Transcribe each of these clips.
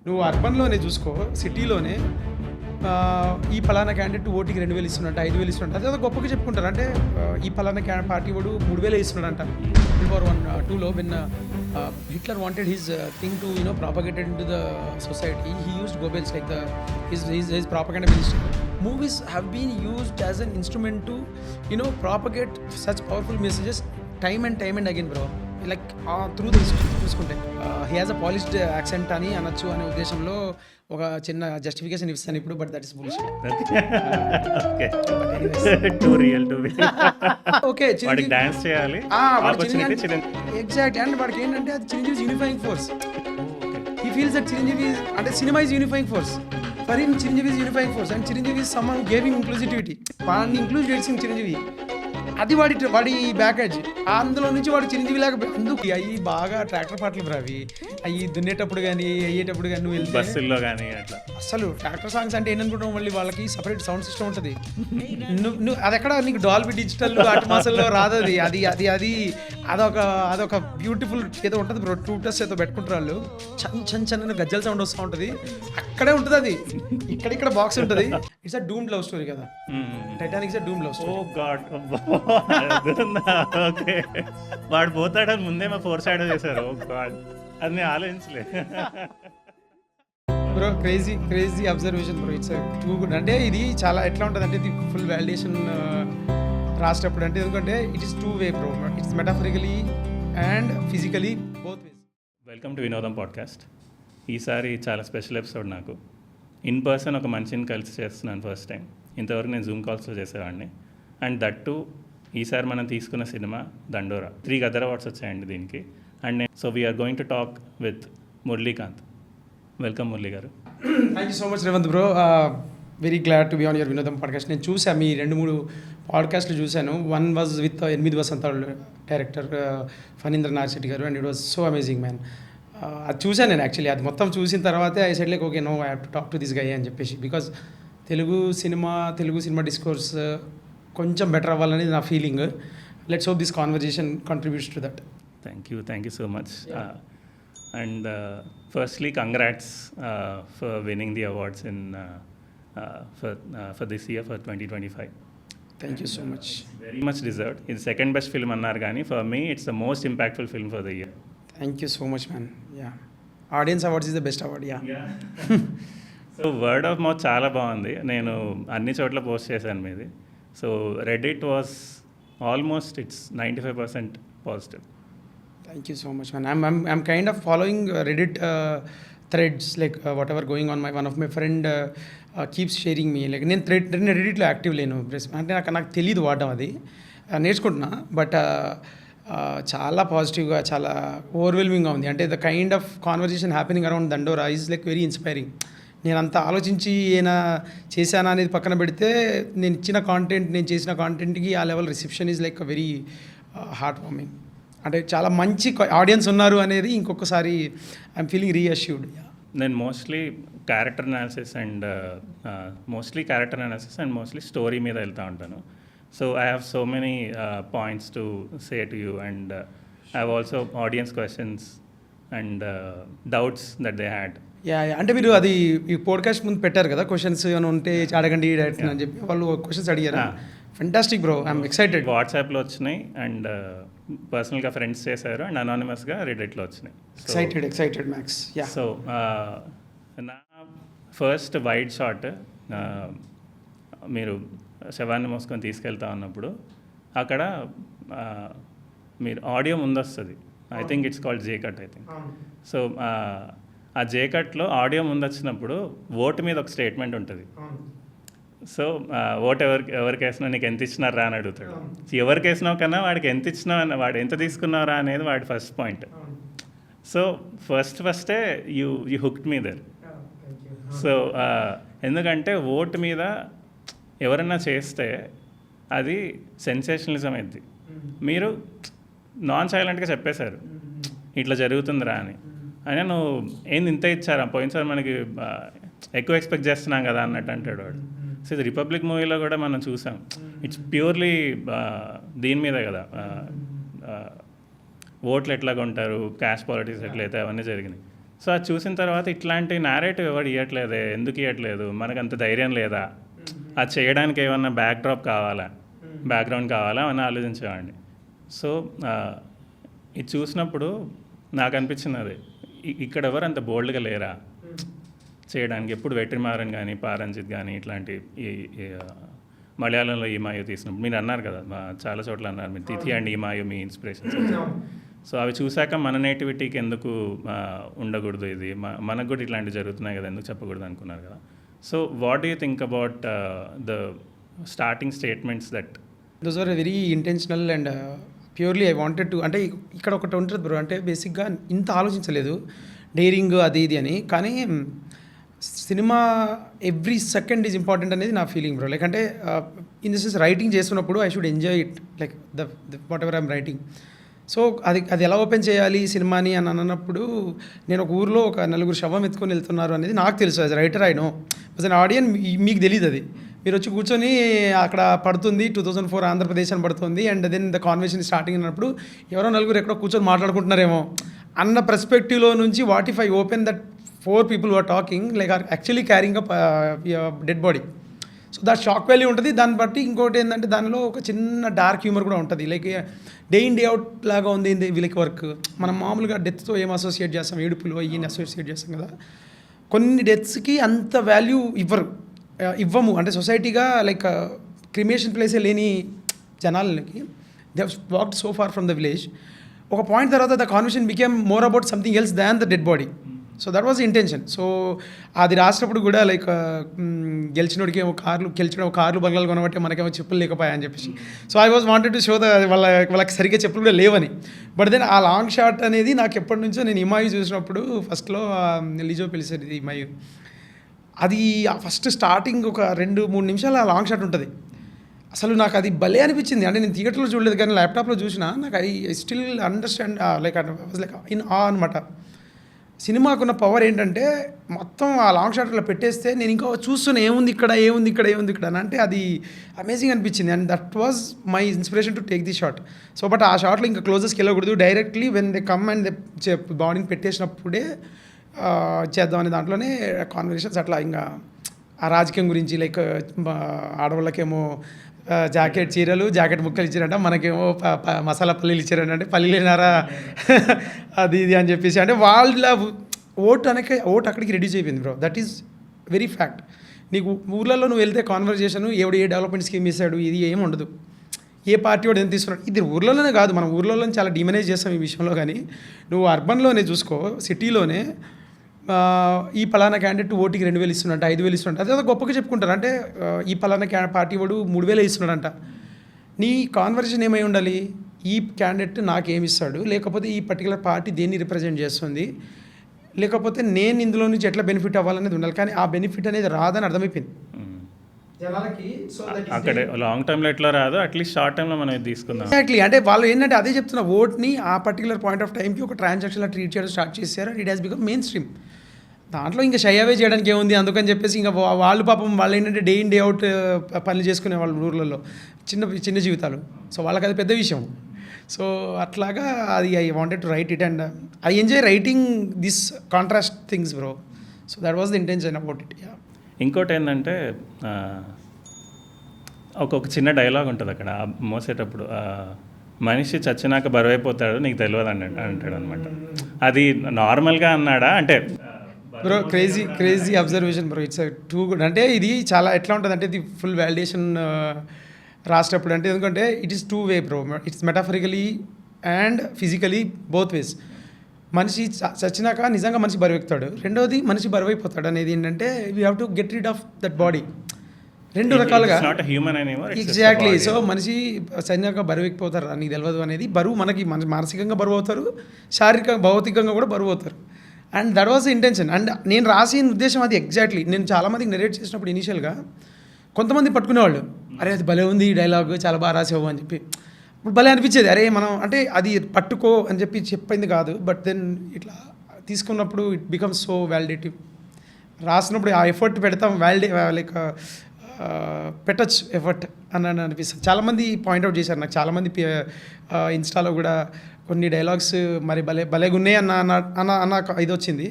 నువ్వు అర్బన్లోనే చూసుకో, సిటీలోనే ఈ పలానా క్యాండిడేట్ ఓటికి 2,000 ఇస్తున్నట్ట, 5,000 ఇస్తున్నట్టు, అదే గొప్పగా చెప్పుకుంటారు. అంటే ఈ పలానా పార్టీ వాడు 3,000 ఇస్తున్నాడంట. బిఫోర్ 1-2లో when Hitler wanted his thing to propagated into the society, he used Goebbels like his propaganda ministry. Movies have been used as an instrument to propagate such powerful messages time and again, bro. Like through the history చూసుకుంటే he has a polished accent అని అనొచ్చు అనే ఉద్దేశంలో ఒక చిన్న justification ఇస్తాను ఇప్పుడు, but that is bullshit. Okay, dance చేయాలి ఎగ్జాక్ట్. అండ్ వాడికి ఏంటంటే అది Chiranjeevi unifying force. He feels that Chiranjeevi అంటే cinema is unifying force. For him Chiranjeevi is unifying force and Chiranjeevi is some giving inclusivity. వాడిని ఇంక్లూజ్ చేసింది చిరంజీవి, అది వాడి బ్యాకేజ్. అందులో నుంచి వాడు చిరంజీవి లాగా అందుకు అవి బాగా ట్రాక్టర్ పాటలు బ్రా, అవి దున్నేటప్పుడు కానీ అయ్యేటప్పుడు కానీ నువ్వు వెళ్తే బస్సుల్లో కానీ అట్లా అసలు ట్రాక్టర్ సాంగ్స్ అంటే ఏంటనుకుంటాం, మళ్ళీ వాళ్ళకి సపరేట్ సౌండ్ సిస్టమ్ ఉంటుంది. నువ్వు అది ఎక్కడ నీకు డాల్బీ డిజిటల్ అట్మాస్లో రాదు. అది అదొక బ్యూటిఫుల్ ఏదో ఉంటుంది బ్రో, ట్యూటర్స్ ఏదో పెట్టుకుంటారు వాళ్ళు, చన్న గజ్జల సౌండ్ వస్తూ ఉంటుంది. అక్కడే ఉంటుంది అది, ఇక్కడ బాక్స్ ఉంటుంది. It's a doomed love story కదా, Titanic is a doomed love story. Oh god, okay. వాడు పోతాడని ముందే మా 4 సైడ్ చేశారు. ఓ గాడ్, అది నేను ఆలోచించలే bro. Crazy observation bro. It's too good. అంటే ఇది చాలా ఎట్లా ఉంటుంది అంటే ఇది ఫుల్ వాలిడేషన్ రాసేటప్పుడు. అంటే ఎందుకంటే it is 2 way bro, it's metaphorically and physically both ways. Welcome to Vinodam podcast. ఈసారి చాలా స్పెషల్ ఎపిసోడ్. నాకు ఇన్ పర్సన్ ఒక మనిషిని కలిసి చేస్తున్నాను ఫస్ట్ టైం. ఇంతవరకు నేను జూమ్ కాల్స్లో చేసేవాడిని. అండ్ దట్ టు ఈసారి మనం తీసుకున్న సినిమా దండోరా. 3 గదర్ అవార్డ్స్ వచ్చాయండి దీనికి. And so we are going to talk with Muralikanth. Welcome Murali గారు. Thank you so much Revanth bro. Very glad to be on your Vinodam podcast. నేను చూసాను మీ 2-3 పాడ్కాస్ట్లు చూశాను. One was with 8 Vasanthalu director Phanindra Nagashetti గారు, and it was so amazing man. అది చూశాను నేను యాక్చువల్లీ. అది మొత్తం చూసిన తర్వాతే I said like okay, no I have to talk to this గై అని చెప్పేసి, బికాజ్ తెలుగు సినిమా డిస్కోర్స్ కొంచెం బెటర్ అవ్వాలనేది నా feeling. Let's hope this conversation contributes to that. Thank you so much. And firstly congrats for winning the awards in for this year, for 2025. Thank you so much. Very much deserved. ఇది second best film అన్నారు కానీ for me it's the most impactful film for the year. Thank you so much man. Yeah, audience awards is the best award. Yeah. So word of mouth చాలా బాగుంది. నేను అన్ని చోట్ల post చేశాను మీది. So Reddit was almost it's 95% positive. Thank you so much, man. I'm kind of following Reddit threads, like whatever going on. One of my friend keeps sharing me. Like నేను రెడిట్లో active లేను, అంటే నాకు తెలియదు వాడడం, అది నేర్చుకుంటున్నా. బట్ చాలా పాజిటివ్గా, చాలా ఓవర్వెల్మింగ్గా ఉంది. అంటే the kind of conversation happening around దండోరా ఈజ్ లైక్ వెరీ ఇన్స్పైరింగ్. నేను అంత ఆలోచించి ఏనా చేశానా అనేది పక్కన పెడితే, నేను చేసిన కాంటెంట్కి ఆ level reception is like very heart warming. అంటే చాలా మంచి ఆడియన్స్ ఉన్నారు అనేది ఇంకొకసారి ఐఎమ్ ఫీలింగ్ రీఅష్యూర్డ్. నేను mostly character analysis and mostly story మీద వెళ్తూ ఉంటాను. So I have so many points to say to you, and I have also audience questions and doubts that they had. Yeah, అంటే మీరు అది ఈ podcast ముందు పెట్టారు కదా, క్వశ్చన్స్ ఏమైనా ఉంటే అడగండి డైరెక్టర్ అని చెప్పి, వాళ్ళు క్వశ్చన్స్ అడిగారు. Fantastic bro, I'm excited. వాట్సాప్లో వచ్చినాయి, అండ్ పర్సనల్గా ఫ్రెండ్స్ చేశారు, అండ్ అనానిమస్గా రెడిట్లో వచ్చినాయి. Excited max. యా. సో నా ఫస్ట్ వైడ్ షాట్, మీరు శవాన్ని మోసుకొని తీసుకెళ్తా ఉన్నప్పుడు అక్కడ మీరు ఆడియో ముందు వస్తుంది. I think it's called J cut, I think. So ఆ జే కట్లో ఆడియో ముందు వచ్చినప్పుడు ఓటు మీద ఒక స్టేట్మెంట్ ఉంటుంది. సో ఓటు ఎవరికి వేసినా నీకు ఎంత ఇచ్చినారా అని అడుగుతాడు. ఎవరికి వేసినావు కన్నా వాడికి ఎంత ఇచ్చినావు, వాడు ఎంత తీసుకున్నారా అనేది వాడి ఫస్ట్ పాయింట్. సో ఫస్టే యూ హుక్డ్ మీ దర్. సో ఎందుకంటే ఓటు మీద ఎవరన్నా చేస్తే అది సెన్సేషనలిజం అయింది. మీరు నాన్ సైలెంట్గా చెప్పేశారు ఇట్లా జరుగుతుందిరా అని. అయినా నువ్వు ఏంది ఇంత ఇచ్చారా, పోయినసారి మనకి ఎక్కువ ఎక్స్పెక్ట్ చేస్తున్నాం కదా అన్నట్టు అంటాడు వాడు. సో ఇది రిపబ్లిక్ మూవీలో కూడా మనం చూసాం. ఇట్స్ ప్యూర్లీ దీని మీద కదా, ఓట్లు ఎట్లా కొంటారు, క్యాస్ట్ పాలిటిక్స్ ఎట్లయితే అవన్నీ జరిగినాయి. సో అది చూసిన తర్వాత ఇట్లాంటి నేరేటివ్ ఎవరు ఇవ్వట్లేదే, ఎందుకు ఇవ్వట్లేదు, మనకు అంత ధైర్యం లేదా, అది చేయడానికి ఏమన్నా బ్యాక్గ్రౌండ్ కావాలా అని ఆలోచించేవాడిని. సో ఇది చూసినప్పుడు నాకు అనిపించింది అది, ఇక్కడ ఎవరు అంత బోల్డ్గా లేరా చేయడానికి. ఎప్పుడు వెట్రిమారన్ కానీ పారంజిత్ కానీ ఇట్లాంటి ఈ మలయాళంలో ఈమాయు తీసినప్పుడు మీరు అన్నారు కదా, చాలా చోట్ల అన్నారు మీరు తిథి అండ్ ఈమాయు మీ ఇన్స్పిరేషన్స్. సో అవి చూశాక మన నేటివిటీకి ఎందుకు ఉండకూడదు, ఇది మనకు కూడా ఇట్లాంటివి జరుగుతున్నాయి కదా, ఎందుకు చెప్పకూడదు అనుకున్నారు కదా. So what do you think about the starting statements that those are very intentional and purely I wanted to, అంటే ఇక్కడ ఒకటి ఉంటుంది బ్రో, అంటే బేసిక్గా ఇంత ఆలోచించలేదు డేరింగ్ అది ఇది అని, కానీ cinema every second is important అనేది నా ఫీలింగ్ బ్రో. లైక్ అంటే ఇన్ ద సెన్స్ రైటింగ్ చేస్తున్నప్పుడు I should enjoy it, like the what ever I'm writing. So అది ఎలా ఓపెన్ చేయాలి సినిమాని అని అన్నప్పుడు, నేను ఒక ఊరిలో ఒక నలుగురు శవం ఎత్తుకొని వెళ్తున్నారు అనేది నాకు తెలుసు. As writer I know, as an audience మీకు తెలియదు. అది మీరు వచ్చి కూర్చొని అక్కడ పడుతుంది 2004 ఆంధ్రప్రదేశ్ అని పడుతుంది, and then the conversation starting అన్నప్పుడు ఎవరో నలుగురు ఎక్కడో కూర్చొని మాట్లాడుకుంటున్నారేమో అన్న పర్స్పెక్టివ్లో నుంచి what if I open that 4 people who are talking like are actually carrying up dead body. So that shock value ఉంటుంది. దాన్ని బట్టి ఇంకోటి ఏంటంటే దానిలో ఒక చిన్న డార్క్ హ్యూమర్ కూడా ఉంటుంది. Like day in day out లాగా ఉంది వీళ్ళకి వర్క్. మనం మామూలుగా డెత్తో ఏం అసోసియేట్ చేస్తాం, ఏడుపులు ఈయన అసోసియేట్ చేస్తాం కదా. కొన్ని డెత్స్కి అంత వాల్యూ ఇవ్వము, అంటే సొసైటీగా లైక్ క్రిమేషన్ ప్లేసే లేని జనాలకి they have walked so far from the village. ఒక పాయింట్ తర్వాత the conversation became more about something else than the dead body. So that was intention. So అది రాసినప్పుడు కూడా లైక్ గెలిచినోడికి ఏమో కార్లు బంగ్లాలు కొనబట్టే మనకేమో చెప్పులు లేకపోయా అని చెప్పేసి. So I was wanted to show వాళ్ళకి సరిగ్గా చెప్పులు కూడా లేవని. బట్ దెన్ ఆ లాంగ్ షాట్ అనేది నాకు ఎప్పటి నుంచో, నేను ఇమాయు చూసినప్పుడు ఫస్ట్లో లిజో పిలిచారు ఇది ఇమాయు, అది ఫస్ట్ స్టార్టింగ్ ఒక 2-3 నిమిషాలు ఆ లాంగ్ షాట్ ఉంటుంది. అసలు నాకు అది భలే అనిపించింది. అంటే నేను థియేటర్లో చూడలేదు కానీ ల్యాప్టాప్లో చూసినా నాకు I still understand like in అనమాట. సినిమాకున్న పవర్ ఏంటంటే మొత్తం ఆ లాంగ్ షాట్లో పెట్టేస్తే నేను ఇంకా చూస్తున్నా ఏముంది ఇక్కడ అని, అంటే అది అమేజింగ్ అనిపించింది. And that was my inspiration to take the shot. So but ఆ షాట్లో ఇంకా క్లోజెస్కి వెళ్ళకూడదు, directly when they come and they బాడీని పెట్టేసినప్పుడే చేద్దామనే దాంట్లోనే కాన్వర్సేషన్స్ అట్లా ఇంకా ఆ రాజకీయం గురించి, లైక్ ఆడవాళ్ళకేమో జాకెట్ ముక్కలు ఇచ్చారంట, మనకేమో మసాలా పల్లీలు ఇచ్చారంట, అంటే పల్లీలేనారా అది ఇది అని చెప్పేసి, అంటే వాళ్ళ ఓటు అక్కడికి రెడ్యూస్ అయిపోయింది bro. That is very fact. నీకు ఊర్లలో నువ్వు వెళ్తే కాన్వర్జేషన్ ఎవడు ఏ డెవలప్మెంట్ స్కీమ్ ఇస్తాడు ఇది ఏమి ఉండదు, ఏ పార్టీ వాడు ఎంత తీసుకున్నాడు, ఇది ఊర్లలోనే కాదు, మనం ఊర్లలో చాలా డిమనైజ్ చేస్తాం ఈ విషయంలో. కానీ నువ్వు అర్బన్లోనే చూసుకో, సిటీలోనే ఈ పలానా క్యాండిడేట్ ఓటికి 2,000 ఇస్తున్నట్ట, 5,000 ఇస్తున్నట్టు, అదే గొప్పగా చెప్పుకుంటారు. అంటే ఈ పలానా పార్టీ వాడు 3,000 ఇస్తున్నాడంట. నీ కాన్వర్సేషన్ ఏమై ఉండాలి, ఈ క్యాండిడేట్ నాకేమి ఇస్తాడు, లేకపోతే ఈ పర్టికులర్ పార్టీ దేన్ని రిప్రజెంట్ చేస్తుంది, లేకపోతే నేను ఇందులో నుంచి ఎట్లా బెనిఫిట్ అవ్వాలనేది ఉండాలి. కానీ ఆ బెనిఫిట్ అనేది రాదని అర్థమైపోయింది జనాలకి. సో అక్కడ లాంగ్ టర్మ్లో ఎట్లా రాదు, అట్లీస్ట్ షార్ట్ టర్మ్లో మనం తీసుకుందాం. ఎగ్జాక్ట్లీ, అంటే వాళ్ళు ఏంటంటే అదే చెప్తున్న, ఓట్ని ఆ పర్టికులర్ పాయింట్ ఆఫ్ టైంకి ఒక ట్రాన్సాక్షన్లో ట్రీట్ చేయడం స్టార్ట్ చేశారు. It has become main stream. దాంట్లో ఇంకా షై అవే చేయడానికి ఏముంది, అందుకని చెప్పేసి ఇంకా వాళ్ళు పాపం వాళ్ళు ఏంటంటే డే ఇన్ డే అవుట్ పనులు చేసుకునే వాళ్ళు ఊర్లలో, చిన్న జీవితాలు. సో వాళ్ళకి అది పెద్ద విషయం. సో అట్లాగా అది I wanted to right it and I enjoy writing this contrast things bro. So that was the intention about it. ఇంకోటి ఏంటంటే ఒక చిన్న డైలాగ్ ఉంటుంది అక్కడ మోసేటప్పుడు, మనిషి చచ్చినాక బరువైపోతాడు నీకు తెలియదు అంటాడు అనమాట. అది నార్మల్గా అన్నాడా అంటే bro crazy observation bro. It's too good. అంటే ఇది చాలా ఎట్లా ఉంటుంది అంటే ఇది ఫుల్ వ్యాలిడేషన్ రాసేటప్పుడు, అంటే ఎందుకంటే it is 2 way bro. It's metaphorically and physically both ways. మనిషి చచ్చినాక నిజంగా మనిషి బరువెక్కుతాడు, రెండోది మనిషి బరువైపోతాడు అనేది ఏంటంటే we have to get rid of that body. 2 రకాలుగా ఎగ్జాక్ట్లీ. సో మనిషి చచ్చినాక బరువెక్కిపోతారు నీకు తెలియదు అనేది, బరువు మనకి మానసికంగా బరువు అవుతారు, శారీరక భౌతికంగా కూడా బరువు అవుతారు. And that was the intention. And నేను రాసిన ఉద్దేశం అది ఎగ్జాక్ట్లీ. నేను చాలామందికి నెరేట్ చేసినప్పుడు ఇనీషియల్గా కొంతమంది పట్టుకునేవాళ్ళు, అరే అది భలే ఉంది ఈ డైలాగ్, చాలా బాగా రాసావు అని చెప్పి. ఇప్పుడు భలే అనిపించేది, అరే మనం అంటే అది పట్టుకో అని చెప్పి చెప్పింది కాదు, బట్ దెన్ ఇట్లా తీసుకున్నప్పుడు ఇట్ బికమ్స్ సో వ్యాలిడేటివ్. రాసినప్పుడు ఆ ఎఫర్ట్ పెడతాం, లైక్ పెట్టచ్చు ఎఫర్ట్ అని అనిపిస్తుంది. చాలామంది పాయింట్అవుట్ చేశారు నాకు, చాలామంది ఇన్స్టాలో కూడా కొన్ని డైలాగ్స్ మరి భలేగున్నాయి అన్న ఇది వచ్చింది.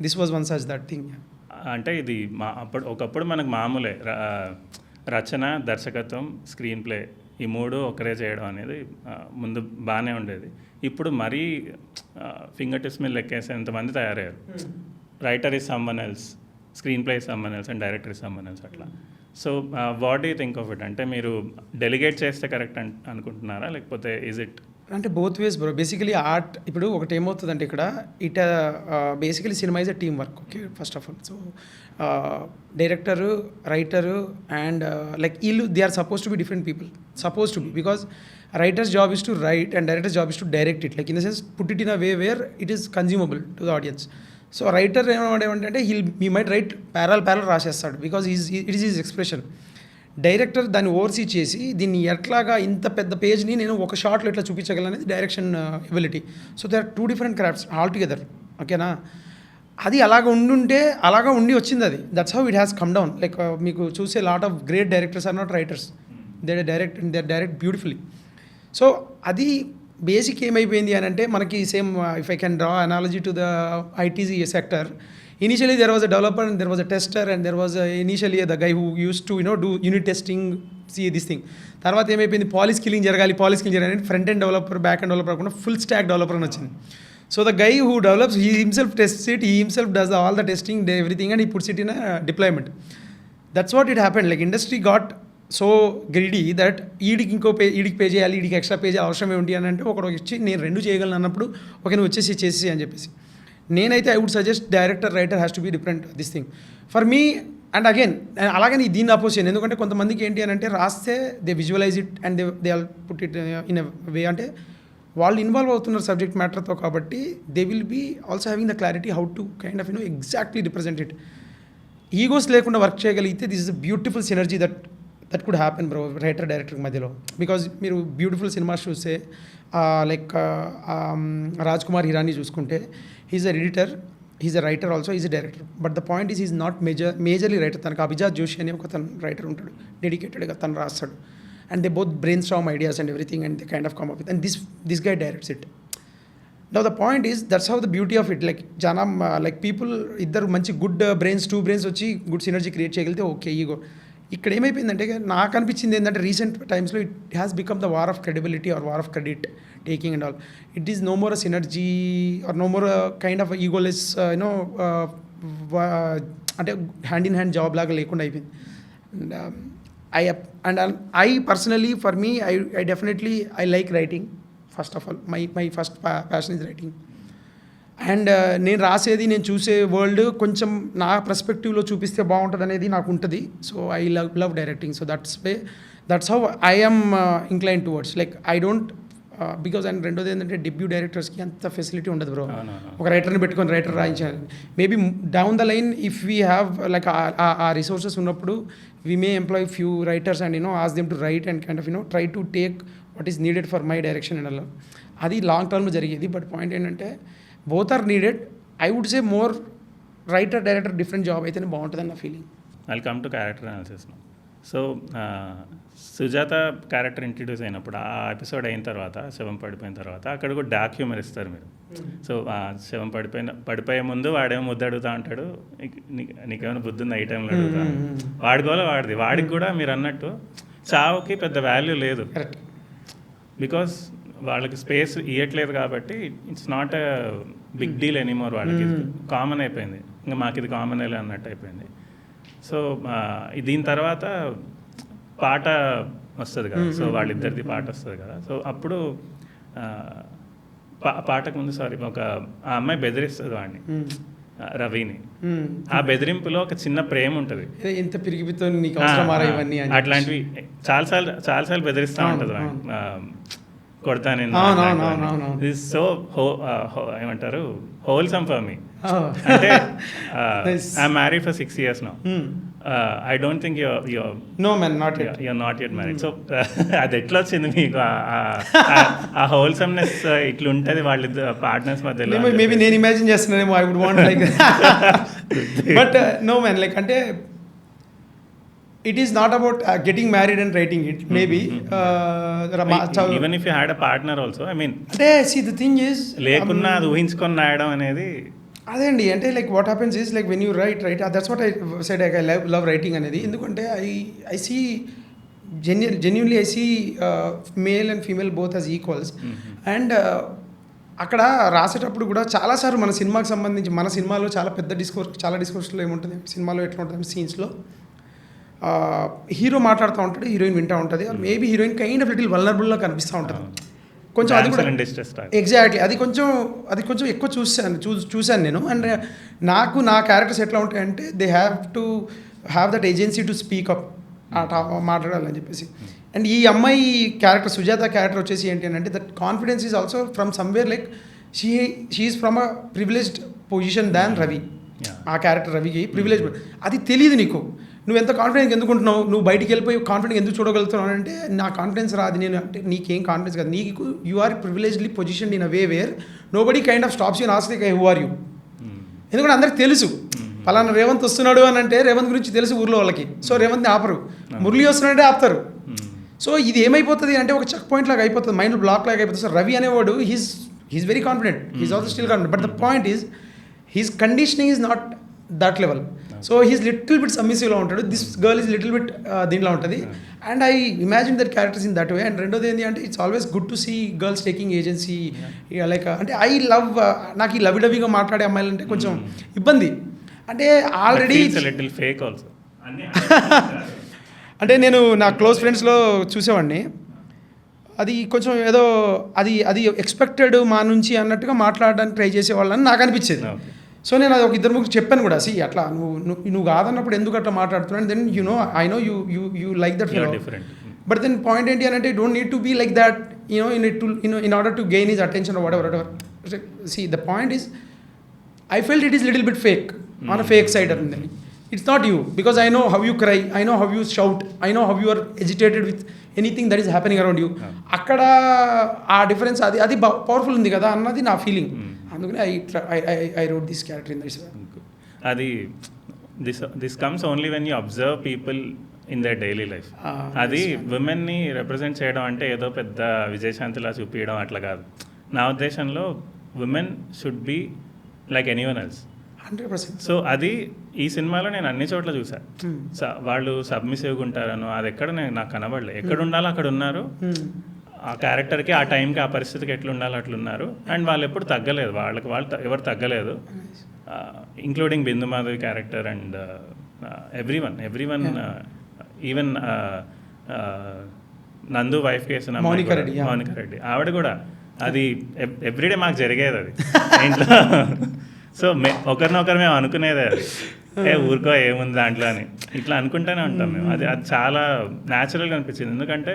This was one such that thing. అంటే ఇది ఒకప్పుడు మనకు మామూలే రచన, దర్శకత్వం, స్క్రీన్ ప్లే ఈ మూడు ఒకరే చేయడం అనేది ముందు బాగానే ఉండేది. ఇప్పుడు మరీ ఫింగర్ టిప్స్ మీద లెక్కేసేంతమంది తయారయ్యారు. Writer is someone else, screenplay is someone else and director is someone else అట్లా. So what do you think of it? అంటే మీరు డెలిగేట్ చేస్తే కరెక్ట్ అనుకుంటున్నారా, లేకపోతే ఈజ్ ఇట్? అంటే both ways bro. Basically art ఇప్పుడు ఒకటి ఏమవుతుందంటే ఇక్కడ basically cinema is a team work. Okay, first of all. So director, writer and like వీళ్ళు they are suppose to be different people. Suppose to B, because writer's job is to write and director's job is to direct it, like in the sense put it in a way where it is consumable to the audience. So writer ఏమంటే he might write parallel రాసేస్తాడు because it is is expression. Director దాన్ని oversee చేసి దీన్ని ఎట్లాగా ఇంత పెద్ద పేజ్ని నేను ఒక షాట్లో ఎట్లా చూపించగలను అనేది direction ability. So they are two different crafts all together. ఓకేనా? అది అలాగ ఉండి వచ్చింది అది. That's how it has come down. Like మీకు చూసే lot of great directors are not writers, they direct beautifully. So అది బేసిక్ ఏమైపోయింది అని అంటే మనకి same if I can draw analogy to the IT sector. Initially there was a developer and there was a tester and there was initially the guy who used to do unit testing, see this thing. తర్వాత ఏమైపోయింది, polish killing జరగాలి front end developer, back end developer కాకుండా full stack developer అని వచ్చింది. So the guy who develops he himself tests it, he himself does all the testing everything and he puts it in deployment. That's what it happened. Like industry got so greedy that ఈడికి pay చేయాలి, ఈడికి extra pay చేయాలి, అవసరం ఏమిటి అని అంటే ఒకటి ఇచ్చి నేను రెండు చేయగలను అన్నప్పుడు ఓకే నువ్వు వచ్చేసి చేసి అని చెప్పేసి. నేనైతే I would suggest director, writer has to be different this thing for me. And again అలాగని దీన్ని అపోజ్ చేయను, ఎందుకంటే కొంతమందికి ఏంటి అని అంటే రాస్తే they visualize it and they all put it in a way. అంటే వాళ్ళు ఇన్వాల్వ్ అవుతున్నారు సబ్జెక్ట్ మ్యాటర్తో, కాబట్టి they will be also having the clarity how to kind of exactly represent it. Egos లేకుండా వర్క్ చేయగలిగితే this is a beautiful synergy that could happen bro writer director మధ్యలో. Because మీరు beautiful cinemas చూస్తే like Raj Kumar Hirani చూసుకుంటే he's a editor, he's a writer also, is a director. But the point is not majorly writer. తనకు అభిజాత్ జోషి అని ఒక తను writer ఉంటాడు, డెడికేటెడ్గా తను రాస్తాడు. And they both brain storm ideas and everything and they kind of come up with and this guy directs it. Now the point is that's how the beauty of it. Like జనం like people ఇద్దరు మంచి good two brains వచ్చి good synergy create చేయగలిగితే okay. Ego ఇక్కడ ఏమైపోయిందంటే నాకు అనిపించింది ఏంటంటే రీసెంట్ టైమ్స్లో it has become the war of credibility or war of credit taking and all. It is no more a synergy or no more kind of egoless అంటే hand in hand job లాగా లేకుండా అయిపోయింది. And I personally for me I definitely I like writing. First of all my first passion is writing. And నేను రాసేది, నేను చూసే world కొంచెం నా పర్స్పెక్టివ్లో చూపిస్తే బాగుంటుంది అనేది నాకు ఉంటుంది. So I love directing. So that's how I am inclined towards. Like I don't because and రెండోది ఏంటంటే డెబ్యూ డైరెక్టర్స్కి అంత ఫెసిలిటీ ఉండదు బ్రో. ఒక రైటర్ని పెట్టుకొని రైటర్ రాయించాలి. Maybe down the line if we have like ఆ రిసోర్సెస్ ఉన్నప్పుడు we may employ few writers and ask them to write and kind of try to take what is needed for my direction and అలా. అది long టర్మ్లో జరిగేది. But point ఏంటంటే both are needed. I would say more writer director different job అయితేనే బాగుంటుందని నా feeling. I'll come to character analysis now. So Sujatha character introduce అయినప్పుడు ఆ ఎపిసోడ్ అయిన తర్వాత, శవం పడిపోయిన తర్వాత అక్కడ కూడా డార్క్ హ్యూమర్ ఇస్తారు మీరు. సో శవం పడిపోయే ముందు వాడేమో ముద్దు అడుగుతా అంటాడు, నీకేమైనా బుద్ధి ఉంది ఈ టైంలో అడుగుతా, వాడుకోవాలో వాడికి కూడా మీరు అన్నట్టు చావుకి పెద్ద వాల్యూ లేదు. బికాస్ వాళ్ళకి స్పేస్ ఇవ్వట్లేదు కాబట్టి it's not a big deal anymore. వాళ్ళకి కామన్ అయిపోయింది, ఇంకా మాకు ఇది కామన్ అయ్యే అన్నట్టు అయిపోయింది. సో దీని తర్వాత పాట వస్తుంది కదా, సో వాళ్ళిద్దరిది పాట వస్తుంది కదా. సో అప్పుడు పాటకు ముందు ఒక ఆ అమ్మాయి బెదిరిస్తుంది వాడిని, రవిని. ఆ బెదిరింపులో ఒక చిన్న ప్రేమ ఉంటుంది, ఎంత పిరిగిపితో నీకు అవసరమా ఇవన్నీ అట్లాంటివి చాలాసార్లు బెదిరిస్తూ ఉంటుంది వాడిని, కొడతా నేను. సో ఏమంటారు, హోల్సమ్ ఫర్ మీ. అంటే I'm married for 6 years now. I don't think you're no man, not yet. You're not yet married. So అది ఎట్లా వచ్చింది మీకు ఆ హోల్సమ్నెస్? ఇట్లా ఉంటుంది వాళ్ళిద్దరు పార్ట్నర్స్ మధ్యలో. మేబీ నేను ఇమాజిన్ చేస్తున్నానేమో, I would want like but no man, like అంటే it is not about getting married and writing it maybe even if you had a partner also I mean అంటే సి ద థింగ్ ఈజ్ లేకున్నా అది ఊహించుకొని రాయడం అనేది అదే అండి అంటే like what happens is like when you write that's what I said I love writing అనేది ఎందుకంటే I see genuinely I see male and female both as equals and అక్కడ రాసేటప్పుడు కూడా చాలాసార్లు మన సినిమాకి సంబంధించి మన సినిమాలో చాలా పెద్ద చాలా డిస్కోర్స్లో ఏముంటుంది సినిమాలో ఎట్లా ఉంటుంది సీన్స్లో హీరో మాట్లాడుతూ ఉంటాడు హీరోయిన్ వింటూ ఉంటుంది maybe heroine kind of little వల్నరబుల్గా కనిపిస్తూ ఉంటుంది కొంచెం అది కూడా ఎగ్జాక్ట్లీ అది కొంచెం ఎక్కువ చూశాను నేను అండ్ నా క్యారెక్టర్స్ ఎట్లా ఉంటాయంటే they have to have that agency to speak up మాట్లాడాలని చెప్పేసి అండ్ ఈ అమ్మాయి క్యారెక్టర్ సుజాత క్యారెక్టర్ వచ్చేసి ఏంటి అంటే that confidence is also from somewhere like she's from a privileged position than Ravi ఆ క్యారెక్టర్ రవికి ప్రివిలేజ్ అది తెలియదు నీకు నువ్వు ఎంత కాన్ఫిడెన్స్ ఎందుకుంటున్నావు నువ్వు బయటికి వెళ్ళిపోయి కాన్ఫిడెన్స్ ఎందుకు చూడగలుగుతున్నావు అంటే నా కాన్ఫిడెన్స్ రాదు నేను అంటే నీకేం కాన్ఫిడెన్స్ కాదు నీకు you are privileged position in a where nobody kind of stops you ask who are you ఎందుకంటే అందరికి తెలుసు పలానా రేవంత్ వస్తున్నాడు అని అంటే రేవంత్ గురించి తెలుసు ఊర్లో వాళ్ళకి సో రేవంత్ని ఆపరు మురళి వస్తున్నాడంటే ఆపుతారు సో ఇది ఏమైపోతుంది అంటే ఒక చెక్ పాయింట్ లాగా అయిపోతుంది మైండ్ బ్లాక్ లాగా అయిపోతుంది సో రవి అనేవాడు he's very confident he's also still confident but the point is he's conditioning is not that level so he's little bit సబ్మిసివ్లో ఉంటాడు this girl is little bit దీంట్లో ఉంటుంది and I imagine that characters in that way and రెండోది ఏంటి అంటే it's always good to see girls taking agency like అంటే I love నాకు ఈ లవిడవిగా మాట్లాడే అమ్మాయిలు అంటే కొంచెం ఇబ్బంది అంటే ఆల్రెడీ ఫేక్ ఆల్సో అంటే నేను నా క్లోజ్ ఫ్రెండ్స్లో చూసేవాడిని అది కొంచెం ఏదో అది ఎక్స్పెక్టెడ్ మా నుంచి అన్నట్టుగా మాట్లాడడానికి ట్రై చేసేవాళ్ళని నాకు అనిపించేది సో నేను అది ఒక ఇద్దరు ముగ్గురు చెప్పాను కూడా సి అట్లా నువ్వు కాదన్నప్పుడు ఎందుకు అట్లా మాట్లాడుతున్నాను then you know I know you like that but then point ఏంటి అని అంటే don't need to be like that in order to gain is attention whatever see the point is I felt it is little bit fake on a fake side. It's not you because I know how you cry, I know how you shout, I know how you are agitated with anything that is happening around you. అక్కడ ఆ difference అది powerful ఉంది కదా అన్నది నా feeling అందుకని I wrote this character in this అది this comes only when you observe people in their daily life అది విమెన్ని రిప్రజెంట్ చేయడం అంటే ఏదో పెద్ద విజయశాంతిలా చూపించడం అట్లా కాదు నా ఉద్దేశంలో women should be like anyone else 100%. So అది ఈ సినిమాలో నేను అన్ని చోట్ల చూసాను వాళ్ళు సబ్మిసివ్గా ఉంటారను అది ఎక్కడ నాకు కనబడలేదు ఎక్కడ ఉండాలో అక్కడ ఉన్నారు ఆ క్యారెక్టర్కి ఆ టైంకి ఆ పరిస్థితికి ఎట్లా ఉండాలో అట్లున్నారు అండ్ వాళ్ళు ఎప్పుడు తగ్గలేదు వాళ్ళు ఎవరు తగ్గలేదు including Bindu Madhavi character and every one even నందు వైఫ్ కేసు మౌనికా రెడ్డి ఆవిడ కూడా అది ఎవ్రీడే మాకు జరిగేది అది ఇంట్లో సో ఒకరినొకరు మేము అనుకునేది అది ఊరుకో ఏముంది దాంట్లో అని ఇట్లా అనుకుంటూనే ఉంటాం మేము అది చాలా న్యాచురల్గా అనిపించింది ఎందుకంటే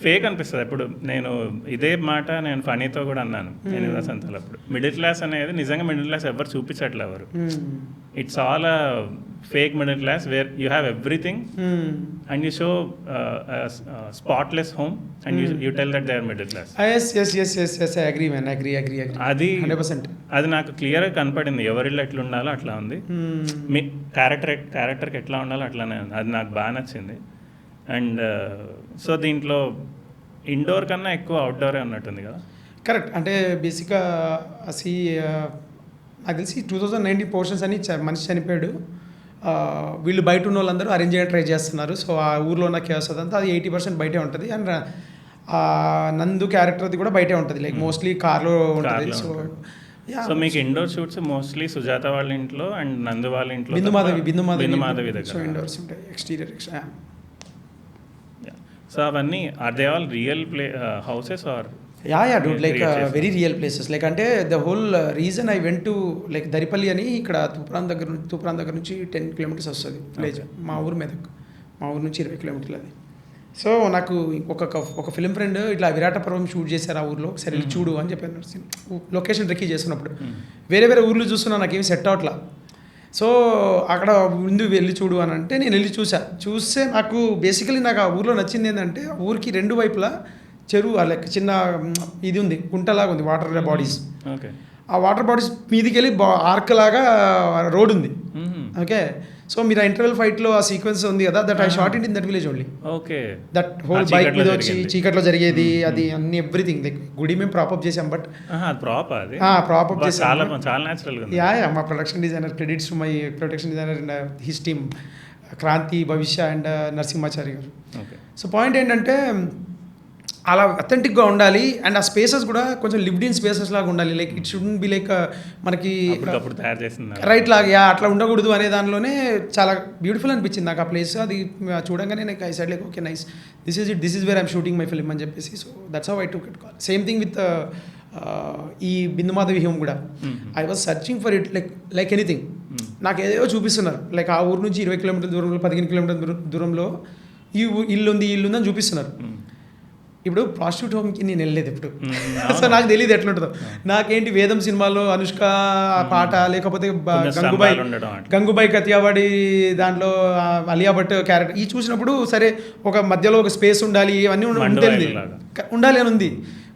ఫేక్ అనిపిస్తుంది ఇప్పుడు నేను ఇదే మాట నేను ఫనీతో కూడా అన్నాను నేను వసంతలో అప్పుడు మిడిల్ క్లాస్ అనేది నిజంగా మిడిల్ క్లాస్ ఎవరు చూపించట్లే ఎవరు it's all a fake middle class where you have everything and you show spotless home and you tell that they are middle class అది నాకు క్లియర్గా కనపడింది ఎవరిలో ఎట్లా ఉండాలో అట్లా ఉంది మీ క్యారెక్టర్కి ఎట్లా ఉండాలో అట్లానే ఉంది అది నాకు బాగా నచ్చింది అండ్ సో దీంట్లో ఇండోర్ కన్నా ఎక్కువ అవుట్డోరే ఉన్నట్టుంది కదా కరెక్ట్ అంటే బేసిక్గా నాకు తెలిసి 2019 పోర్షన్స్ అని మనిషి చనిపోయాడు వీళ్ళు బయట ఉన్న వాళ్ళందరూ అరేంజ్ చేయడం ట్రై చేస్తున్నారు సో ఆ ఊర్లో ఉన్న కేసు అదంతా అది 80% బయటే ఉంటుంది అండ్ నందు క్యారెక్టర్ది కూడా బయటే ఉంటుంది లైక్ మోస్ట్లీ కార్లో ఉంటుంది సో మీకు ఇండోర్ షూట్స్ మోస్ట్లీ సుజాత వాళ్ళ ఇంట్లో అండ్ నందు వాళ్ళ ఇంట్లో బిందు మాధవి దగ్గర సో ఇండోర్స్ ఉంటాయి ఎక్స్టీరియర్ సో అవన్నీ are they all real houses are yeah dude like very real places like అంటే the whole reason I went to like Daripalli అని ఇక్కడ తూప్రాన్ దగ్గర నుంచి 10 kilometers వస్తుంది విలేజ్ మా ఊరు నుంచి 20 kilometers అది సో నాకు ఒక ఫిలిం ఫ్రెండ్ ఇట్లా విరాట పర్వం షూట్ చేశారు ఆ ఊర్లో సరే వెళ్ళి చూడు అని చెప్పాను లొకేషన్ రెక్కీ చేస్తున్నప్పుడు వేరే ఊర్లు చూస్తున్నా నాకేమి సెట్ అవట్లా సో అక్కడ ముందు వెళ్ళి చూడు అని అంటే నేను వెళ్ళి చూస్తే నాకు బేసికలీ నాకు ఆ ఊర్లో నచ్చింది ఏంటంటే ఊరికి రెండు వైపులా చెరువు లైక్ చిన్న ఇది ఉంది గుంటలాగా ఉంది వాటర్ బాడీస్ ఆ వాటర్ బాడీస్ మీదికి వెళ్ళి ఆర్క్ లాగా రోడ్ ఉంది ఓకే సో మీరు ఆ ఇంటర్వెల్ ఫైట్లో ఆ సీక్వెన్స్ ఉంది కదా, that I shot in that village only. Okay. That whole bike మీద వచ్చి చీకట్లో జరిగేది అది అన్ని ఎవ్రీథింగ్. లైక్ గుడి మేము ప్రాపప్ చేసాం, బట్ అది ప్రాపర్ అది ప్రాపప్ చేసాం. చాలా న్యాచురల్గా. యా మా production designer, credits to my production designer and his team, Kranti, Bhavishya and Narasimhachari గారు. ఓకే. సో పాయింట్ ఏంటంటే అలా అథెంటిక్గా ఉండాలి అండ్ ఆ స్పేసెస్ కూడా కొంచెం లివ్డ్ ఇన్ స్పేసెస్ లాగా ఉండాలి. Like it shouldn't be like మనకి అప్పుడు తయారు చేసింది రైట్ లాగా అట్లా ఉండకూడదు అనే దానిలోనే చాలా బ్యూటిఫుల్ అనిపించింది నాకు ఆ ప్లేస్. అది చూడంగానే నాకు I side like okay nice, this is where I'm shooting my film అని చెప్పేసి. So that's how I took it call. Same thing with ఈ బిందుమాధవి హోమ్ కూడా I was searching for it like anything. నాకు ఏదో చూపిస్తున్నారు, లైక్ ఆ ఊరు నుంచి 20 కిలోమీటర్ల దూరంలో 15 కిలోమీటర్ల దూరంలో ఈ ఇల్లు ఉందని చూపిస్తున్నారు. ఇప్పుడు ప్రాస్టిట్యూట్ హోమ్కి నేను వెళ్ళలేదు ఇప్పుడు, సో నాకు తెలియదు ఎట్లుంటుందో. నాకేంటి వేదం సినిమాలో అనుష్క పాట, లేకపోతే గంగుబాయ్ కతియావాడి దాంట్లో అలియా భట్ క్యారెక్టర్ ఈ చూసినప్పుడు సరే ఒక మధ్యలో ఒక స్పేస్ ఉండాలి, ఇవన్నీ ఉండాలి అని ఉంది.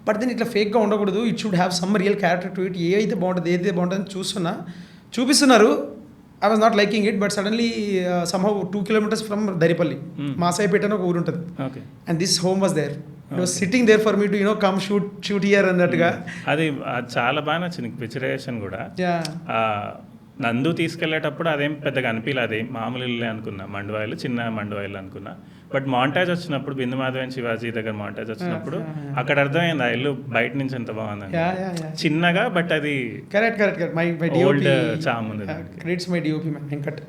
బట్ దెన్ ఇట్లా ఫేక్గా ఉండకూడదు, it should have some real character to it. ఏదైతే బాగుంటుంది చూపిస్తున్నారు. I was not liking it, but suddenly somehow 2 kilometers from Daripalli Masaipeta అని ఒక ఊరు ఉంటుంది, and this home was there. Sitting there for me to come shoot here అన్నట్టుగా. అది చాలా బాగా నచ్చింది పిక్చరైజేషన్ కూడా. నందు తీసుకెళ్లేటప్పుడు అదేం పెద్దగా అనిపించలేదు, అది మామూలు ఇల్లు అనుకున్నా, మండువాయిలు చిన్న మండువాయిలు అనుకున్నా. బట్ మాంటేజ్ వచ్చినప్పుడు బిందుమాధవ్ అండ్ శివాజీ దగ్గర మాంటేజ్ వచ్చినప్పుడు అక్కడ అర్థమైంది ఆ ఇల్లు బయట నుంచి ఎంత బాగుంది, చిన్నగా బట్ అది కరెక్ట్. మై ఓల్డ్ చామ్ ఉంది. క్రెడిట్స్ మై డిఓపి వెంకట్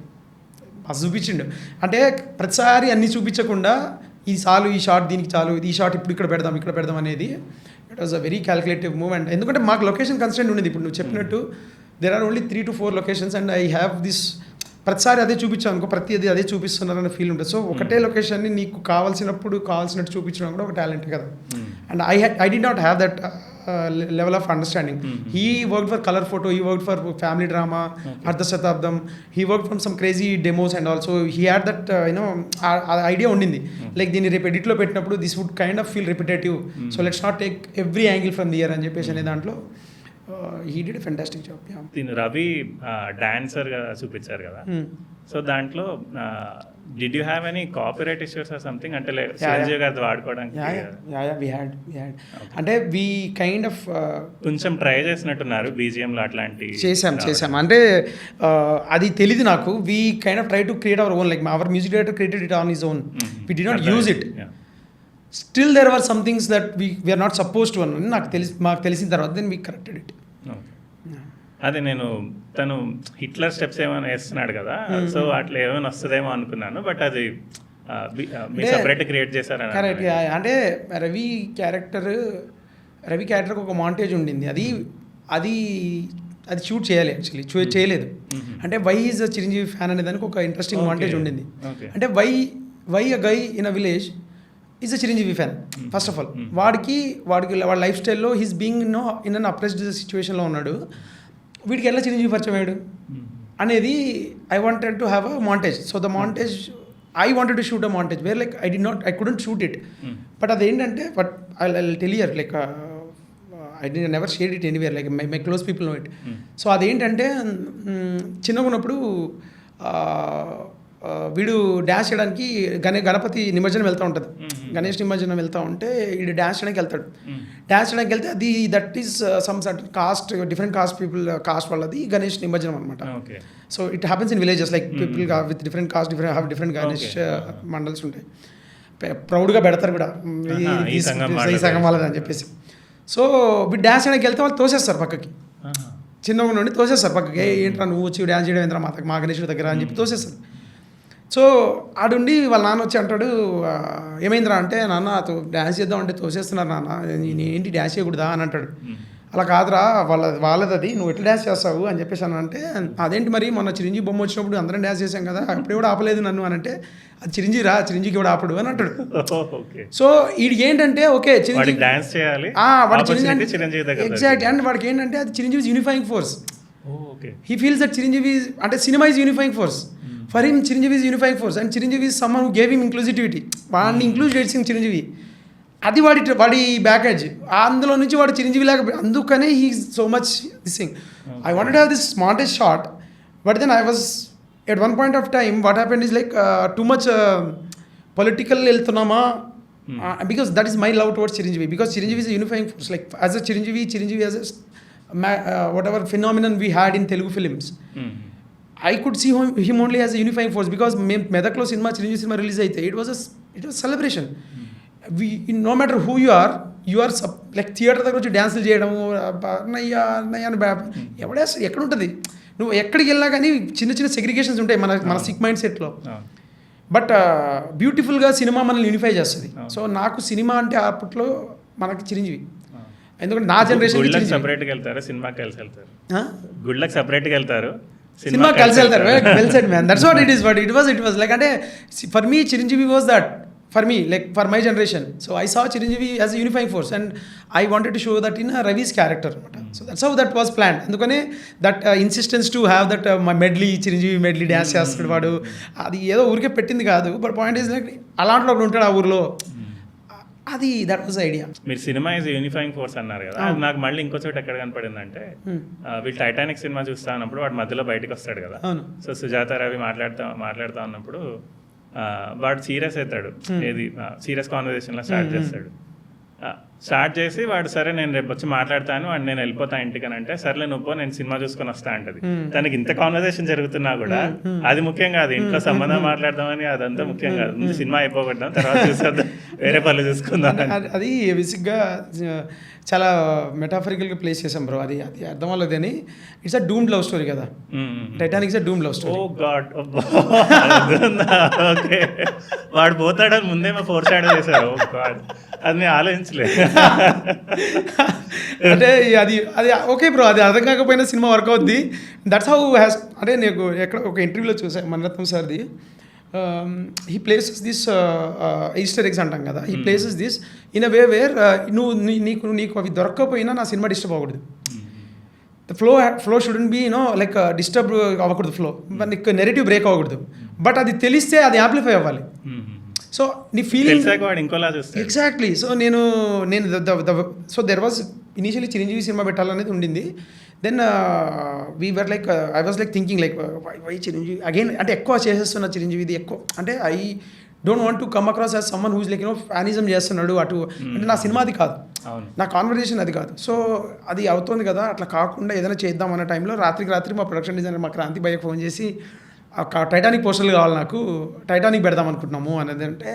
అది చూపించిండు. అంటే ప్రతిసారి అన్ని చూపించకుండా ఈ షాట్ దీనికి చాలు, ఈ షాట్ ఇప్పుడు ఇక్కడ పెడదాం అనేది it was a very calculative move. And ఎందుకంటే మాకు లొకేషన్ కన్స్టెంట్ ఉండేది. ఇప్పుడు నువ్వు చెప్పినట్టు there are only 3 to 4 locations and I have this. ప్రతిసారి అదే చూపించాను అనుకో, అదే చూపిస్తున్నారన్న ఫీల్ ఉంటుంది. సో ఒకటే లొకేషన్ని నీకు కావాల్సినట్టు చూపించడం కూడా ఒక టాలెంట్ కదా. And I did not have that level of understanding. He worked for Color Photo, he worked for Family Drama, Ardha Shatabdam, he worked from some crazy demos and also he had that idea undindi, like దీన్ని రేపు ఎడిట్లో పెట్టినప్పుడు this would kind of feel repetitive, so let's not take every angle from here అని చెప్పేసి అనే దాంట్లో he did a fantastic job. దీని రవి డాన్సర్గా చూపించారు కదా, సో దాంట్లో did you have any copyright issues or something అంటే చిరంజీవి గారితో వాడుకోవడానికి? we had అంటే we kind of కొంచెం ట్రై చేసినట్టున్నారు BGM లో అట్లాంటి చేసాం. అంటే అది తెలీదు నాకు. we kind of try to create our own, like our music director created it on his own. We did not use it. Still there were some things that we are not supposed to అని మాకు తెలిసిన తర్వాత then we corrected it. అదే నేను తను Hitler steps ఏమైనా వేస్తున్నాడు కదా, సో అట్లా ఏమైనా వస్తుందేమో అనుకున్నాను, బట్ అది సపరేట్ క్రియేట్ చేశారు. కరెక్ట్. అంటే రవి క్యారెక్టర్ ఒక మాంటేజ్ ఉండింది, అది షూట్ చేయాలి యాక్చువల్లీ, చేయలేదు. అంటే why is a Chiranjeevi fan అనే దానికి ఒక ఇంట్రెస్టింగ్ మాంటేజ్ ఉండింది. అంటే why a guy in a village is a Chiranjeevi fan. First of all వాడి లైఫ్ స్టైల్లో he's being in an oppressed సిచ్యువేషన్లో ఉన్నాడు. వీడికి ఎలా చిరంజీవి పరిచయం అయ్యాడు అనేది I wanted to have a montage. So the montage I wanted to shoot a montage where like I couldn't shoot it, but అదేంటంటే but I tell here like I never share it anywhere, like my close people know it. So అదేంటంటే చిన్నగా ఉన్నప్పుడు వీడు dance చేయడానికి గణపతి నిమజ్జనం వెళ్తూ ఉంటుంది, గణేష్ నిమజ్జనం వెళ్తూ ఉంటే వీడు డ్యాన్స్ చేయడానికి వెళ్తాడు. డ్యాన్స్ చేయడానికి వెళ్తే అది that is some certain cost, different cost వాళ్ళది గణేష్ నిమజ్జనం అనమాట. So it happens in villages, like people with different cost different Ganesh mandals ఉంటాయి. ప్రౌడ్గా పెడతారు కూడా ఈ సంఘం వాళ్ళని అని చెప్పేసి. సో వీడు డ్యాన్స్ చేయడానికి వెళ్తే వాళ్ళు తోసేస్తారు పక్కకి, చిన్నగా నుండి తోసేస్తారు పక్కకి. ఏంట్రా నువ్వు వచ్చి డ్యాన్స్ చేయడం ఏంట్రా మా గణేషుడి దగ్గర అని చెప్పి తోసేస్తారు. సో ఆడుండి వాళ్ళ నాన్న వచ్చి అంటాడు, ఏమైందిరా అంటే, నాన్న డ్యాన్స్ చేద్దాం అంటే తోసేస్తున్నారు నాన్న, ఏంటి డ్యాన్స్ చేయకూడదా అని అంటాడు. అలా కాదురా వాళ్ళది అది, నువ్వు ఎట్లా డ్యాన్స్ చేస్తావు అని చెప్పేసి అని అంటే, అదేంటి మరి మొన్న చిరంజీవి బొమ్మ వచ్చినప్పుడు అందరం డ్యాన్స్ చేసాం కదా, అప్పుడు కూడా ఆపలేదు నన్ను అని అంటే, అది చిరంజీవికి కూడా ఆపడు అని అంటాడు. సో వీడికి ఏంటంటే ఓకే చిరంజీవి ఎగ్జాక్ట్, అండ్ వాడికి ఏంటంటే అది Chiranjeevi unifying force. He feels that Chiranjeevi అంటే cinema is unifying force. For him Chiranjeevi is unifying force and Chiranjeevi is someone who gave him inclusivity. వాడిని ఇంక్లూజ్ చేసింది చిరంజీవి, అది వాడి బ్యాకేజ్. అందులో నుంచి వాడు చిరంజీవి లాగా, అందుకనే he so much this thing. I wanted to have this smartest shot, but then I was at one point of time what happened is like too much political వెళ్తున్నామా because that is my love towards Chiranjeevi, because Chiranjeevi is a unifying force, like as a Chiranjeevi as a whatever phenomenon we had in Telugu films. I could see him only as a unifying force, because మెదక్లో cinema Chiranjeevi cinema release అయితే it was celebration. We, no matter who you are like theatre దగ్గర వచ్చి డ్యాన్సులు చేయడము నయ్యా నయ్యా అని ఎవడేస్తారు, ఎక్కడ ఉంటుంది, నువ్వు ఎక్కడికి వెళ్ళినా కానీ చిన్న చిన్న సెగ్రిగేషన్స్ ఉంటాయి మన సిక్ మైండ్ సెట్లో. బట్ బ్యూటిఫుల్గా సినిమా మనల్ని యూనిఫై చేస్తుంది. సో నాకు సినిమా అంటే అప్పట్లో మనకి చిరంజీవి, ఎందుకంటే నా జనరేషన్ సపరేట్గా వెళ్తారు, సినిమాకి కలిసి వెళ్తారు, గుళ్ళకి సపరేట్గా వెళ్తారు, సినిమా కలిసి వెళ్తారు. Well said man, that's what it is. But it was like, అంటే for me Chiranjeevi was that, for me, like for my generation. So I saw Chiranjeevi as a unifying force, and I wanted to show that in Ravi's character. So that's how that was planned. Andukane that insistence to have that my medley, Chiranjeevi medley dance chestadu vaadu, adi edo urke pettindi kaadu, but point is like alantlo okadu untadu aa urlo, అది that was idea. మీరు cinema is unifying force అన్నారు కదా, నాకు మళ్ళీ ఇంకో చోట ఎక్కడ కనపడిందంటే వీళ్ళు టైటానిక్ సినిమా చూస్తా ఉన్నప్పుడు వాడు మధ్యలో బయటకు వస్తాడు కదా. సో సుజాత రవి మాట్లాడుతూ ఉన్నప్పుడు వాడు సీరియస్ అవుతాడు, ఏది సీరియస్ కాన్వర్జేషన్లో స్టార్ట్ చేసి వాడు సరే నేను రేపు వచ్చి మాట్లాడతాను అండ్ నేను వెళ్ళిపోతా ఇంటికి అని అంటే, సర్లే నువ్వు నేను సినిమా చూసుకొని వస్తా అంటది. తనకి ఇంత కాన్వర్జేషన్ జరుగుతున్నా కూడా అది ముఖ్యం కాదు, ఇంట్లో సంబంధం మాట్లాడదామని అదంతా ముఖ్యం కాదు, ముందు సినిమా అయిపోగొట్టాం తర్వాత చూసేద్దాం, వేరే పనులు చూసుకుందాం. అది బేసిక్గా చాలా మెటాఫరికల్గా ప్లేస్ చేసాం బ్రో. అది అర్థం అవ్వలేదు అని, it's a doomed love story కదా, Titanic is a doomed love story. Oh god, okay వాడు పోతాడని ముందేమో ఫోర్ షాడో చేశారు. ఓ గాడ్, అది నేను ఆలోచించలేదు. అంటే అది ఓకే బ్రో, అది అర్థం కాకపోయినా సినిమా వర్క్ అవుద్ది. దట్స్ హౌ హ్యాస్, అంటే నేను ఎక్కడ ఒక ఇంటర్వ్యూలో చూసాను మణిరత్నం సార్ది, he places this easter eggs అంటాం కదా, he places this in a way where నీకు అవి దొరకకపోయినా నా సినిమా డిస్టర్బ్ అవ్వకూడదు. The flow shouldn't be like disturb అవ్వకూడదు, ఫ్లో నీకు నెరేటివ్ బ్రేక్ అవ్వకూడదు, బట్ అది తెలిస్తే అది యాంప్లిఫై అవ్వాలి. సో నీ ఫీలింగ్ ఎగ్జాక్ట్లీ. సో నేను so there was initially Chiranjeevi cinema పెట్టాలనేది ఉండింది. Then we were like I was like thinking like why Chiranjeevi again, అంటే ఎక్కువ చేసేస్తున్న చిరంజీవిది ఎక్కువ, అంటే I don't want to come across as someone whose like fanism చేస్తున్నాడు అటు, అంటే నా సినిమా అది కాదు, నా కాన్వర్జేషన్ అది కాదు. సో అది అవుతుంది కదా, అట్లా కాకుండా ఏదైనా చేద్దాం అన్న టైంలో రాత్రికి మా ప్రొడక్షన్ డిజైనర్ మా క్రాంతి భయ్యకి ఫోన్ చేసి టైటానిక్ పోస్టర్లు కావాలి నాకు, టైటానిక్ పెడదాం అనుకుంటున్నాము అనేది అంటే,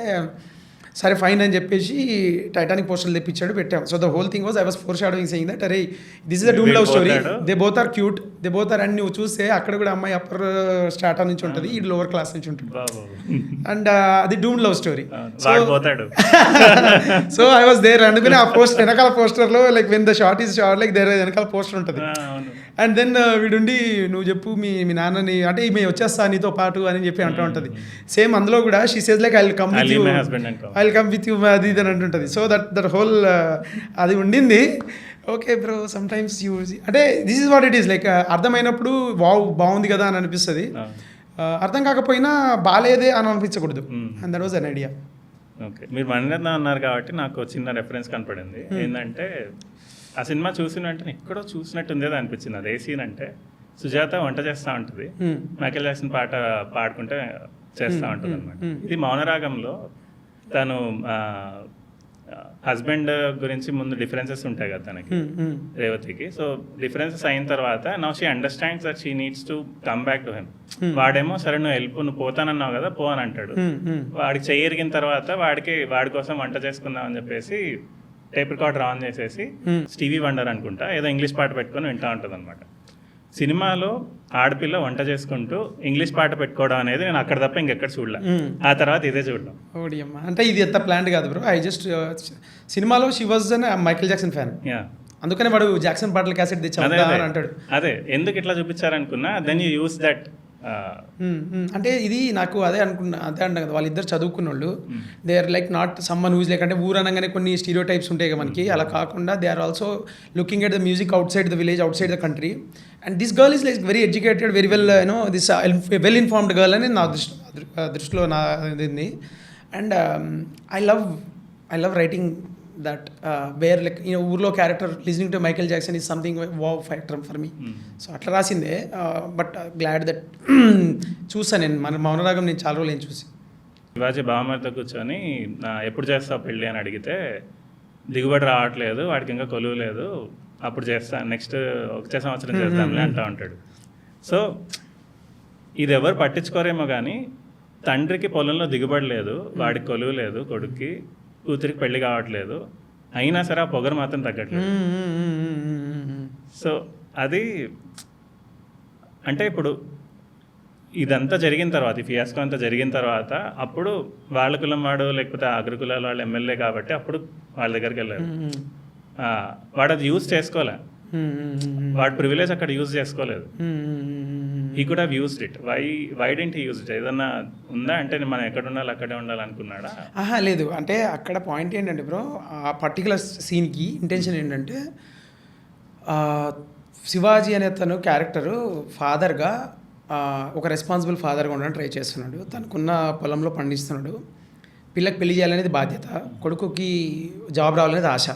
సరే ఫైన్ అని చెప్పేసి టైటానిక్ పోస్టర్లు తెప్పించాడు, పెట్టాం. So the whole thing was I was foreshadowing saying that అరే this is a doom love story, they both are cute, they both are, and నువ్వు చూస్తే అక్కడ కూడా అమ్మాయి అప్పర్ స్టార్టా నుంచి ఉంటుంది, ఈ లోవర్ క్లాస్ నుంచి ఉంటుంది, అండ్ అది doom love story. So I was there, అందుకని ఆ పోస్టర్ వెనకాల పోస్టర్లో like when the shot is shot like there వెనకాల పోస్టర్ ఉంటుంది. అండ్ దెన్ వీడుండి నువ్వు చెప్పు మీ నాన్నని, అంటే ఈమె వచ్చేస్తా నీతో పాటు అని చెప్పి అంటూ ఉంటుంది. సేమ్ అందులో కూడా she says like I will come with you అది ఇది అని అంటుంటుంది. సో దట్ హోల్ అది ఉండింది. Okay bro, sometimes you, అంటే this is what it is, like అర్థమైనప్పుడు వావ్ బాగుంది కదా అని అనిపిస్తుంది, అర్థం కాకపోయినా బాగాలేదే అని అనిపించకూడదు. And that was an idea. Okay, మీరు మణిరత్నం అన్నారు కాబట్టి నాకు చిన్న రెఫరెన్స్ కనపడింది. ఏంటంటే ఆ సినిమా చూసిన వెంటనే ఎక్కడో చూసినట్టుంది అనిపించింది. అది ఏ సీన్ అంటే, సుజాత వంట చేస్తూ ఉంటుంది, మైకేల్ జాక్సన్ పాట పాడుకుంటే చేస్తూ ఉంటుంది అనమాట. ఇది మౌనరాగంలో తను హస్బెండ్ గురించి ముందు డిఫరెన్సెస్ ఉంటాయి కదా తనకి, రేవతికి. సో డిఫరెన్సెస్ అయిన తర్వాత now she understands that she needs to come back to him. వాడేమో సరే నువ్వు వెళ్ళిపో, నువ్వు పోతానన్నావు కదా పో అని అంటాడు. వాడికి చెయ్యరిగిన తర్వాత వాడి కోసం వంట చేసుకుందాం అని చెప్పేసి టేప్ రికార్డర్ ఆన్ చేసేసి స్టీవీ వండర్ అనుకుంటా ఏదో ఇంగ్లీష్ పాట పెట్టుకొని వింటూ ఉంటుంది అనమాట. సినిమాలో ఆడపిల్ల వంట చేసుకుంటూ ఇంగ్లీష్ పాట పెట్టుకోవడం అనేది నేను అక్కడ తప్ప ఇంకెక్కడ చూడలే. ఆ తర్వాత ఇదే చూడడం. ఓడియమ్మ, అంటే ఇది ఎంత ప్లాన్ కాదు బ్రో. ఐ జస్ట్ సినిమాలో she was Michael Jackson fan, అందుకనే వాడు జాక్సన్ పాటల క్యాసెట్ తెచ్చాడు అంటాడు. అదే ఎందుకు ఇట్లా చూపించారనుకున్నా, దెన్ యూ యూస్ దట్. అంటే ఇది నాకు అదే అంటాను కదా, వాళ్ళిద్దరు చదువుకున్న వాళ్ళు, they are like not someone whose like, అంటే ఊరనగానే కొన్ని స్టీరియో టైప్స్ ఉంటాయి కదా మనకి, అలా కాకుండా they are also looking at the music outside the village, outside the country. And this girl is like very educated, very well this well informed girl అని నా దృష్టిలో నా ఇది. And I love writing that where like ఊర్లో character listening to Michael Jackson is something wow factor for me. So అట్లా రాసిందే. But glad that చూసాను నేను మన మౌనరాగం నేను చాలా రోజులు ఏం చూసి. శివాజీ బావమరితో కూర్చొని ఎప్పుడు చేస్తావు పెళ్ళి అని అడిగితే దిగుబడి రావట్లేదు, వాడికి ఇంకా కొలువు లేదు, అప్పుడు చేస్తా, నెక్స్ట్ వచ్చే సంవత్సరం చేద్దాంలే అంటూ ఉంటాడు. సో ఇది ఎవరు పట్టించుకోరేమో కానీ తండ్రికి పొలంలో దిగుబడి లేదు, వాడికి కొలువు లేదు, కొడుక్కి కూతురికి పెళ్లి కావట్లేదు, అయినా సరే ఆ పొగరు మాత్రం తగ్గట్లేదు. సో అది అంటే ఇప్పుడు ఇదంతా జరిగిన తర్వాత, ఈ ఫియాస్కో అంతా జరిగిన తర్వాత అప్పుడు వాళ్ళ కులం వాడు లేకపోతే అగ్రకులాల వాళ్ళు ఎమ్మెల్యే కాబట్టి అప్పుడు వాళ్ళ దగ్గరికి వెళ్ళారు. వాడు అది యూజ్ చేసుకోలే, వాడు ప్రివిలేజ్ అక్కడ యూజ్ చేసుకోలేదు. ఈ కూడా used it. Why didn't he use it? ఏదన్నా ఉందా అంటే మనం ఎక్కడ ఉండాలి అక్కడే ఉండాలి అనుకున్నాడా? లేదు, అంటే అక్కడ పాయింట్ ఏంటంటే బ్రో, ఆ పర్టికులర్ సీన్కి ఇంటెన్షన్ ఏంటంటే శివాజీ అనే తను క్యారెక్టరు ఫాదర్గా ఒక రెస్పాన్సిబుల్ ఫాదర్గా ఉండడానికి ట్రై చేస్తున్నాడు. తనకున్న పొలంలో పండిస్తున్నాడు. పిల్లకి పెళ్లి చేయాలనేది బాధ్యత, కొడుకుకి జాబ్ రావాలనేది ఆశ.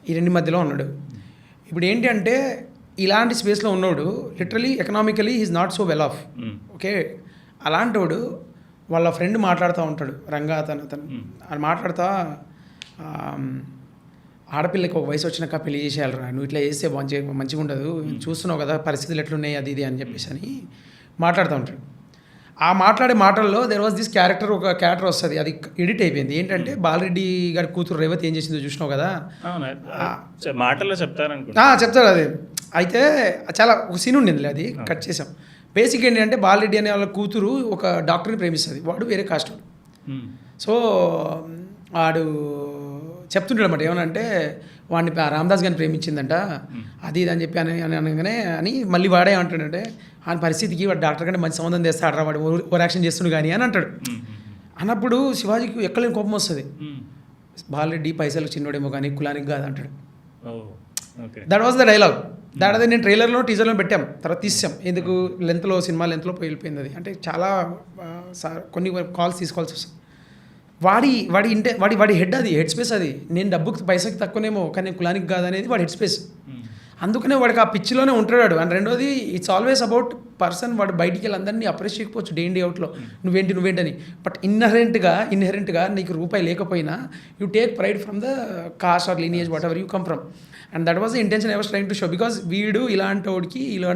ఈ రెండు మధ్యలో ఉన్నాడు. ఇప్పుడు ఏంటి అంటే ఇలాంటి స్పేస్లో ఉన్నవాడు literally economically is not so well off. Okay, అలాంటోడు వాళ్ళ ఫ్రెండ్ మాట్లాడుతూ ఉంటాడు, రంగా అతను అది మాట్లాడుతా, ఆడపిల్లకి ఒక వయసు వచ్చినాక పెళ్లి చేసేయాలరా, నువ్వు ఇట్లా చేస్తే మంచిగా ఉండదు, చూస్తున్నావు కదా పరిస్థితులు ఎట్లున్నాయి అది ఇది అని చెప్పేసి అని మాట్లాడుతూ ఉంటాడు. ఆ మాట్లాడే మాటల్లో దెర్ వాజ్ దిస్ క్యారెక్టర్, ఒక క్యారెక్టర్ వస్తుంది, అది ఎడిట్ అయిపోయింది. ఏంటంటే బాలరెడ్డి గారి కూతురు రేవతి ఏం చేసిందో చూసినావు కదా, మాటల్లో చెప్తాడు అది. అయితే చాలా ఒక సీన్ ఉండింది, అది కట్ చేసాం. బేసిక్ ఏంటంటే బాలరెడ్డి అనే వాళ్ళ కూతురు ఒక డాక్టర్ని ప్రేమిస్తుంది, వాడు వేరే కాస్ట్. సో వాడు చెప్తుంటాడు అన్నమాట, ఏమనంటే వాడిని రామదాస్ గారిని ప్రేమించిందంట అది ఇది అని చెప్పి అనగానే అని మళ్ళీ వాడే అంటాడంటే ఆ పరిస్థితికి వాడు డాక్టర్ కంటే మంచి సంబంధం చేస్తాడు, వాడు ఓవర్ యాక్షన్ చేస్తుండు కానీ అని అంటాడు. అన్నప్పుడు శివాజీకి ఎక్కలేని కోపం వస్తుంది. బాలరెడ్డి పైసలు చిన్నోడేమో కానీ కులానికి కాదు అంటాడు. That was the dialogue. That అదే నేను ట్రైలర్లో టీజర్లో పెట్టాం, తర్వాత తీసాం. ఎందుకు లెంత్లో సినిమా లెంత్లో వెళ్ళిపోయింది అది. అంటే చాలా కొన్ని కాల్స్ తీసుకోవాల్సి వస్తుంది. వాడి హెడ్, అది హెడ్ స్పేస్. అది నేను డబ్బుకి పైసకి తక్కువనేమో కానీ నేను కులానికి కాదనేది వాడి హెడ్ స్పేస్. అందుకనే వాడికి ఆ పిచ్చిలోనే ఉంటాడు. అండ్ రెండోది ఇట్స్ ఆల్వేస్ అబౌట్ పర్సన్. వాడు బయటికి వెళ్ళి అందరినీ అప్రెస్ చేయకపోవచ్చు డే ఇన్ డే అవుట్లో, నువ్వేంటని. బట్ ఇన్హెరెంట్గా నీకు రూపాయి లేకపోయినా you take pride from the caste or lineage whatever you come from. And that was the intention I was trying to show. Because వీడు ఇలాంటి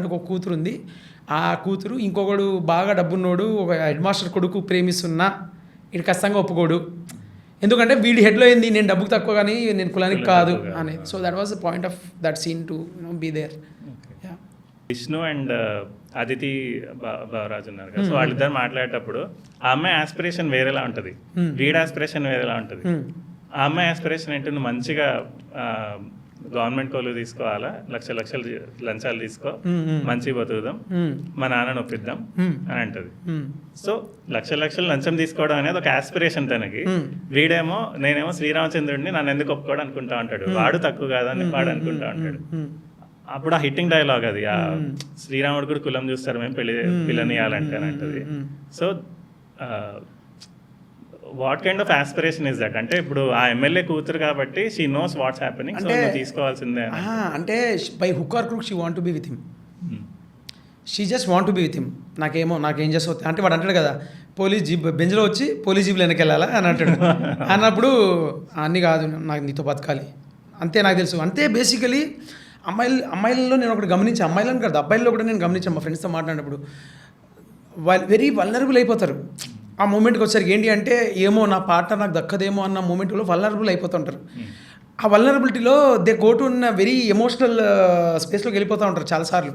ఒక కూతురు ఉంది, ఆ కూతురు ఇంకొకడు బాగా డబ్బున్నోడు ఒక హెడ్ మాస్టర్ కొడుకు ప్రేమిస్తున్నా ఇది ఖచ్చితంగా ఒప్పుకోడు. ఎందుకంటే వీడి హెడ్లో ఏంది, నేను డబ్బుకు తక్కువ కానీ నేను కులానికి కాదు అనేది. So that was the point of that scene to be there. Vishnu and Aditi Bavaraju ఉన్నారు కదా, సో వాళ్ళిద్దరు మాట్లాడేటప్పుడు ఆ అమ్మాయి ఆస్పిరేషన్ వేరేలా ఉంటుంది, వీడి ఆస్పిరేషన్ వేరేలా ఉంటుంది. ఆ అమ్మాయి ఆస్పిరేషన్ ఏంటి, నువ్వు మంచిగా గవర్నమెంట్ కొలువు తీసుకోవాలా, లక్షలు లంచాలు తీసుకో, మంచిగా బతుకుదాం, మా నాన్నను ఒప్పిద్దాం అని అంటది. సో లక్షలు లంచం తీసుకోవడం అనేది ఒక ఆస్పిరేషన్ తనకి. వీడేమో నేనేమో శ్రీరామచంద్రుడిని నన్ను ఎందుకు ఒప్పుకోవడం అనుకుంటా ఉంటాడు, వాడు తక్కువ కాదని వాడు అనుకుంటా ఉంటాడు. అప్పుడు ఆ హిట్టింగ్ డైలాగ్ అది, ఆ శ్రీరాముడు కూడా కులం చూస్తారు మేము పిల్లనియాలంటే అని అంటది. So what kind of aspiration is that? అంటే ఇప్పుడు ఆ ఎమ్మెల్యే కూతురు కాబట్టి she knows what's happening, so తీసుకోవాల్సిందే. అంటే by hook are crook she want to be with him, she just want to be with him. నాకేం చేస్తావు అంటే వాడు అంటాడు కదా, పోలీస్ జీప్ బెంచ్లో వచ్చి పోలీస్ జీప్లో వెనకెళ్ళాలా అని అంటాడు. అన్నప్పుడు అన్నీ కాదు, నాకు నీతో బతకాలి అంతే, నాకు తెలుసు అంతే. బేసికలీ అమ్మాయిలలో నేను ఒకటి గమనించాను, అమ్మాయిలను కాదు అబ్బాయిల్లో కూడా నేను గమనించాను. మా ఫ్రెండ్స్తో మాట్లాడినప్పుడు వెరీ వల్నరబుల్ అయిపోతారు. ఆ మూమెంట్కి వచ్చేసరికి ఏంటి అంటే, ఏమో నా పార్ట్నర్ నాకు దక్కదేమో అన్న మూమెంట్లో వల్నరబుల్ అయిపోతుంటారు. ఆ వల్నరబిలిటీలో దే గో టు ఉన్న వెరీ ఎమోషనల్ స్పేస్లోకి వెళ్ళిపోతూ ఉంటారు చాలాసార్లు.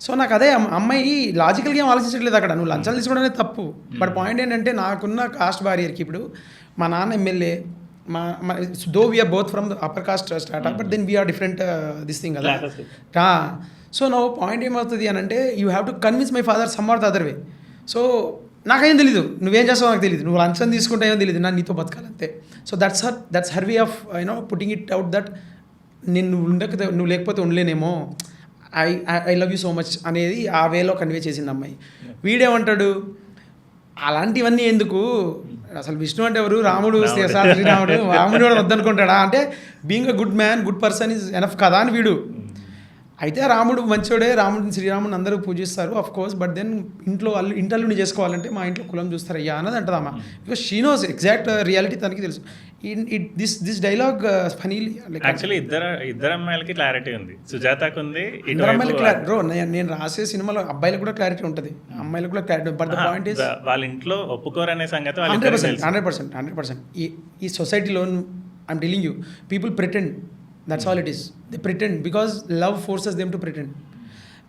సో నాకు అదే, అమ్మాయి లాజికల్గా ఏం ఆలోచించట్లేదు అక్కడ, నువ్వు లంచాలు తీసుకోవడం అనేది తప్పు. బట్ పాయింట్ ఏంటంటే, నాకున్న కాస్ట్ బ్యారియర్కి ఇప్పుడు మా నాన్న MLA, though we're both from the upper caste start, but then we're different this thing కదా. సో నా పాయింట్ ఏమవుతుంది అని అంటే, you have to convince my father some or the other way. So నాకేం తెలీదు, నువ్వేం చేస్తావు నాకు తెలియదు, నువ్వు లంచం తీసుకుంటే ఏమో తెలియదు, నేను నీతో బతకాలంతే. So that's her way of putting it out that నేను నువ్వు లేకపోతే ఉండలేనేమో, I love you so much అనేది ఆ వేలో కన్వే చేసింది అమ్మాయి. వీడేమంటాడు, అలాంటివన్నీ ఎందుకు, అసలు విష్ణు అంటే ఎవరు, రాముడు శ్రీరాముడు, రాముడు కూడా వద్దనుకుంటాడా అంటే being a good man, good person is enough కదా అని వీడు. అయితే రాముడు మంచోడే, రాముడిని శ్రీరాముడిని అందరూ పూజిస్తారు ఆఫ్ కోర్స్, బట్ దెన్ ఇంటల్లుని చేసుకోవాలంటే మా ఇంట్లో కులం చూస్తారు అయ్యా అన్నది అంటదమ్మా. Because she knows exact reality తనకి తెలుసు. This dialogue funny. యాక్చువల్లీ ఇద్దరు అమ్మాయిలకి క్లారిటీ ఉంది, సుజాతకు ఉంది, ఇద్దరు అమ్మాయిలకి క్లారిటీ. బ్రో నేను రాసే సినిమాలో అబ్బాయిలకు కూడా క్లారిటీ ఉంటుంది, అమ్మాయిలకు కూడా clarity. But the point is వాళ్ళ ఇంట్లో ఒప్పుకోరనే సంగతి 100%. ఈ సొసైటీలో I'm telling you, people pretend. That's all it is. They pretend because love forces them to pretend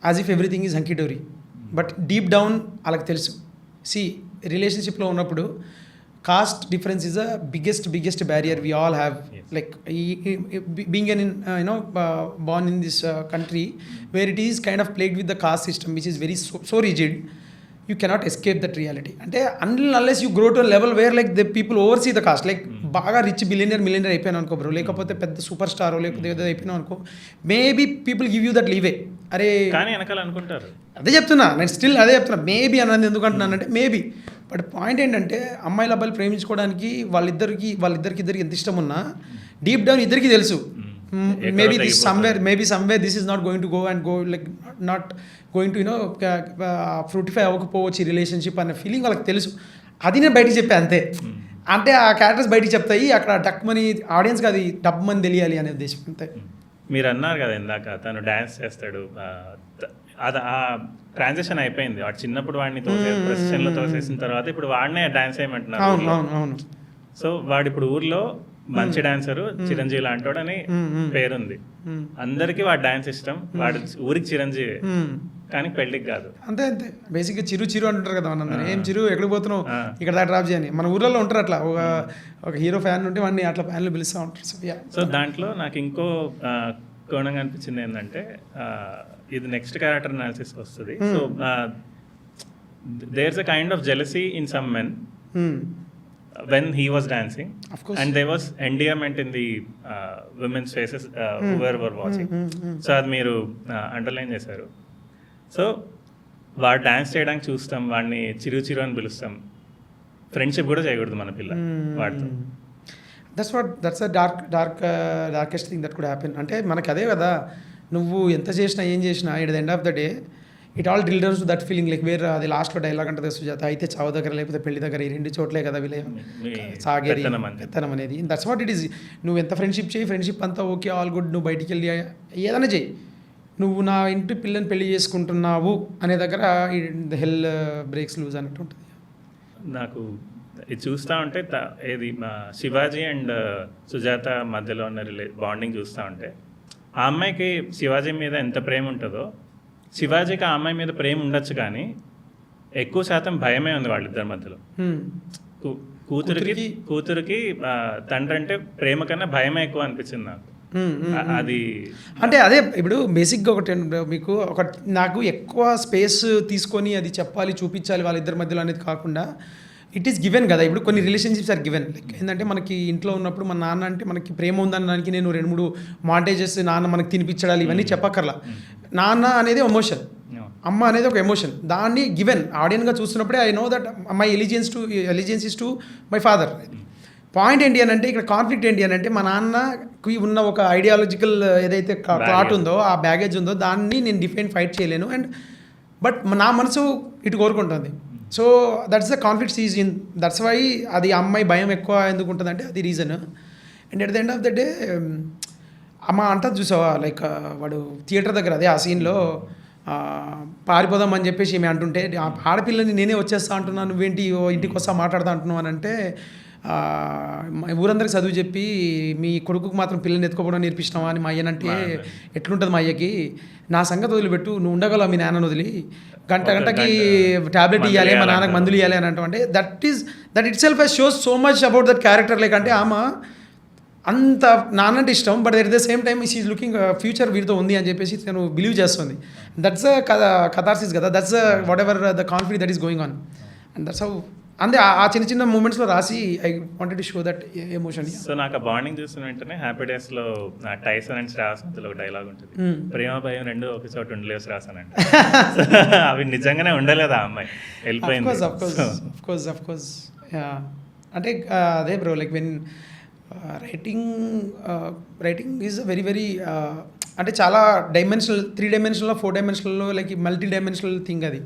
as if everything is hunky dory. But deep down alaki telusu. See, relationship lo unnappudu caste difference is the biggest barrier we all have. Yes. Like being born in this country where it is kind of plagued with the caste system which is very so rigid. You cannot escape that reality. అంటే unless you grow to a level where like the people oversee the caste, like బాగా rich millionaire అయిపోయాను అనుకో bro, లేకపోతే పెద్ద super star లేకపోతే ఏదో అయిపోయినా అనుకో, maybe people give you that leeway. అరే కానీ వెనకాల అనుకుంటారు, అదే చెప్తున్నా నేను, స్టిల్ అదే చెప్తున్నా. మేబీ అన్నది ఎందుకు అంటున్నానంటే మేబీ, బట్ పాయింట్ ఏంటంటే అమ్మాయిల అబ్బాయిలు ప్రేమించుకోవడానికి వాళ్ళిద్దరికి ఎంత ఇష్టం ఉన్నా డీప్ డౌన్ ఇద్దరికి తెలుసు. Maybe somewhere this is not going to go like not going to fructify అవ్వకపోవచ్చు ఈ రిలేషన్షిప్ అనే ఫీలింగ్ వాళ్ళకి తెలుసు. అది నేను బయటికి చెప్పా అంతే. అంటే ఆ క్యారెక్టర్స్ బయటికి చెప్తాయి, అక్కడ టక్ మనీ ఆడియన్స్కి అది డబ్ మని తెలియాలి అనే ఉద్దేశం అంతే. మీరు అన్నారు కదా ఇందాక తను డ్యాన్స్ చేస్తాడు, అది ఆ ట్రాన్సాక్షన్ అయిపోయింది. వాడు చిన్నప్పుడు వాడిని ప్రొసెషన్లో తోసేసిన తర్వాత ఇప్పుడు వాడినే డ్యాన్స్ చేయమంటున్నారు. అవును. సో వాడు ఇప్పుడు ఊర్లో మంచి డాన్సరు, చిరంజీవి లాంటోడు అని పేరుంది, అందరికి వాడు డాన్స్ ఇష్టం, వాడు ఊరికి చిరంజీవి, కానీ పెళ్ళికి కాదు. అంతే బేసిక్గా చిరు అంటుంటారు కదా మనందరూ, ఏం చిరు ఎక్కడికి పోతున్నావు, ఇక్కడ దాకా డ్రాప్ చేయని. మన ఊర్లలో ఉంటారు అట్లా, ఒక హీరో ఫ్యాన్ ఉంటే వాడిని అట్లా ఫ్యాన్లు పిలుస్తూ ఉంటారు. సో దాంట్లో నాకు ఇంకో కోణంగా అనిపించింది ఏంటంటే, ఇది నెక్స్ట్ క్యారెక్టర్ అనాలిసిస్ వస్తుంది. So there is a kind of jealousy in some men when he was dancing, of course, and there was endearment in the women's faces whoever were watching. So అది మీరు underline చేశారు. So వాడు dance చేయడానికి చూస్తాం, వాడిని చిరు అని పిలుస్తాం, friendship కూడా చేయకూడదు మన పిల్ల వాడితో. That's darkest thing that could happen. అంటే మనకి అదే కదా, నువ్వు ఎంత చేసినా ఏం చేసినా at the end of the day it all returns to that feeling. Like వేరే అది లాస్ట్లో డైలాగ్ అంటే సుజాత, అయితే చావు దగ్గర లేకపోతే పెళ్లి దగ్గర, ఈ రెండు చోట్లే కదా విలయం సాగేది, పెత్తనం అనేది. That's what it is. నువ్వు ఎంత ఫ్రెండ్షిప్ చేయి, ఫ్రెండ్షిప్ అంతా ఓకే ఆల్ గుడ్, నువ్వు బయటికి వెళ్ళి ఏదైనా చేయి, నువ్వు నా ఇంటి పిల్లని పెళ్లి చేసుకుంటున్నావు అనే దగ్గర ద హెల్ బ్రేక్స్ లూజ్ అన్నట్టు ఉంటుంది. నాకు ఇది చూస్తూ ఉంటే ఏది శివాజీ అండ్ సుజాత మధ్యలో ఉన్న బాండింగ్ చూస్తూ ఉంటే, ఆ అమ్మాయికి శివాజీ మీద ఎంత ప్రేమ ఉంటుందో శివాజీకి ఆ అమ్మాయి మీద ప్రేమ ఉండొచ్చు, కానీ ఎక్కువ శాతం భయమే ఉంది వాళ్ళిద్దరి మధ్యలో. కూతురికి తండ్రి అంటే ప్రేమ కన్నా భయమే ఎక్కువ అనిపించింది నాకు. అది అంటే అదే ఇప్పుడు బేసిక్గా ఒకటి మీకు నాకు ఎక్కువ స్పేస్ తీసుకొని అది చెప్పాలి, చూపించాలి వాళ్ళిద్దరి మధ్యలో అనేది కాకుండా ఇట్ ఈస్ గివెన్ కదా. ఇప్పుడు కొన్ని రిలేషన్షిప్స్ ఆర్ గివెన్. లైక్ ఏంటంటే మనకి ఇంట్లో ఉన్నప్పుడు మన నాన్న అంటే మనకి ప్రేమ ఉందనడానికి నేను 2-3 మాంటేజెస్ నాన్న మనకి తినిపించడాలు ఇవన్నీ చెప్పక్కర్లా. నాన్న అనేది ఎమోషన్, అమ్మ అనేది ఒక ఎమోషన్, దాన్ని గివెన్ ఆడియన్గా చూస్తున్నప్పుడే I know that my allegiance is to my father. Point ఏంటి అని అంటే, ఇక్కడ కాన్ఫ్లిక్ట్ ఏంటి అని అంటే, మా నాన్నకి ఉన్న ఒక ఐడియాలజికల్ ఏదైతే థాట్ ఉందో, ఆ బ్యాగేజ్ ఉందో, దాన్ని నేను ఫైట్ చేయలేను. అండ్ బట్ నా మనసు ఇటు కోరుకుంటుంది. So that's the conflict is in, that's why అది అమ్మాయి భయం ఎక్కువ ఎందుకు ఉంటుందంటే అది reason. And at the end of the day అమ్మ అంటది చూసావా, లైక్ వాడు థియేటర్ దగ్గర అదే ఆ సీన్లో పారిపోదాం అని చెప్పేసి ఏమి అంటుంటే, ఆడపిల్లని నేనే వచ్చేస్తా అంటున్నాను, నువ్వేంటి ఇంటికి వస్తా మాట్లాడతా అంటున్నావు అని అంటే, ఊరందరికి చదువు చెప్పి మీ కొడుకుకు మాత్రం పిల్లని ఎత్తుకోవడం నేర్పించినావా అని మా అయ్యనంటే ఎట్లుంటుంది మా అయ్యకి, నా సంగతి వదిలిపెట్టు, నువ్వు ఉండగలవు మీ నాన్నను వదిలి, గంటకి ట్యాబ్లెట్ ఇవ్వాలి, మా నాన్నకు మందులు ఇవ్వాలి అని అంటే, that it self shows so much about that character. Like అంటే ఆమె అంత నాన్నంటే ఇష్టం, but at the same time she's looking future వీరితో ఉంది అని చెప్పేసి తను బిలీవ్ చేస్తుంది. దట్స్ కథార్సిస్ కదా, that's what ever the conflict that is going on, and that's how అంతే ఆ చిన్న చిన్న మూమెంట్స్లో రాసి I wanted to show that emotion. So నాకు ఆ బాండింగ్ చూసిన వెంటనే హ్యాపీ డేస్లో టైసన్ అండ్ శ్రావణ్ ఒక డైలాగ్ ఉంటుంది, ప్రేమ భయం రెండు ఒక చోట ఉండలేవు శ్రావణ్ అంటే. అవి నిజంగానే ఉండలేదు, ఆ అమ్మాయి వెళ్ళిపోయింది. అఫ్ కోర్స్ అంటే అదే bro, like when writing is a very very అంటే చాలా డైమెన్షనల్, 3 డైమెన్షనల్లో 4 డైమెన్షనల్లో లైక్ మల్టీ డైమెన్షనల్ థింగ్ అది.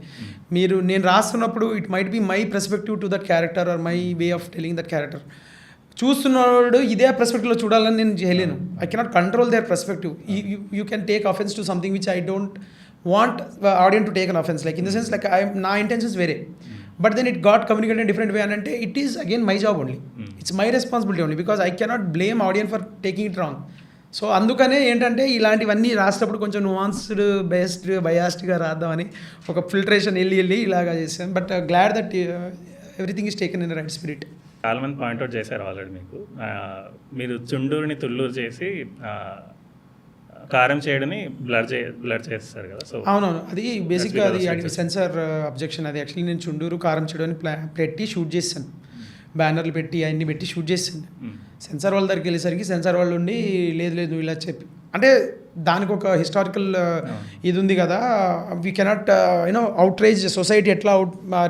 నేను రాస్తున్నప్పుడు it might be my perspective to that character or my way of telling that character. చూస్తున్నవాడు ఇదే పర్స్పెక్టివ్లో చూడాలని నేను చేయలేను. I cannot control their perspective. You can take offence to something which I don't want audience to take an offence, like in the sense like నా intentions వేరే, but then it got communicate in different way అని అంటే it is again my job only, it's my responsibility only, because I cannot blame audience for taking it wrong. So అందుకనే ఏంటంటే ఇలాంటివన్నీ రాసేటప్పుడు కొంచెం nuanced బయాస్డ్గా రాద్దామని ఒక ఫిల్టరేషన్ వెళ్ళి ఇలాగా చేశాను. But glad that everything is taken in right spirit. చాలా మంది పాయింట్అవుట్ చేశారు ఆల్రెడీ మీకు. మీరు చుండూరుని తుళ్ళూరు చేసి కారం చేయడని బ్లర్ చేస్తారు కదా. సో అవునవును, అది బేసిక్గా అది సెన్సార్ అబ్జెక్షన్. అది యాక్చువల్లీ నేను చుండూరు కారం చేయడని పెట్టి షూట్ చేశాను, బ్యానర్లు పెట్టి అవన్నీ పెట్టి షూట్ చేసింది. సెన్సార్ వాళ్ళ దగ్గరికి వెళ్ళేసరికి సెన్సార్ వాళ్ళు ఉండి లేదు నువ్వు ఇలా చెప్పి, అంటే దానికి ఒక హిస్టారికల్ ఇది ఉంది కదా, we cannot you know outrage society ఎట్లా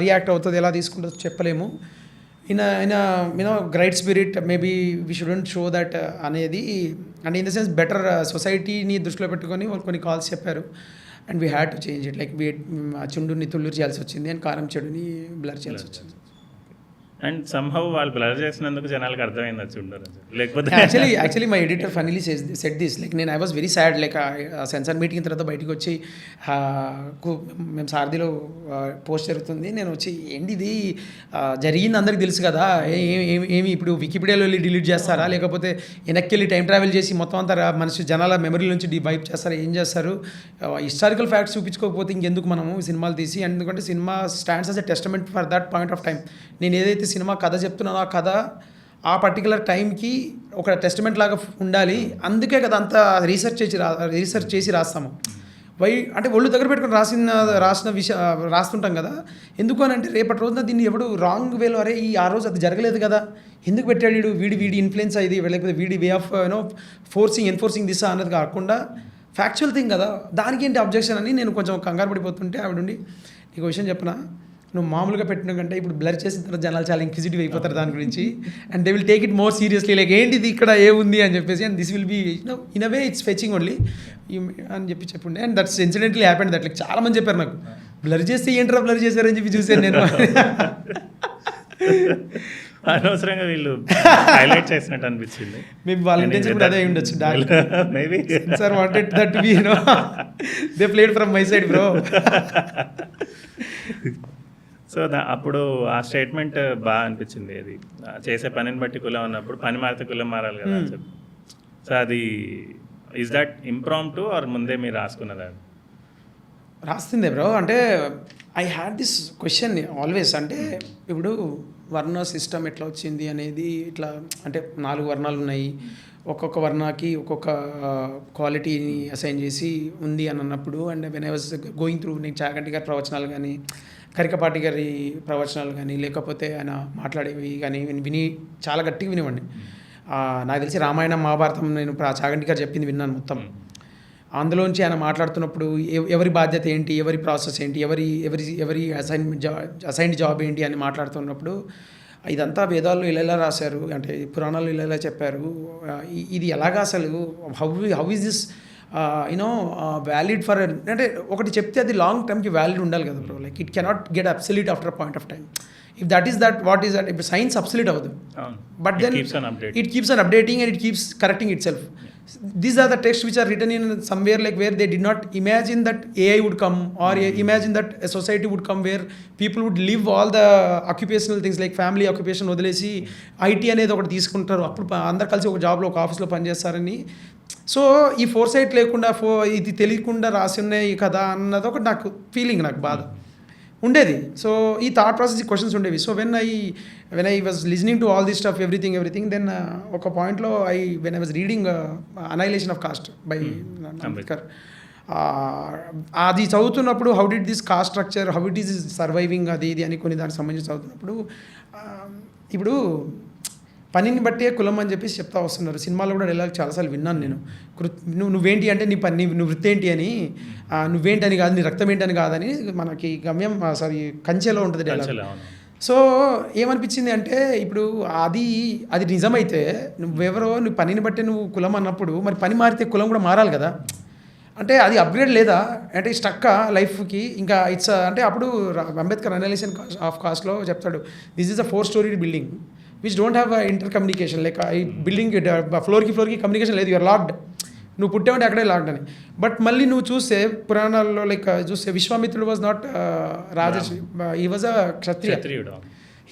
రియాక్ట్ అవుతుంది, ఎలా తీసుకుంటుందో చెప్పలేము. You know great spirit maybe we shouldn't show that అనేది, and in the sense better సొసైటీని దృష్టిలో పెట్టుకొని వాళ్ళు కొన్ని కాల్స్ చెప్పారు, and we had to change it. Like చుండుని తుళ్ళూరు చేయాల్సి వచ్చింది అండ్ కారం చెడుని బ్లర్ చేయాల్సి వచ్చింది. అండ్ సమ్హౌ వాళ్ళు బ్లర్ చేసినందుకు జనాలకు అర్థమైంది అది చూడరు, లేకపోతే actually my editor finally set this, like నేను I was very sad, like censor meeting తర్వాత బయటకు వచ్చి మేము సారథిలో పోస్ట్ జరుగుతుంది, నేను వచ్చి ఏంటి ఇది జరిగింది అందరికి తెలుసు కదా, ఏమి ఇప్పుడు వికీపీడియాలో వెళ్ళి డిలీట్ చేస్తారా, లేకపోతే వెనక్కి వెళ్ళి టైం ట్రావెల్ చేసి మొత్తం అంతా మనిషి జనాల మెమరీ నుంచి వైప్ చేస్తారా, ఏం చేస్తారు, హిస్టారికల్ ఫ్యాక్ట్స్ చూపించుకోకపోతే ఇంకెందుకు మనము సినిమాలు తీసి, ఎందుకంటే cinema stands as a testament for that point of time. నేను ఏదైతే సినిమా కథ చెప్తున్నానో ఆ కథ ఆ పర్టికులర్ టైంకి ఒక టెస్టమెంట్ లాగా ఉండాలి, అందుకే కదా అంతా రీసెర్చ్ చేసి రాస్తాము. అంటే ఒళ్ళు దగ్గర పెట్టుకొని రాసిన రాస్తుంటాం కదా, ఎందుకు అని అంటే రేపటి రోజున దీన్ని ఎవడు రాంగ్ వేలో అరే ఆ రోజు అది జరగలేదు కదా, ఎందుకు పెట్టాడు వీడి ఇన్ఫ్లుయెన్స్ అయ్యి, లేకపోతే వీడి వే ఆఫ్ ఎన్ఫోర్సింగ్ దిస్ అన్నది కాకుండా ఫ్యాక్చువల్ థింగ్ కదా, దానికి ఏంటి అబ్జెక్షన్ అని నేను కొంచెం కంగారు పడిపోతుంటే ఆవిడ ఉండి నీకు విషయం చెప్పనా, నువ్వు మామూలుగా పెట్టిన కంటే ఇప్పుడు బ్లర్ చేసిన తర్వాత జనాలు చాలా ఇంక్విజిటివ్ అయిపోతారు దాని గురించి, and they will take it more seriously, like ఏంటిది ఇక్కడ ఏముంది అని చెప్పేసి, and this will be in a way it's fetching only అని చెప్పుండే, and that's incidentally happened that. Like చాలా మంది చెప్పారు నాకు బ్లర్ చేస్తే ఏంట్రా బ్లర్ చేశారని చెప్పి చూసాను నేను. అనవసరంగా వీళ్ళు హైలైట్ చేసినట్టు అనిపించింది. మేబీ వాళ్ళ ఇంటెన్షన్ కూడా అదే ఉండొచ్చు. Maybe sir wanted that be they played from my side bro. So అప్పుడు ఆ స్టేట్మెంట్ బాగా అనిపించింది, అది చేసే పనిని బట్టి కులం అన్నప్పుడు పని మారితే కులం మారాలి కదా అని చెప్పి. సో అది ఈజ్ దట్ ఇంప్రాంప్టు ఆర్ ముందే మీరు రాసుకున్నదా? రాస్తుందే బ్రో, అంటే I had this question always, అంటే ఇప్పుడు వర్ణ సిస్టమ్ ఎట్లా వచ్చింది అనేది, ఇట్లా అంటే 4 వర్ణాలు ఉన్నాయి, ఒక్కొక్క వర్ణాకి ఒక్కొక్క క్వాలిటీని అసైన్ చేసి ఉంది అని అన్నప్పుడు, and when I was going through, నేను చాగంటి గారి ప్రవచనాలు కానీ, కరికపాటి గారి ప్రవచనాలు కానీ, లేకపోతే ఆయన మాట్లాడేవి కానీ విని చాలా గట్టిగా వినేవాడిని. నాకు తెలిసి రామాయణం మహాభారతం నేను చాగంటి గారు చెప్పింది విన్నాను మొత్తం. అందులోంచి ఆయన మాట్లాడుతున్నప్పుడు ఎవరి బాధ్యత ఏంటి, ఎవరి ప్రాసెస్ ఏంటి, ఎవరి అసైన్డ్ జాబ్ ఏంటి అని మాట్లాడుతున్నప్పుడు ఇదంతా వేదాల్లో ఇలా రాశారు, అంటే పురాణాలు ఇలా చెప్పారు, ఇది ఎలాగా అసలు how is this valid for, అంటే ఒకటి చెప్తే అది లాంగ్ టర్మ్కి వ్యాలిడ్ ఉండాలి కదా bro, like it cannot get absolute after point of time. If that is that what is that, ఇప్పుడు సైన్స్ అబ్సల్యూట్ అవ్వదు, but then it keeps on updating and it keeps correcting it self. These are the texts which are written in somewhere like where they did not imagine that AI would come, or imagine that a society would come where people would leave all the occupational things like family occupation వదిలేసి IT అనేది ఒకటి తీసుకుంటారు, అప్పుడు అందరు కలిసి ఒక జాబ్లో ఒక ఆఫీస్లో పనిచేస్తారని. సో ఈ ఫోర్సైట్ లేకుండా ఇది తెలియకుండా రాసి ఉన్నాయి కదా అన్నది ఒకటి నాకు ఫీలింగ్, నాకు బాధ ఉండేది. సో ఈ థాట్ ప్రాసెస్, ఈ క్వశ్చన్స్ ఉండేవి. So when I was listening to all this stuff everything then ఒక పాయింట్లో when I was reading annihilation of caste by Ambedkar, అది చదువుతున్నప్పుడు how did this caste structure, how it is surviving, అది ఇది అని కొన్ని దానికి సంబంధించి చదువుతున్నప్పుడు ఇప్పుడు పనిని బట్టే కులం అని చెప్పేసి చెప్తా వస్తున్నారు. సినిమాలో కూడా డైలాగ్ చాలాసార్లు విన్నాను నేను. నువ్వేంటి అంటే నీ పని, నువ్వు వృత్తి ఏంటి అని, నువ్వేంటని కాదు, నీ రక్తం ఏంటని కాదని మనకి గమ్యం కంచెలో ఉంటుంది డైలాగ్. సో ఏమనిపించింది అంటే ఇప్పుడు అది నిజమైతే నువ్వెవరో నువ్వు పనిని బట్టే నువ్వు కులం అన్నప్పుడు మరి పని మారితే కులం కూడా మారాలి కదా. అంటే అది అప్గ్రేడ్ లేదా అంటే స్టక్ లైఫ్కి ఇంకా ఇట్స్ అంటే అప్పుడు అంబేద్కర్ అనాలిసిస్ ఆఫ్ కాస్ట్లో చెప్తాడు, this is a 4-story building which don't have inter communication. Like ఈ బిల్డింగ్ ఫ్లోర్కి కమ్యూనికేషన్ లేదు, యూఆర్ లాక్డ్, నువ్వు పుట్టావంటే అక్కడే లాక్డ్ అని. బట్ మళ్ళీ నువ్వు చూస్తే పురాణాల్లో లైక్ చూస్తే విశ్వామిత్రుడు వాజ్ నాట్ రాజర్షి, హీ వాజ్ అ క్షత్రియుడు.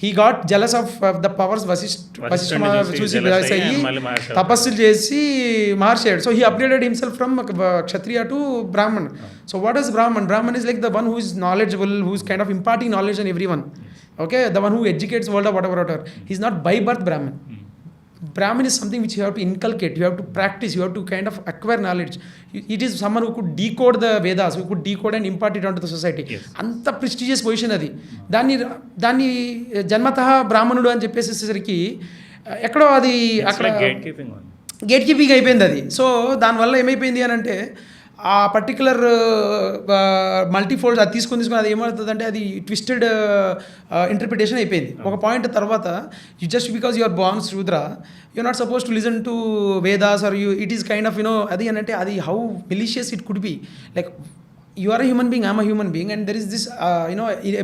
He got jealous of the powers Vashishtha చూసి తపస్సులు చేసి మార్చాడు. So he upgraded himself from Kshatriya to Brahman. So what is Brahman? Brahman is like the one who is knowledgeable, who is kind of imparting knowledge on everyone. Okay, the one who educates world or whatever. He's not by birth Brahmin. Brahmin is something which you have to inculcate, you have to practice, you have to kind of acquire knowledge. It is someone who could decode the Vedas, who could decode and impart it onto the society. అంత prestigious position అది. దాన్ని జన్మతః బ్రాహ్మణుడు అని చెప్పేసేసరికి ఎక్కడో అది అక్కడ gate keeping అయిపోయింది అది. సో దానివల్ల ఏమైపోయింది అని అంటే ఆ పర్టికులర్ మల్టీఫోల్డ్ అది తీసుకొని అది ఏమవుతుందంటే అది ట్విస్టెడ్ ఇంటర్ప్రిటేషన్ అయిపోయింది ఒక పాయింట్ తర్వాత. You just because you are born Shudra, you not suppose to listen to Vedas are you, it is kind of అది అని అంటే అది how malicious it could be. Like you are a human being, I'm a human being and there is this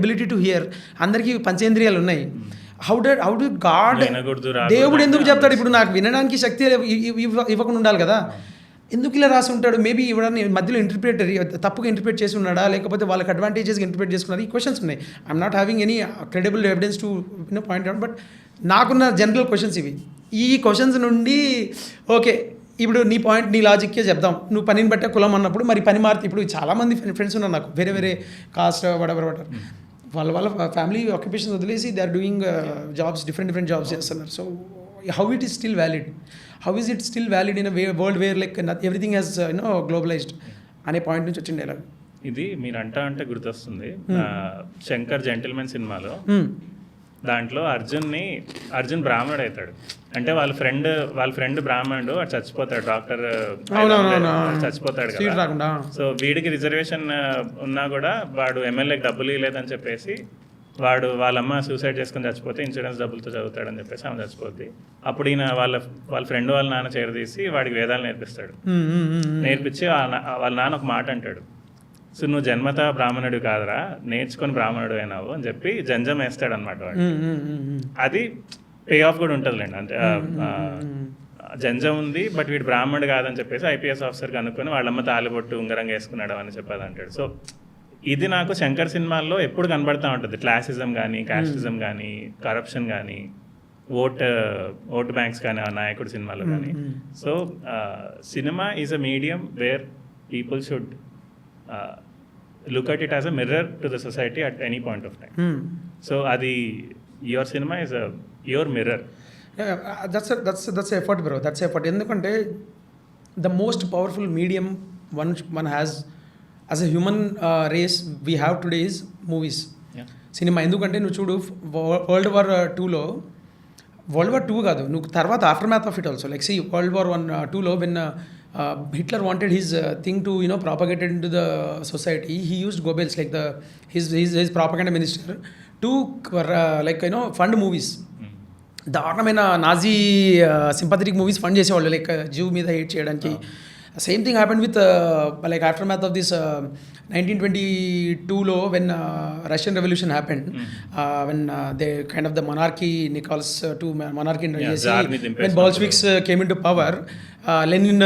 ability to hear. అందరికీ పంచేంద్రియాలు ఉన్నాయి. How do God, దేవుడు ఎందుకు చెప్తాడు ఇప్పుడు నాకు వినడానికి శక్తి ఇవ్వకుండా ఉండాలి కదా, ఎందుకు ఇలా రాసి ఉంటాడు? మేబీ ఇవ్వడాన్ని మధ్యలో తప్పుగా ఇంటర్ప్రిట్ చేసి ఉన్నాడా, లేకపోతే వాళ్ళకి అడ్వాంటేజెస్గా ఇంటర్ప్రిట్ చేసుకున్నారు? ఈ క్వశ్చన్స్ ఉన్నాయి. I'm not having any credible evidence to point out, but నాకున్న జనరల్ క్వశ్చన్స్ ఇవి. ఈ క్వశ్చన్స్ నుండి ఓకే ఇప్పుడు నీ పాయింట్, నీ లాజిక్కే చెప్దాం. నువ్వు పనిని బట్టే కులం అన్నప్పుడు మరి పని మారితే ఇప్పుడు చాలామంది ఫ్రెండ్స్ ఉన్నారు నాకు, వేరే కాస్ట్ వడవర్ వాళ్ళ ఫ్యామిలీ ఆక్యుపేషన్స్ వదిలేసి they are doing jobs, different jobs చేస్తున్నారు. So how it is still valid, how is it still valid in a world where like everything has globalized అనే పాయింట్ నుంచి వచ్చింది ఎలా ఇది మీరు అంటే గుర్తొస్తుంది. శంకర్ జెంటిల్మెన్ సినిమాలో దాంట్లో అర్జున్ బ్రాహ్మణుడు అవుతాడు. అంటే వాళ్ళ ఫ్రెండ్ బ్రాహ్మణుడు అటు చచ్చిపోతాడు, డాక్టర్ చచ్చిపోతాడు కదా. సో వీడికి రిజర్వేషన్ ఉన్నా కూడా వాడు ఎమ్మెల్యేకి డబ్బులు ఇవ్వలేదని చెప్పేసి వాళ్ళమ్మ సూసైడ్ చేసుకొని చచ్చిపోతే ఇన్సూరెన్స్ డబ్బులతో చదువుతాడని చెప్పేసి ఆమె చచ్చిపోద్ది. అప్పుడు ఈయన వాళ్ళ ఫ్రెండ్ వాళ్ళ నాన్న చేరదీసి వాడికి వేదాలు నేర్పిస్తాడు. నేర్పించి వాళ్ళ నాన్న ఒక మాట అంటాడు, సో నువ్వు జన్మత బ్రాహ్మణుడు కాదురా, నేర్చుకొని బ్రాహ్మణుడు అయినావు అని చెప్పి జంజం వేస్తాడు అనమాట వాడు. అది పే ఆఫ్ కూడా ఉంటుందిలేండి. అంటే జంజం ఉంది బట్ వీడు బ్రాహ్మణుడు కాదని చెప్పేసి ఐపీఎస్ ఆఫీసర్కి అనుకుని వాళ్ళమ్మ తాలిబొట్టు ఉంగరంగా వేసుకున్నాడు అని చెప్పేది అంటాడు. సో ఇది నాకు శంకర్ సినిమాల్లో ఎప్పుడు కనబడతా ఉంటుంది. క్లాసిజం కానీ, కాస్టిజం కానీ, కరప్షన్ కానీ, ఓట్ బ్యాంక్స్ కానీ ఆ నాయకుడు సినిమాలో కానీ. So cinema is a medium where people should look at it as a mirror to the society at any point of time. So అది your cinema is your mirror. That's effort bro, that's effort. ఎందుకంటే the most powerful medium one has as a human race we have today is movies. Cinema. ఎందుకంటే నువ్వు చూడు world war 2 కాదు, నువ్వు తర్వాత aftermath of it also like C world war 1-2లో when Hitler wanted his thing to propagated into the society, he used Goebbels like his propaganda minister to fund movies. దారుణమైన Nazi sympathetic movies fund చేసేవాళ్ళు like Jeev మీద hate చేయడానికి. Same thing happened with like aftermath of this 1922 when Russian Revolution happened. When they kind of the monarchy, Nicholas II monarchy in Russia, when Bolsheviks came into power, Lenin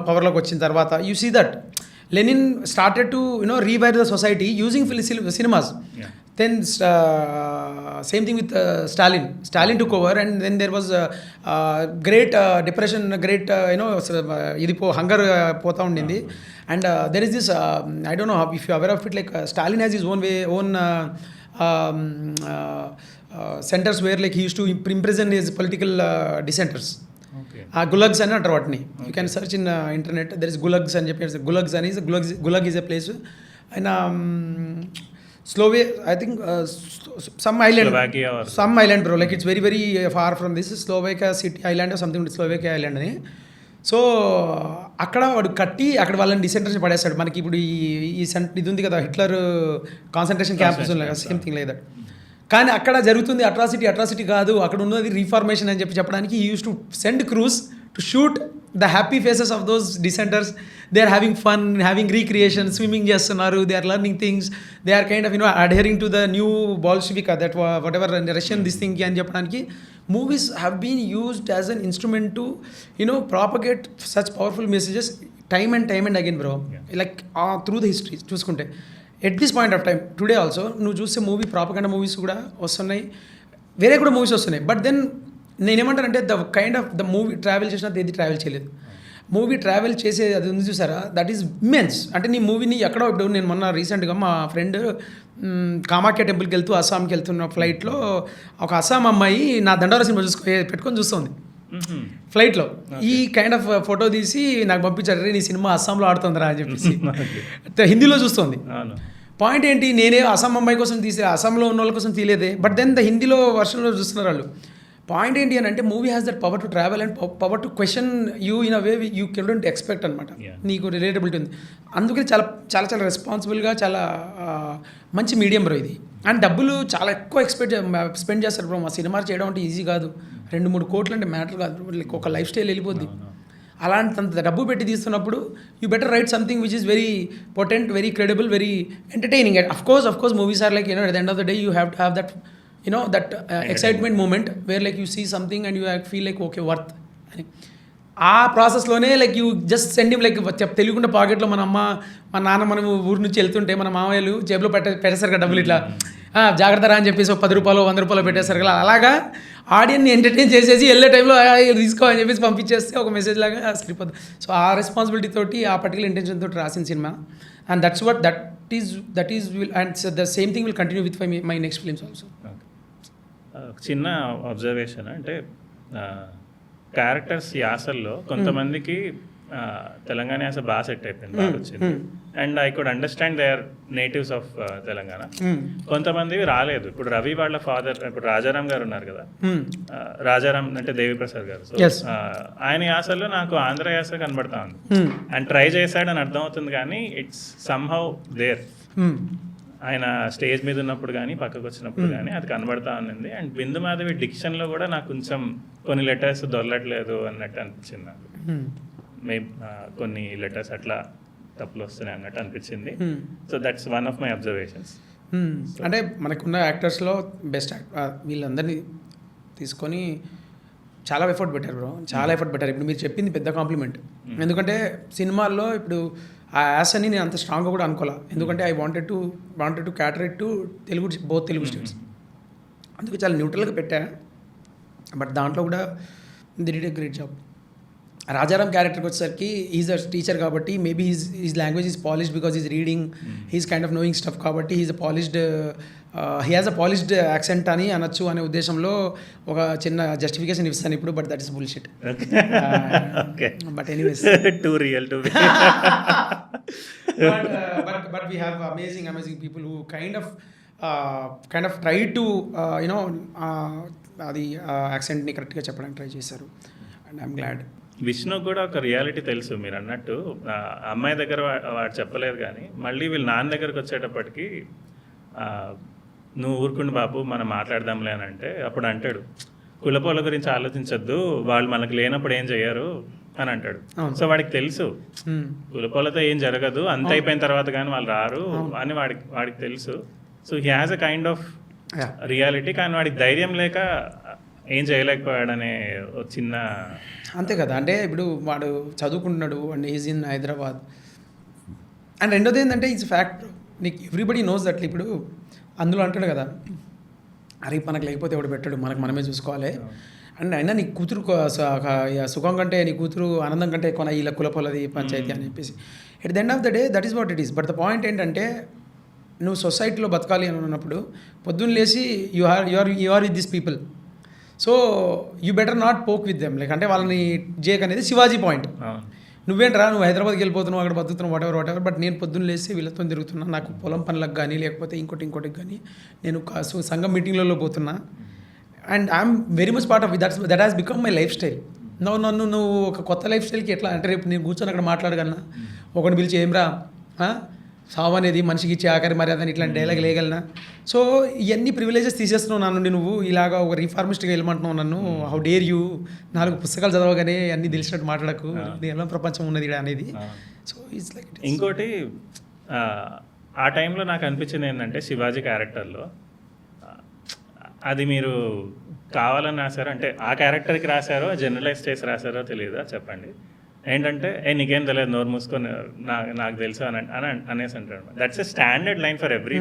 power loki vachin tarvata you see that Lenin started to rewire the society using cinemas. Then same thing with Stalin took over, and then there was great depression, great hunger pota undindi. And there is this I don't know if you are aware of it, like Stalin has his own centers where like he used to imprison his political dissenters. ఆ గులగ్స్ అని అంటారు వాటిని. You can search in internet, there is gulags అని చెప్పి. Gulags అని gulag is a place ఆయన స్లోవే I think some island bro, like it's very very far from this Slovakia city island something, Slovakia island అని. So అక్కడ వాడు కట్టి అక్కడ వాళ్ళని డిసెంట్రేషన్ పడేస్తాడు. మనకి ఇప్పుడు ఇది ఉంది కదా హిట్లర్ కాన్సన్ట్రేషన్ క్యాంప్స్ ఉన్నాయి కదా, సేమ్ థింగ్ లైక్ దట్. కానీ అక్కడ జరుగుతుంది అట్రాసిటీ కాదు, అక్కడ ఉన్నది రీఫార్మేషన్ అని చెప్పడానికి use to send crews to shoot the happy faces of those dissenters. They are having fun, having recreation, swimming చేస్తున్నారు, they are learning things, they are kind of adhering to the new Bolshevik that whatever Russian this thing అని చెప్పడానికి movies have been used as an instrument to propagate such powerful messages time and again bro, like through the history చూసుకుంటే. At this point of time today also నువ్వు చూసే movie propaganda movies కూడా వస్తున్నాయి, వేరే కూడా movies వస్తున్నాయి. But then నేనేమంటానంటే the kind of the movie travel చేసినది ఏది ట్రావెల్ చేయలేదు. మూవీ ట్రావెల్ చేసే అది ఉంది చూసారా, దట్ ఈస్ ఇమ్మెన్స్. అంటే నీ మూవీని ఎక్కడో ఇప్పుడు నేను మొన్న రీసెంట్గా మా ఫ్రెండ్ కామాఖ్య టెంపుల్కి వెళ్తూ అస్సాంకి వెళ్తున్న ఫ్లైట్లో ఒక అస్సాం అమ్మాయి నా దండోరా సినిమా పెట్టుకొని చూస్తుంది ఫ్లైట్లో. ఈ కైండ్ ఆఫ్ ఫోటో తీసి నాకు పంపించారు, నీ సినిమా అస్సాంలో ఆడుతుందిరా అని చెప్పేసి హిందీలో చూస్తుంది. పాయింట్ ఏంటి, నేనే అస్సాం అమ్మాయి కోసం తీసే, అస్సాంలో ఉన్న వాళ్ళ కోసం తీయలేదే, బట్ దెన్ ద హిందీలో వర్షన్లో చూస్తున్నారు వాళ్ళు. పాయింట్ ఏంటి అని అంటే movie has that power to travel and power to question you in a way you couldn't expect అనమాట. నీకు రిలేటబిలిటీ ఉంది, అందుకే చాలా చాలా చాలా రెస్పాన్సిబుల్గా చాలా మంచి మీడియం బ్రో ఇది. అండ్ డబ్బులు చాలా ఎక్కువ స్పెండ్ చేస్తారు బ్రో. మా సినిమా చేయడం అంటే ఈజీ కాదు, 2-3 కోట్లు అంటే మ్యాటర్ కాదు, ఒక లైఫ్ స్టైల్ వెళ్ళిపోద్ది. అలాంటి డబ్బు పెట్టి తీస్తున్నప్పుడు you better write something which is very potent, very credible, very entertaining. Of course movies are like at the end of the day you have to have that that excitement moment where like you see something and you feel like okay worth అని. ఆ ప్రాసెస్లోనే like you just send him like తెలియకుండా పాకెట్లో మన అమ్మ మన నాన్న మనం ఊరి నుంచి వెళ్తుంటే మన మామయ్యలు జేబులో పెట్టేస్తారు కదా డబ్బులు, ఇట్లా జాగ్రత్త రా అని చెప్పేసి ఒక 10 రూపాయలు 100 రూపాయలు పెట్టేస్తారు కదా, అలాగా ఆడియన్ని ఎంటర్టైన్ చేసేసి వెళ్ళే టైంలో తీసుకో అని చెప్పేసి పంపించేస్తే ఒక మెసేజ్ లాగా స్క్రిప్ అవుతుంది. సో ఆ రెస్పాన్సిబిలిటీ తోటి ఆ పర్టికులర్ ఇంటెన్షన్ తోటి రాసిన సినిమా. And that is will and the same thing will continue with my next films also. చిన్న అబ్జర్వేషన్ అంటే క్యారెక్టర్స్ యాసల్లో కొంతమందికి తెలంగాణ యాస బాగా సెట్ అయిపోయింది, బాగా వచ్చింది. And I could understand they are natives of Telangana. కొంతమంది రాలేదు. ఇప్పుడు రవి వాళ్ళ ఫాదర్ ఇప్పుడు రాజారాం గారు ఉన్నారు కదా, రాజారాం అంటే దేవిప్రసాద్ గారు. సో ఆయన యాసల్లో నాకు ఆంధ్ర యాస కనబడతా ఉంది. అండ్ ట్రై చేశాడని అర్థమవుతుంది, కానీ ఇట్స్ సమ్హౌ దేర్. ఆయన స్టేజ్ మీద ఉన్నప్పుడు కానీ పక్కకు వచ్చినప్పుడు కానీ అది కనబడతా ఉన్నది. అండ్ బిందు మాధవి డిక్షన్లో కూడా నాకు కొంచెం కొన్ని లెటర్స్ దొరలట్లేదు అన్నట్టు అనిపించింది నాకు. కొన్ని లెటర్స్ అట్లా తప్పులు వస్తున్నాయి అన్నట్టు అనిపించింది. So that's one of my observations. అంటే మనకున్న యాక్టర్స్లో బెస్ట్ వీళ్ళందరినీ తీసుకొని చాలా ఎఫర్ట్ పెట్టారు బ్రో, చాలా ఎఫర్ట్ పెట్టారు. ఇప్పుడు మీరు చెప్పింది పెద్ద కాంప్లిమెంట్. ఎందుకంటే సినిమాల్లో ఇప్పుడు ఆ యాసని నేను అంత స్ట్రాంగ్గా కూడా అనుకోలే. ఎందుకంటే I wanted to cater it to both Telugu states. అందుకే చాలా న్యూట్రల్గా పెట్టా. బట్ దాంట్లో కూడా they did a great job. Rajaram క్యారెక్టర్కి వచ్చేసరికి ఈజ్ అ టీచర్ కాబట్టి maybe his language is polished because is reading, he's kind of knowing stuff కాబట్టి he has a polished accent అని అనొచ్చు అనే ఉద్దేశంలో ఒక చిన్న జస్టిఫికేషన్ ఇస్తాను ఇప్పుడు. But that is bullshit. But anyways to real to but we have amazing people who kind of try to అది యాక్సెంట్ని కరెక్ట్గా చెప్పడానికి ట్రై చేశారు. And I'm glad. విష్ణు కూడా ఒక రియాలిటీ తెలుసు మీరు అన్నట్టు. అమ్మాయి దగ్గర వాడు చెప్పలేదు, కానీ మళ్ళీ వీళ్ళ నాన్న దగ్గరకు వచ్చేటప్పటికి నువ్వు ఊరుకుండు బాబు మనం మాట్లాడదాంలే అని అంటే అప్పుడు అంటాడు, కులపోల గురించి ఆలోచించొద్దు, వాళ్ళు మనకు లేనప్పుడు ఏం చెయ్యరు అని అంటాడు. సో వాడికి తెలుసు కులపోలతో ఏం జరగదు, అంత అయిపోయిన తర్వాత కానీ వాళ్ళు రారు అని వాడికి తెలుసు. So he has a kind of reality. కానీ వాడికి ధైర్యం లేక ఏం చేయలేకపోయాడనే చిన్న అంతే కదా. అంటే ఇప్పుడు వాడు చదువుకుంటున్నాడు and is in Hyderabad. And రెండోది ఏంటంటే ఇట్స్ ఫ్యాక్ట్, నీకు ఎవ్రీబడి నోస్ దట్. ఇప్పుడు అందులో అంటాడు కదా, అరే మనకు లేకపోతే ఎవడు పెట్టాడు, మనమే చూసుకోవాలి. అండ్ అయినా నీ కూతురు సుఖం కంటే నీ కూతురు ఆనందం కంటే ఎక్కువ ఇలా కులపొలది పంచాయతీ అని చెప్పేసి at the end of the day that is what it is. But the point ఏంటంటే నువ్వు సొసైటీలో బతకాలి అని ఉన్నప్పుడు పొద్దున్న లేచి you are with this people. So you better not poke with them like అంటే వాళ్ళని జేక్ అనేది శివాజీ పాయింట్. నువ్వేంట్రా నువ్వు హైదరాబాద్కి వెళ్ళిపోతున్నావు, అక్కడ బతుకుతున్నావు, వాట్ ఎవర్ బట్ నేను పొద్దున్న లేసి వీళ్ళతో తిరుగుతున్నా, నాకు పొలం పనులకు కానీ లేకపోతే ఇంకోటికి కానీ నేను సంఘం మీటింగ్లలో పోతున్నా. And I'm very much part of that has become my life style. నువ్వు ఒక కొత్త లైఫ్ స్టైల్కి ఎట్లా అంటే రేపు నేను కూర్చొని అక్కడ మాట్లాడగలనా, ఒకటి పిలిచి ఏమ్రా సావు అనేది మనిషికి ఇచ్చే ఆఖరి మర్యాద అని ఇట్లాంటి డైలాగ్ లేయగలనా? సో ఇవన్నీ ప్రివిలేజెస్ తీసేస్తున్నావు నా నుండి, నువ్వు ఇలాగా ఒక రిఫార్మిస్ట్గా వెళ్ళమంటున్నావు నన్ను. హౌ డేర్ యూ, 4 పుస్తకాలు చదవగానే అన్నీ తెలిసినట్టు మాట్లాడకు, ఇది ఎలా ప్రపంచం ఉన్నది ఇక్కడ అనేది. సో ఇట్స్ లైక్ ఇంకోటి ఆ టైంలో నాకు అనిపించింది ఏంటంటే శివాజీ క్యారెక్టర్లో అది మీరు కావాలని రాశారో అంటే ఆ క్యారెక్టర్కి రాశారో జనరలైజ్ చేసి రాశారో తెలియదా చెప్పండి. ఏంటంటే నీకేం తెలియదు నోరు మూసుకొని నాకు తెలుసు అని అనేసి అంటాడు. That's a standard line for every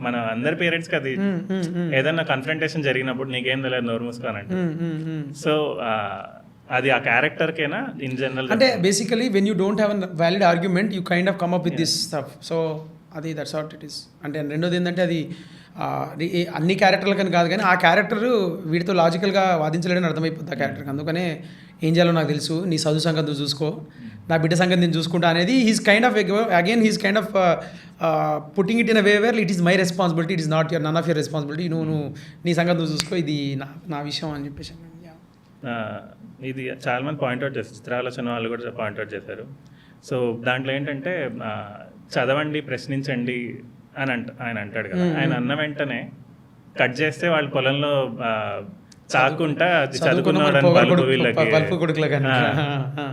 మన అందరి పేరెంట్స్కి. అది ఏదైనా కన్ఫ్రంటేషన్ జరిగినప్పుడు నీకేం తెలియదు నోరు మూసుకొని అంటే. సో అది ఆ క్యారెక్టర్కేనా ఇన్ జనరల్ అంటే basically when you don't have a valid argument you kind of come up with this stuff. So అది దట్స్ వాట్ ఇట్ ఈస్. అంటే రెండోది ఏంటంటే అది అన్ని క్యారెక్టర్లకని కాదు కానీ ఆ క్యారెక్టర్ వీటితో లాజికల్గా వాదించలేడని అర్థమైపోతుంది ఆ క్యారెక్టర్కి. అందుకనే ఏం చేయాలో నాకు తెలుసు, నీ చదువు సంగతి నువ్వు చూసుకో, నా బిడ్డ సంగతి నేను చూసుకుంటా అనేది he's kind of again he's kind of putting it in a way where it is my responsibility, it is not your none of your responsibility. నువ్వు నీ సంగతి నువ్వు చూసుకో, ఇది నా విషయం అని చెప్పేసి. ఇది చాలామంది పాయింట్అవుట్ చేస్తారు, చిత్రాలోచన వాళ్ళు కూడా పాయింట్అవుట్ చేశారు. సో దాంట్లో ఏంటంటే చదవండి, ప్రశ్నించండి అని ఆయన అంటాడు కదా. ఆయన అన్న వెంటనే కట్ చేస్తే వాళ్ళు పొలంలో చాకుంటా చదువుకున్నాడు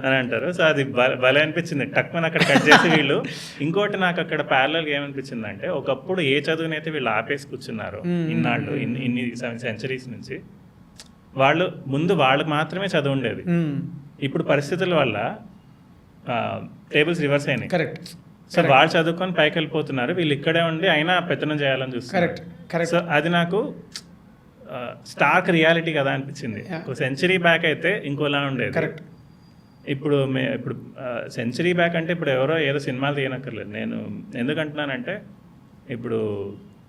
అని అంటారు. సో అది భలే అనిపించింది టక్మన్ అక్కడ కట్ చేసి వీళ్ళు. ఇంకోటి నాకు అక్కడ ప్యారలల్ ఏమనిపించింది అంటే ఒకప్పుడు ఏ చదువునైతే వీళ్ళు ఆపేసి కూర్చున్నారు ఇన్నాళ్ళు ఇన్ని సెంచరీస్ నుంచి, వాళ్ళు ముందు వాళ్ళకి మాత్రమే చదువు ఉండేది. ఇప్పుడు పరిస్థితుల వల్ల టేబుల్స్ రివర్స్ అయినాయి. కరెక్ట్. సో వాళ్ళు చదువుకొని పైకి వెళ్ళిపోతున్నారు, వీళ్ళు ఇక్కడే ఉండి అయినా పెత్తనం చేయాలని చూస్తున్నారు. సో అది నాకు స్టార్క్ రియాలిటీ కదా అనిపించింది. ఒక సెంచరీ బ్యాక్ అయితే ఇంకోలా ఉండేది. కరెక్ట్. ఇప్పుడు సెంచరీ బ్యాక్ అంటే ఇప్పుడు ఎవరో ఏదో సినిమాలు తీయనక్కర్లేదు. నేను ఎందుకంటున్నానంటే ఇప్పుడు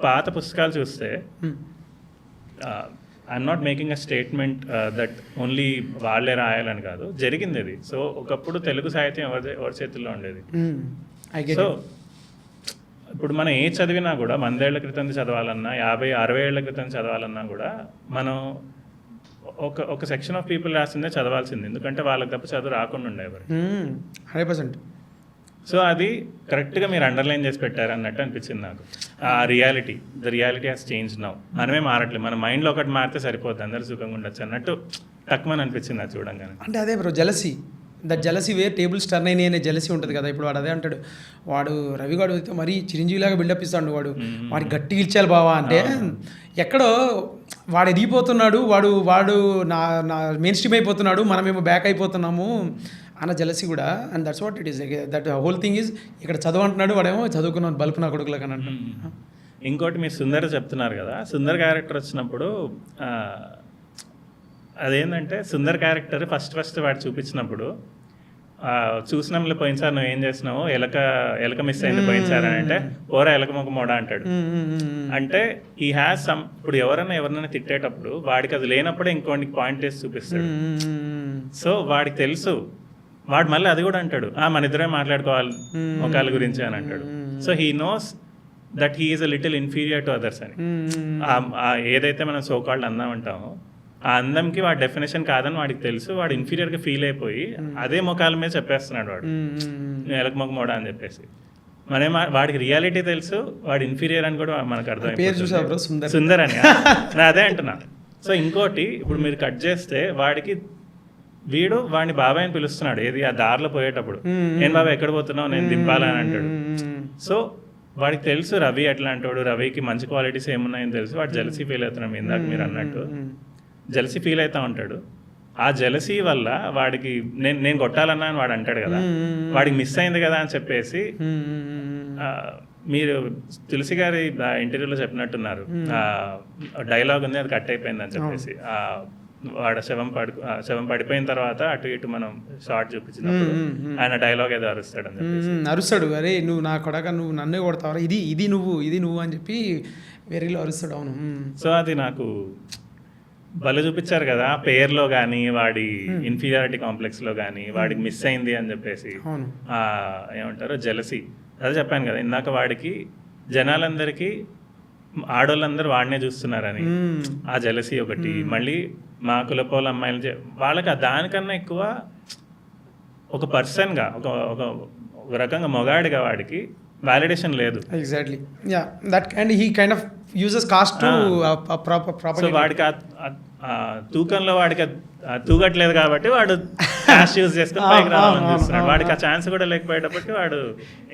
పాత పుస్తకాలు చూస్తే I'm not making a statement that only వాళ్ళే రాయాలని కాదు, జరిగింది అది. సో ఒకప్పుడు తెలుగు సాహిత్యం ఎవరి చేతుల్లో ఉండేది. సో ఇప్పుడు మనం ఏ చదివినా కూడా 100 ఏళ్ల క్రితం చదవాలన్నా 50-60 ఏళ్ల క్రితం చదవాలన్నా కూడా మనం ఒక సెక్షన్ ఆఫ్ పీపుల్ రాసిందే చదవాల్సింది, ఎందుకంటే వాళ్ళకి తప్ప చదువు రాకుండా ఉండేవారు. 100%. సో అది కరెక్ట్గా మీరు అండర్లైన్ చేసి పెట్టారు అన్నట్టు అనిపించింది నాకు. ఆ reality, the reality has change now. మనమే మారట్లేదు, మన మైండ్లో ఒకటి మారితే సరిపోద్ది, అందరూ సుఖంగా ఉండొచ్చు అన్నట్టు తక్కువని అనిపించింది అది చూడంగానే. అంటే అదే bro jealousy, that jealousy where tables turn అయినాయి అనే జలసీ ఉంటుంది కదా. ఇప్పుడు వాడు అదే అంటాడు, వాడు రవిగాడు అయితే మరీ చిరంజీవిలాగా బిల్డప్ ఇస్తాడు, వాడికి గట్టిగా ఇచ్చాలి బావా అంటే ఎక్కడో వాడు ఎదిగిపోతున్నాడు, వాడు నా మెయిన్ స్ట్రీమ్ అయిపోతున్నాడు, మనమేమో బ్యాక్ అయిపోతున్నాము అన్న జలసీ కూడా. And that's what it is, that whole thing is ఇక్కడ చదువు అంటున్నాడు, వాడేమో చదువుకున్నాడు బల్పు నా కొడుకులకు అని అంటాడు. ఇంకోటి మీరు సుందర్ చెప్తున్నారు కదా, సుందర్ క్యారెక్టర్ వచ్చినప్పుడు అదేంటంటే సుందర్ క్యారెక్టర్ ఫస్ట్ వాడు చూపించినప్పుడు చూసినాంలో పోయినసారి నువ్వు ఏం చేసినావు, ఎలక మిస్ అయింది పోయినసారి అని అంటే ఓరా ఎలక మొక్క మోడ అంటాడు. అంటే ఈ హ్యాస్ సమ్, ఇప్పుడు ఎవరైనా తిట్టేటప్పుడు వాడికి అది లేనప్పుడే ఇంకోటికి పాయింట్ చేసి చూపిస్తాడు. సో వాడికి తెలుసు, వాడు మళ్ళీ అది కూడా అంటాడు, మన ఇద్దరే మాట్లాడుకోవాలి ఒకళ్ళ గురించి అని అంటాడు. So he knows that he is a little inferior to others అని. ఏదైతే మనం సోకాల్డ్ అందం అంటామో ఆ అందంకి వాడి డెఫినేషన్ కాదని వాడికి తెలుసు, వాడు ఇన్ఫీరియర్గా ఫీల్ అయిపోయి అదే ముఖాల మీద చెప్పేస్తున్నాడు వాడు నువ్వు ఎలక మొక్క మోడా అని చెప్పేసి. వాడికి రియాలిటీ తెలుసు, వాడు ఇన్ఫీరియర్ అని కూడా మనకు అర్థమైపోతుంది, సుందర్ అని. నేను అదే అంటున్నా. సో ఇంకోటి ఇప్పుడు మీరు కట్ చేస్తే వీడు వాడిని బాబాయ్ అని పిలుస్తున్నాడు, ఏది ఆ దారిలో పోయేటప్పుడు, నేను బాబాయ్ ఎక్కడ పోతున్నావు, నేను దింపాలని అంటాడు. సో వాడికి తెలుసు రవి ఎట్లా అంటాడు, రవికి మంచి క్వాలిటీస్ ఏమున్నాయని తెలుసు, వాడు జెలసీ ఫీల్ అవుతున్నాం ఇందాక మీరు అన్నట్టు, జెలసీ ఫీల్ అవుతా ఉంటాడు. ఆ జెలసీ వల్ల వాడికి నేను కొట్టాలన్నా అని వాడు అంటాడు కదా, వాడికి మిస్ అయింది కదా అని చెప్పేసి మీరు తులసి గారి ఇంటర్వ్యూలో చెప్పినట్టున్నారు, డైలాగ్ ఉంది అది కట్ అయిపోయింది అని చెప్పేసి. వాడు శవం పడిపోయిన తర్వాత అటు ఇటు మనం షార్ట్ చూపించినప్పుడు ఆయన డైలాగ్ ఏదో అరుస్తాడు అని చెప్పేసి, అరుస్తాడు, అరే నువ్వు నా కొడక నువ్వు నన్నే కొడతావరా, ఇది నువ్వు అని చెప్పి వెరీలో అరుస్తాడు. అవును. సో అది నాకు భలే చూపించారు కదా ఆ పేరులో కానీ వాడి ఇన్ఫీరియారిటీ కాంప్లెక్స్లో కానీ వాడికి మిస్ అయింది అని చెప్పేసి అవును. ఏమంటారు జెలసీ. అదే చెప్పాను కదా ఇందాక వాడికి జనాలందరికీ ఆడోళ్ళందరూ వాడినే చూస్తున్నారని ఆ జెలసీ ఒకటి. మళ్ళీ మా కులపోల అమ్మాయిలు వాళ్ళకి దానికన్నా ఎక్కువ ఒక పర్సన్గా ఒక రకంగా మొగాడిగా వాడికి వ్యాలిడేషన్ లేదు. Exactly yeah that and he kind of uses cost to so వాడికి ఆ తూకంలో వాడికి తూగట్లేదు కాబట్టి వాడు కాస్ట్ యూజ్ చేసుకుని పైకి రావాలని చూస్తున్నాడు. వాడికి ఆ ఛాన్స్ కూడా లేకపోయేటప్పటికి వాడు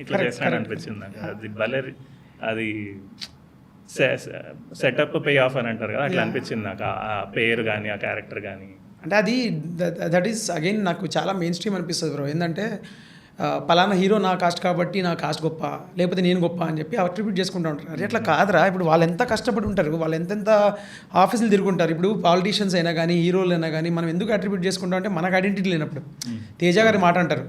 ఇట్లా చేస్తున్నాడు అనిపించింది నాకు. అది భలే అది సెటప్ పే ఆఫ్ అని అంటారు కదా, అట్లా అనిపించింది నాకు ఆ పేరు కానీ ఆ క్యారెక్టర్ కానీ. అంటే అది దట్ ఈస్ అగైన్ నాకు చాలా మెయిన్ స్ట్రీమ్ అనిపిస్తుంది బ్రో. ఏంటంటే పలానా హీరో నా కాస్ట్ కాబట్టి నా కాస్ట్ గొప్ప, లేకపోతే నేను గొప్ప అని చెప్పి అట్రిబ్యూట్ చేసుకుంటూ ఉంటారు. అది అట్లా కాదురా. ఇప్పుడు వాళ్ళు ఎంత కష్టపడి ఉంటారు, వాళ్ళు ఎంతెంత ఆఫీసులు తిరుగుంటారు. ఇప్పుడు పాలిటీషియన్స్ అయినా కానీ హీరోలు అయినా కానీ మనం ఎందుకు అట్రిబ్యూట్ చేసుకుంటాం అంటే మనకు ఐడెంటిటీ లేనప్పుడు. తేజ గారి మాట అంటారు,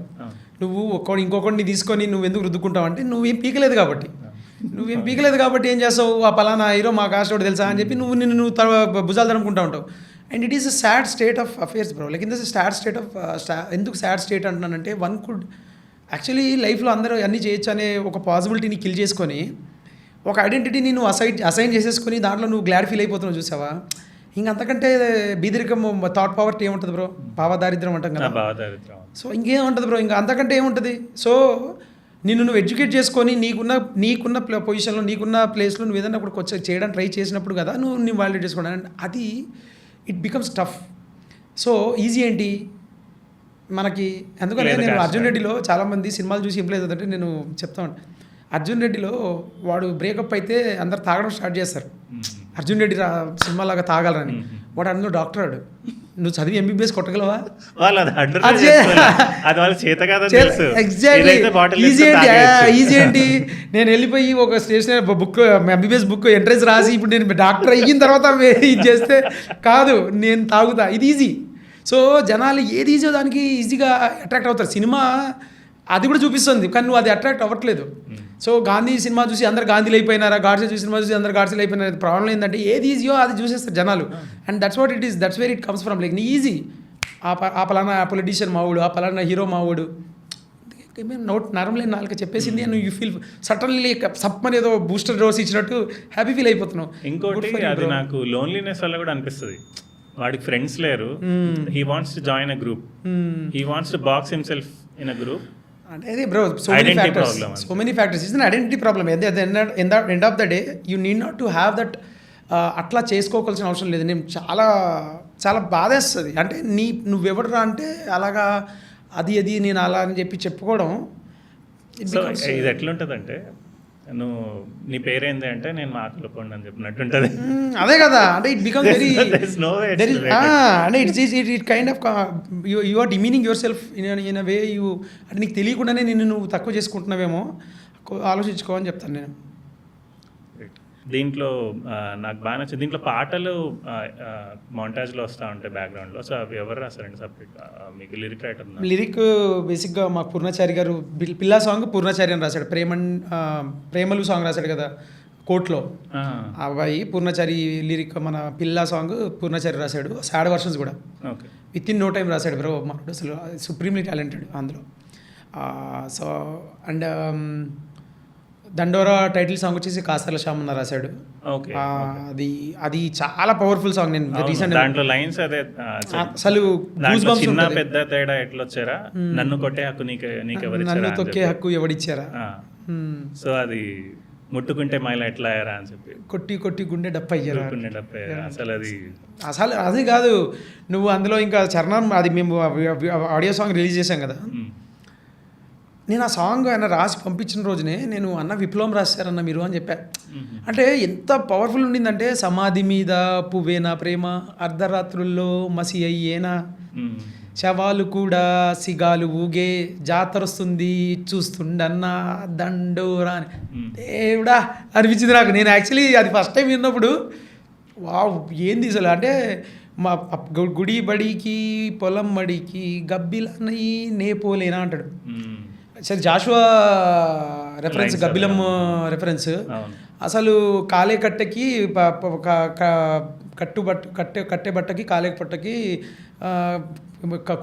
నువ్వు ఇంకొకరిని తీసుకొని నువ్వు ఎందుకు రుద్దుకుంటావు అంటే నువ్వేం పీకలేదు కాబట్టి. నువ్వేం పీకలేదు కాబట్టి ఏం చేస్తావు, ఆ పలానా హీరో మా కాస్ట్ ఒకటి తెలుసా అని చెప్పి నువ్వు భుజాలు తడుముకుంటూ ఉంటావు. And it is a sad state of affairs bro. Like in this sad state of ఎందుకు సాడ్ స్టేట్ అంటున్నానంటే వన్ కుడ్ యాక్చువల్లీ లైఫ్లో అందరూ అన్నీ చేయొచ్చు అనే ఒక పాసిబిలిటీని కిల్ చేసుకొని ఒక ఐడెంటిటీని నువ్వు అసైన్ చేసేసుకొని దాంట్లో నువ్వు గ్లాడ్ ఫీల్ అయిపోతున్నావు చూసావా. ఇంకంతకంటే బీదరికం థాట్ పావర్టీ ఏముంటుంది బ్రో, భావదారిద్ర్యం అంటాం కదా. సో ఇంకేముంటుంది బ్రో, ఇంకా అంతకంటే ఏముంటుంది. సో నువ్వు ఎడ్యుకేట్ చేసుకొని నీకున్న పొజిషన్లో నీకున్న ప్లేస్లో నువ్వు ఏదైనా ఒకటి వచ్చి చేయడానికి ట్రై చేసినప్పుడు కదా నువ్వు వాలిడేట్ చేసుకోవడానికి అది it becomes tough. So easy ఏంటి మనకి, ఎందుకంటే నేను అర్జున్ రెడ్డిలో చాలామంది సినిమాలు చూసి ఇంప్లైజ్ అవుతుంటే నేను చెప్తాను. అర్జున్ రెడ్డిలో వాడు బ్రేకప్ అయితే అందరు తాగడం స్టార్ట్ చేస్తారు. అర్జున్ రెడ్డి సినిమాలాగా తాగాలని. వాడు అందులో డాక్టర్ వాడు. నువ్వు చదివి ఎంబీబీఎస్ కొట్టగలవా? ఎగ్జాక్ట్లీ. ఈజీ ఏంటి, నేను వెళ్ళిపోయి ఒక stationery book MBBS book entrance రాసి ఇప్పుడు నేను డాక్టర్ అయిన తర్వాత ఇది చేస్తే కాదు, నేను తాగుతా. ఇది ఈజీ. సో జనాలు ఏది ఈజీ దానికి ఈజీగా అట్రాక్ట్ అవుతారు. సినిమా అది కూడా చూపిస్తుంది కానీ నువ్వు అది అట్రాక్ట్ అవ్వట్లేదు. సో గాంధీ సినిమా చూసి అందరు గాంధీలు అయిపోయినారా, గాడ్సే చూసి సినిమా చూసి అందరు గాడ్సేలు అయిపోయినారు. ప్రాబ్లం ఏంటంటే ఏది ఈజీయో అది చూసేస్తారు జనాలు. And that's what it is, that's where it comes from. Like నీ ఈజీ ఆ పలానా పొలిటీషియన్ మావుడు, ఆ పలానా హీరో మావుడు నోట్ నరంలేని నాలుక చెప్పేసింది అని యూ ఫీల్ సడన్లీ సప్పని ఏదో బూస్టర్ డోస్ ఇచ్చినట్టు హ్యాపీ ఫీల్ అయిపోతున్నావు. ఇంకోటి అది నాకు లోన్లీనెస్ వల్ల కూడా అనిపిస్తుంది. వాడికి ఫ్రెండ్స్ లేరు, he wants to join a group, he wants to box himself in a group. అంటే ఇది bro so many factors is an identity problem. End of the day you need not to have that. అట్లా చేసుకోవాల్సిన అవసరం లేదు. నేను చాలా చాలా బాధేస్తుంది. అంటే నువ్వెవడరా అంటే అలాగా అది నేను అలా అని చెప్పి చెప్పుకోవడం. ఇది ఎట్లుంటుందంటే నువ్వు నీ పేరేంది అంటే నేను మా కులపోండి అని చెప్పినట్టు ఉంటుంది. అదే కదా. అంటే ఇట్ బికమ్ వెరీ అంటే it kind of you are demeaning your self in a way you. అంటే నీకు తెలియకుండానే నువ్వు తక్కువ చేసుకుంటున్నావేమో, ఆలోచించుకో అని చెప్తాను నేను. దీంట్లో నాకు బాగా నచ్చింది. దీంట్లో పాటలు మౌంటాజ్లో వస్తూ ఉంటాయి బ్యాక్గ్రౌండ్లో. సో అవి ఎవరు రాస్తారండి సపరేట్? మీకు లిరిక్ రైటర్? లిరిక్ బేసిక్గా మాకు పూర్ణాచారి గారు పిల్లా సాంగ్ పూర్ణాచారి అని రాశాడు. ప్రేమలు సాంగ్ రాశాడు కదా కోర్ట్లో, అబ్బాయి పూర్ణాచారి లిరిక్. మన పిల్లా సాంగ్ పూర్ణాచారి రాశాడు. సాడ్ వర్షన్స్ కూడా విత్ ఇన్ నో టైం రాశాడు బ్రో. మనడు అసలు సుప్రీంలీ టాలెంటెడ్ అందులో. సో అండ్ దండోరా టైటిల్ సాంగ్ వచ్చేసి కాస్తల శ్యామన్న రాశాడు. అది చాలా పవర్ఫుల్ సాంగ్. నేను రీసెంట్ దాంట్లో లైన్స్ అదే అసలు చిన్న పెద్ద తేడా ఎట్లొచ్చారా, నన్ను కొట్టే హక్కు నన్ను తొక్కే హక్కు ఎవడిచ్చారా. సో అది ముట్టుకుంటే మైలా ఎట్లా అయ్యారా అని చెప్పి కొట్టి కొట్టి గుండె డప్పయ్యారా. అసలు అది కాదు. నువ్వు అందులో ఇంకా చరణం అది మేము ఆడియో సాంగ్ రిలీజ్ చేశాం కదా. నేను ఆ సాంగ్ ఆయన రాసి పంపించిన రోజునే నేను అన్న విప్లవం రాశారన్న మీరు అని చెప్పా. అంటే ఎంత పవర్ఫుల్ ఉండిందంటే సమాధి మీద పువ్వేనా ప్రేమ, అర్ధరాత్రుల్లో మసి అయ్యేనా, శవాలు కూడా సిగాలు ఊగే, జాతరొస్తుంది చూస్తుండన్నా దండోరా అని. దేవుడా అనిపించింది నాకు. నేను యాక్చువల్లీ అది ఫస్ట్ టైం విన్నప్పుడు వావ్ ఏంది అసలు. అంటే మా గుడి బడికి పొలం బడికి గబ్బిలన్నయి నేపోలేనా అంటాడు. సరే జాషువా రెఫరెన్స్, గబ్బిలం రెఫరెన్స్. అసలు కాలే కట్టకి కట్టే బట్టకి కాలేక పట్టకి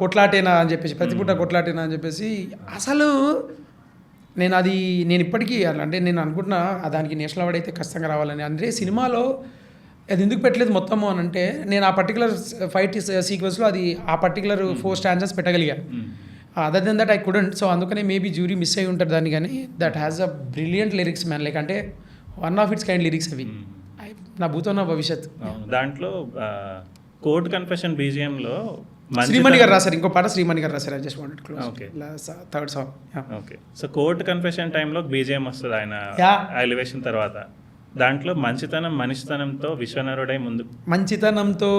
కొట్లాటేనా అని చెప్పేసి ప్రతి పూట కొట్లాటేనా అని చెప్పేసి అసలు నేను ఇప్పటికీ అంటే నేను అనుకుంటున్నా దానికి నేషనల్ అవార్డ్ అయితే ఖచ్చితంగా రావాలని. అంటే సినిమాలో అది ఎందుకు పెట్టలేదు మొత్తము అని అంటే నేను ఆ పర్టికులర్ ఫైట్ సీక్వెన్స్లో అది ఆ పర్టికులర్ 4 స్టాంజెస్ పెట్టగలిగా. Other then that I couldn't. So అందుకనే మేబీ జ్యూరీ మిస్ అయి ఉంటుంది దాన్ని. కానీ that has a brilliant lyrics man. Like అంటే one of its kind lyrics అవి. నా భూతో నా భవిష్యత్. దాంట్లో కోర్ట్ కన్ఫెషన్ బీజిఎంలో శ్రీమణి గారు రాశారు. ఇంకో పాట శ్రీమణి గారు రాశారు. I just wanted close. Okay, third song. Okay. So court confession టైంలో బీజిఎం వస్తుంది ఆయన ఎలివేషన్ తర్వాత. దాంట్లో మనిషితనంతో విశ్వనరుడై ముందు మంచితనంతో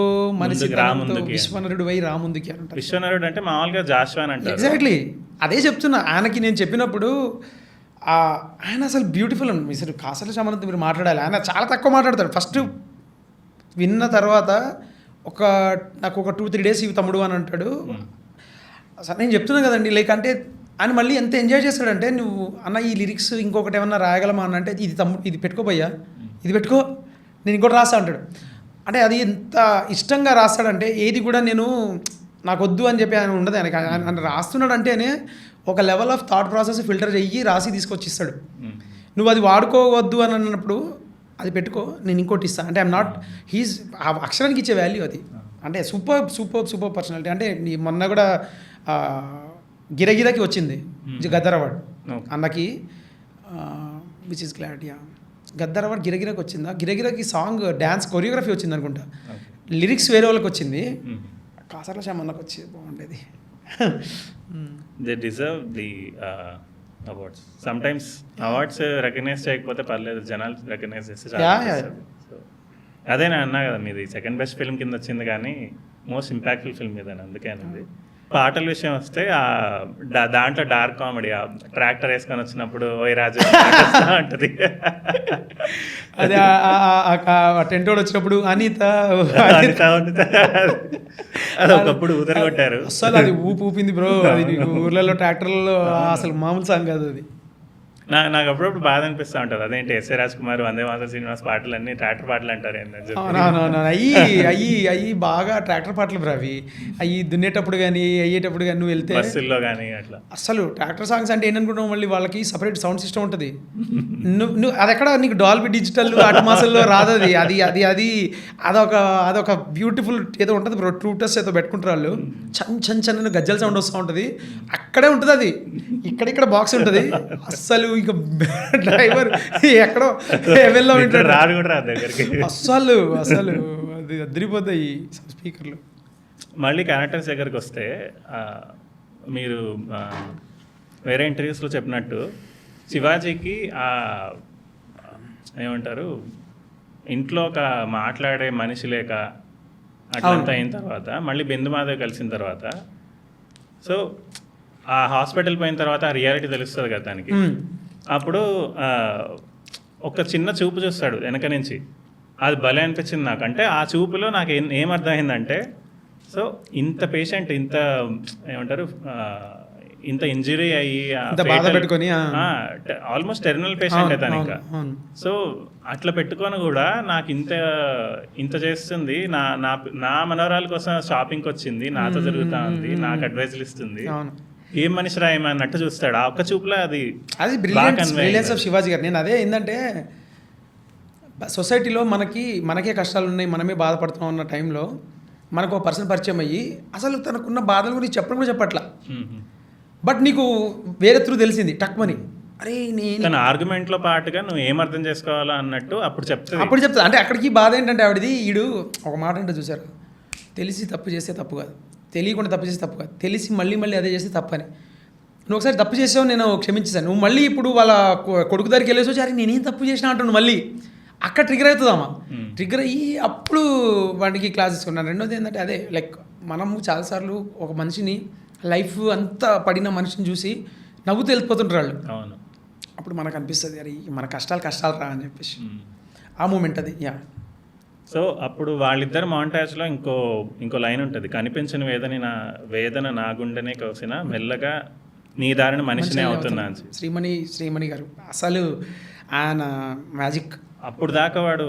విశ్వనరుడు వై రాముందుకి అంటారు. విశ్వనరుడు అంటే మామూలుగా జాషువా అని అంటారు. ఎగ్జాక్ట్లీ అదే చెప్తున్నా. ఆయనకి నేను చెప్పినప్పుడు ఆయన అసలు బ్యూటిఫుల్ అండి. మీరు కాసల శమనంతో మీరు మాట్లాడాలి. ఆయన చాలా తక్కువ మాట్లాడతాడు. ఫస్ట్ విన్న తర్వాత నాకు ఒక 2-3 days ఇవి తమ్ముడు అని అంటాడు. అసలు నేను చెప్తున్నా కదండి. లైక్ అంటే ఆయన మళ్ళీ ఎంత ఎంజాయ్ చేస్తాడంటే, నువ్వు అన్న ఈ లిరిక్స్ ఇంకొకటి ఏమన్నా రాయగలమా అని అంటే, ఇది తమ్ముడు ఇది పెట్టుకోపోయ్యా, ఇది పెట్టుకో, నేను ఇంకోటి రాస్తా అంటాడు. అంటే అది ఎంత ఇష్టంగా రాస్తాడంటే ఏది కూడా నాకు వద్దు అని చెప్పి ఆయన ఉండదు. ఆయన రాస్తున్నాడు అంటేనే ఒక level of thought process filter చెయ్యి రాసి తీసుకొచ్చి ఇస్తాడు. నువ్వు అది వాడుకోవద్దు అని అన్నప్పుడు అది పెట్టుకో, నేను ఇంకోటి ఇస్తాను అంటే ఐఎమ్ నాట్ హీస్ ఆ అక్షరానికి ఇచ్చే వాల్యూ అది. అంటే సూపర్ పర్సనాలిటీ. అంటే మొన్న కూడా గిరగిరకి వచ్చింది గద్దర్ అవార్డ్ అన్నకి, which is clarity. Gaddar award గిరగిరకి వచ్చిందా, గిరగిరకి సాంగ్ డ్యాన్స్ కొరియోగ్రఫీ వచ్చింది అనుకుంటా. లిరిక్స్ వేరే వాళ్ళకి వచ్చింది, కాసర్ల శ్యామన్నకు వచ్చి బాగుండేది. They deserve the awards. Sometimes awards recognize చేయకపోతే పర్లేదు, జనాలు రికగ్నైజ్ చేస్తే అదే నేను అన్నా కదా, మీది సెకండ్ బెస్ట్ ఫిల్మ్ కింద వచ్చింది కానీ మోస్ట్ ఇంపాక్ట్ఫుల్ ఫిల్మ్ మీద. అందుకే అనేది పాటల విషయం వస్తే దాంట్లో డార్క్ కామెడీ, ట్రాక్టర్ వేసుకొని వచ్చినప్పుడు ఓయ్ రాజు అంటది. అదే టెంట్ వచ్చినప్పుడు అనిత అది ఒకప్పుడు ఊదరగొట్టారు. అసలు అది ఊపింది బ్రో. అది నీకు ఊర్లలో ట్రాక్టర్లలో అసలు మామూలు సాంగ్ కాదు అది. నాకు అప్పుడప్పుడు బాధ అనిపిస్తూ ఉంటుంది. అదేంటి ఎస్ఏ రాజ్ కుమార్, వందే మాతరం శ్రీనివాస్ పాటలు అన్ని ట్రాక్టర్ పాటలు అంటారు. అయ్యి బాగా ట్రాక్టర్ పాటలు బ్రో. అవి దున్నేటప్పుడు కానీ అయ్యేటప్పుడు కానీ నువ్వు వెళ్తే బస్సుల్లో కానీ అట్లా. అసలు ట్రాక్టర్ సాంగ్స్ అంటే ఏంటనుకుంటావు, మళ్ళీ వాళ్ళకి సపరేట్ సౌండ్ సిస్టమ్ ఉంటుంది. నువ్వు అది ఎక్కడ నీకు డాల్బీ డిజిటల్ అట్మాసల్లో రాదు. అది అదొక బ్యూటిఫుల్ ఏదో ఉంటుంది బ్రో. ట్రూటస్ ఏదో పెట్టుకుంటారు వాళ్ళు. చన్ గజ్జల సౌండ్ వస్తూ ఉంటుంది. అక్కడే ఉంటుంది అది. ఇక్కడ బాక్స్ ఉంటుంది. అస్సలు ఇంకా డ్రైవర్ ఎక్కడో హెవెన్లో ఉంటాడు, రాడు కూడా రాదు దగ్గరికి. అస్సలు అది అదిరిపోతాయి స్పీకర్లు. మళ్ళీ క్యారెక్టర్స్ దగ్గరికి వస్తే, మీరు వేరే ఇంటర్వ్యూస్లో చెప్పినట్టు శివాజీకి ఏమంటారు, ఇంట్లో ఒక మాట్లాడే మనిషి లేక అట్లంతా అయిన తర్వాత మళ్ళీ బిందుమాధవ్ కలిసిన తర్వాత, సో ఆ హాస్పిటల్ పోయిన తర్వాత ఆ రియాలిటీ తెలుస్తుంది కదా దానికి. అప్పుడు ఒక చిన్న చూపు చూస్తాడు వెనక నుంచి, అది భలే అనిపించింది నాకు. అంటే ఆ చూపులో నాకు ఏమర్థమైందంటే, సో ఇంత పేషెంట్, ఇంత ఏమంటారు, ఇంత ఇంజరీ అయ్యి ఆల్మోస్ట్ టెర్మినల్ పేషెంట్ అయితే ఇంకా. సో అట్లా పెట్టుకొని కూడా నాకు ఇంత చేస్తుంది, నా మనవరాల కోసం షాపింగ్కి వచ్చింది, నాతో జరుగుతూ ఉంది, నాకు అడ్వైజులు ఇస్తుంది, ఏం మనిషి రాయమా అన్నట్టు చూస్తాడు. ఆ ఒక్క చూపులో అది బ్రిలియన్స్ ఆఫ్ శివాజీ గారు. నేను అదే ఏంటంటే, సొసైటీలో మనకే కష్టాలు ఉన్నాయి, మనమే బాధపడుతున్నాం అన్న టైంలో మనకు ఒక పర్సన్ పరిచయం అయ్యి అసలు తనకున్న బాధల గురించి చెప్పడం కూడా చెప్పట్లా, బట్ నీకు వేరే త్రూ తెలిసింది టక్మని. అరే నేను ఆర్గ్యుమెంట్లో పాటుగా నువ్వు ఏం అర్థం చేసుకోవాలా అన్నట్టు అప్పుడు చెప్తా. అంటే అక్కడికి బాధ ఏంటంటే ఆవిడది, ఒక మాట అంటే చూసారు, తెలిసి తప్పు చేస్తే తప్పు కాదు, తెలియకుండా తప్పు చేస్తే తప్పు కాదు, తెలిసి మళ్ళీ అదే చేస్తే తప్పని. నువ్వు ఒకసారి తప్పు చేసావు, నేను క్షమించేసాను, నువ్వు మళ్ళీ ఇప్పుడు వాళ్ళ కొడుకు దగ్గరికి వెళ్ళేసి వచ్చి అరే నేనేం తప్పు చేసినా అంటున్నావు, మళ్ళీ అక్కడ ట్రిగర్ అవుతుందమ్మా. ట్రిగర్ అయ్యి అప్పుడు వాడికి క్లాస్ తీసుకున్నాను. రెండోది ఏంటంటే అదే, లైక్ మనము చాలాసార్లు ఒక మనిషిని లైఫ్ అంతా పడిన మనిషిని చూసి నవ్వుతూ వెళ్ళిపోతుంటారు వాళ్ళు. అప్పుడు మనకు అనిపిస్తుంది అరే మన కష్టాలు రా అని చెప్పేసి ఆ మూమెంట్ అది. సో అప్పుడు వాళ్ళిద్దరు మాంటాజ్లో ఇంకో లైన్ ఉంటుంది, కనిపించిన వేదన నా గుండెనే కోసిన మెల్లగా నీ దారిని మనిషినే అవుతున్నా అని. శ్రీమణి గారు అసలు ఆయన మ్యాజిక్. అప్పుడు దాకా వాడు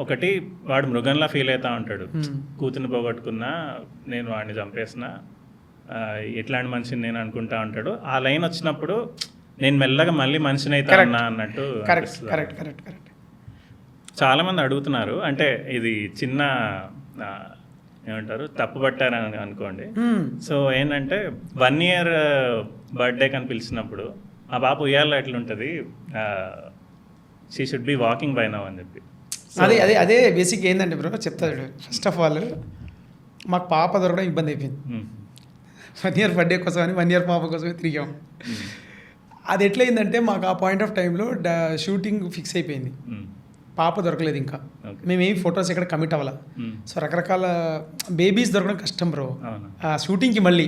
ఒకటి వాడు మృగంలా ఫీల్ అవుతా ఉంటాడు. Hmm. కూతుర్ని పోగొట్టుకున్నా, నేను వాడిని చంపేసిన, ఎట్లాంటి మనిషిని నేను అనుకుంటా ఉంటాడు. ఆ లైన్ వచ్చినప్పుడు నేను మెల్లగా మళ్ళీ మనిషిని అయితే అన్నా అన్నట్టు కరెక్ట్ అనిపిస్తుంది. Correct correct correct. చాలామంది అడుగుతున్నారు, అంటే ఇది చిన్న ఏమంటారు తప్పు పట్టారని అనుకోండి. సో ఏంటంటే 1 year బర్త్డేకి అని పిలిచినప్పుడు ఆ పాప ఉయ్యాలో ఎట్లుంటుంది, she should be walking by now అని చెప్పి. అదే అదే అదే బేసిక్ ఏంటంటే బ్రో చెప్తాడు. ఫస్ట్ ఆఫ్ ఆల్ మాకు పాప దొరకడం ఇబ్బంది అయిపోయింది. 1 year బర్త్డే కోసం అని 1 year పాప కోసమే తిరిగాం. అది ఎట్లయిందంటే మాకు ఆ పాయింట్ ఆఫ్ టైంలో షూటింగ్ ఫిక్స్ అయిపోయింది. పాప దొరకలేదు ఇంకా. మేమేమి ఫొటోస్ ఎక్కడ కమిట్ అవ్వాల. సో రకరకాల బేబీస్ దొరకడం కష్టం బ్రో ఆ షూటింగ్కి మళ్ళీ.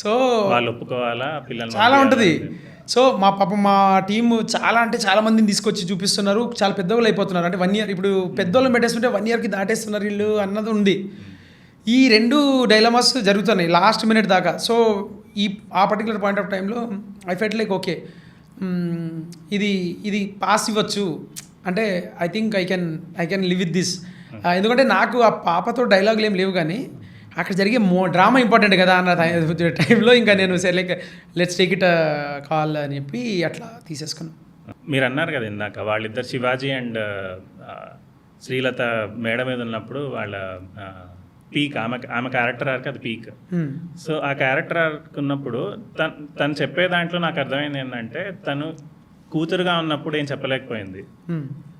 సో వాళ్ళు ఒప్పుకోవాలా, పిల్లలు చాలా ఉంటుంది. సో మా మా టీము చాలా అంటే చాలా మందిని తీసుకొచ్చి చూపిస్తున్నారు. చాలా పెద్దవాళ్ళు అయిపోతున్నారు. అంటే 1 year ఇప్పుడు పెద్దవాళ్ళని పెట్టేస్తుంటే 1 yearకి దాటేస్తున్నారు వీళ్ళు అన్నది ఉంది. ఈ 2 డైలమాస్ జరుగుతున్నాయి లాస్ట్ మినిట్ దాకా. సో ఆ పర్టికులర్ పాయింట్ ఆఫ్ టైంలో ఐ ఫెల్ట్ లైక్ ఓకే ఇది పాస్ ఇవ్వచ్చు, అంటే I think I can live with this. ఎందుకంటే నాకు ఆ పాపతో డైలాగులు ఏం లేవు, కానీ అక్కడ జరిగే డ్రామా ఇంపార్టెంట్ కదా అన్న టైంలో ఇంకా నేను సరే like let's take it call అని చెప్పి అట్లా తీసేసుకున్నాను. మీరు అన్నారు కదా ఇందాక వాళ్ళిద్దరు శివాజీ అండ్ శ్రీలత మేడ మీద ఉన్నప్పుడు వాళ్ళ పీక్, ఆమె క్యారెక్టర్ ఆర్క్ అది పీక్. సో ఆ క్యారెక్టర్ ఆర్క్ ఉన్నప్పుడు తను చెప్పే దాంట్లో నాకు అర్థమైంది ఏంటంటే తను కూతురుగా ఉన్నప్పుడు ఏం చెప్పలేకపోయింది.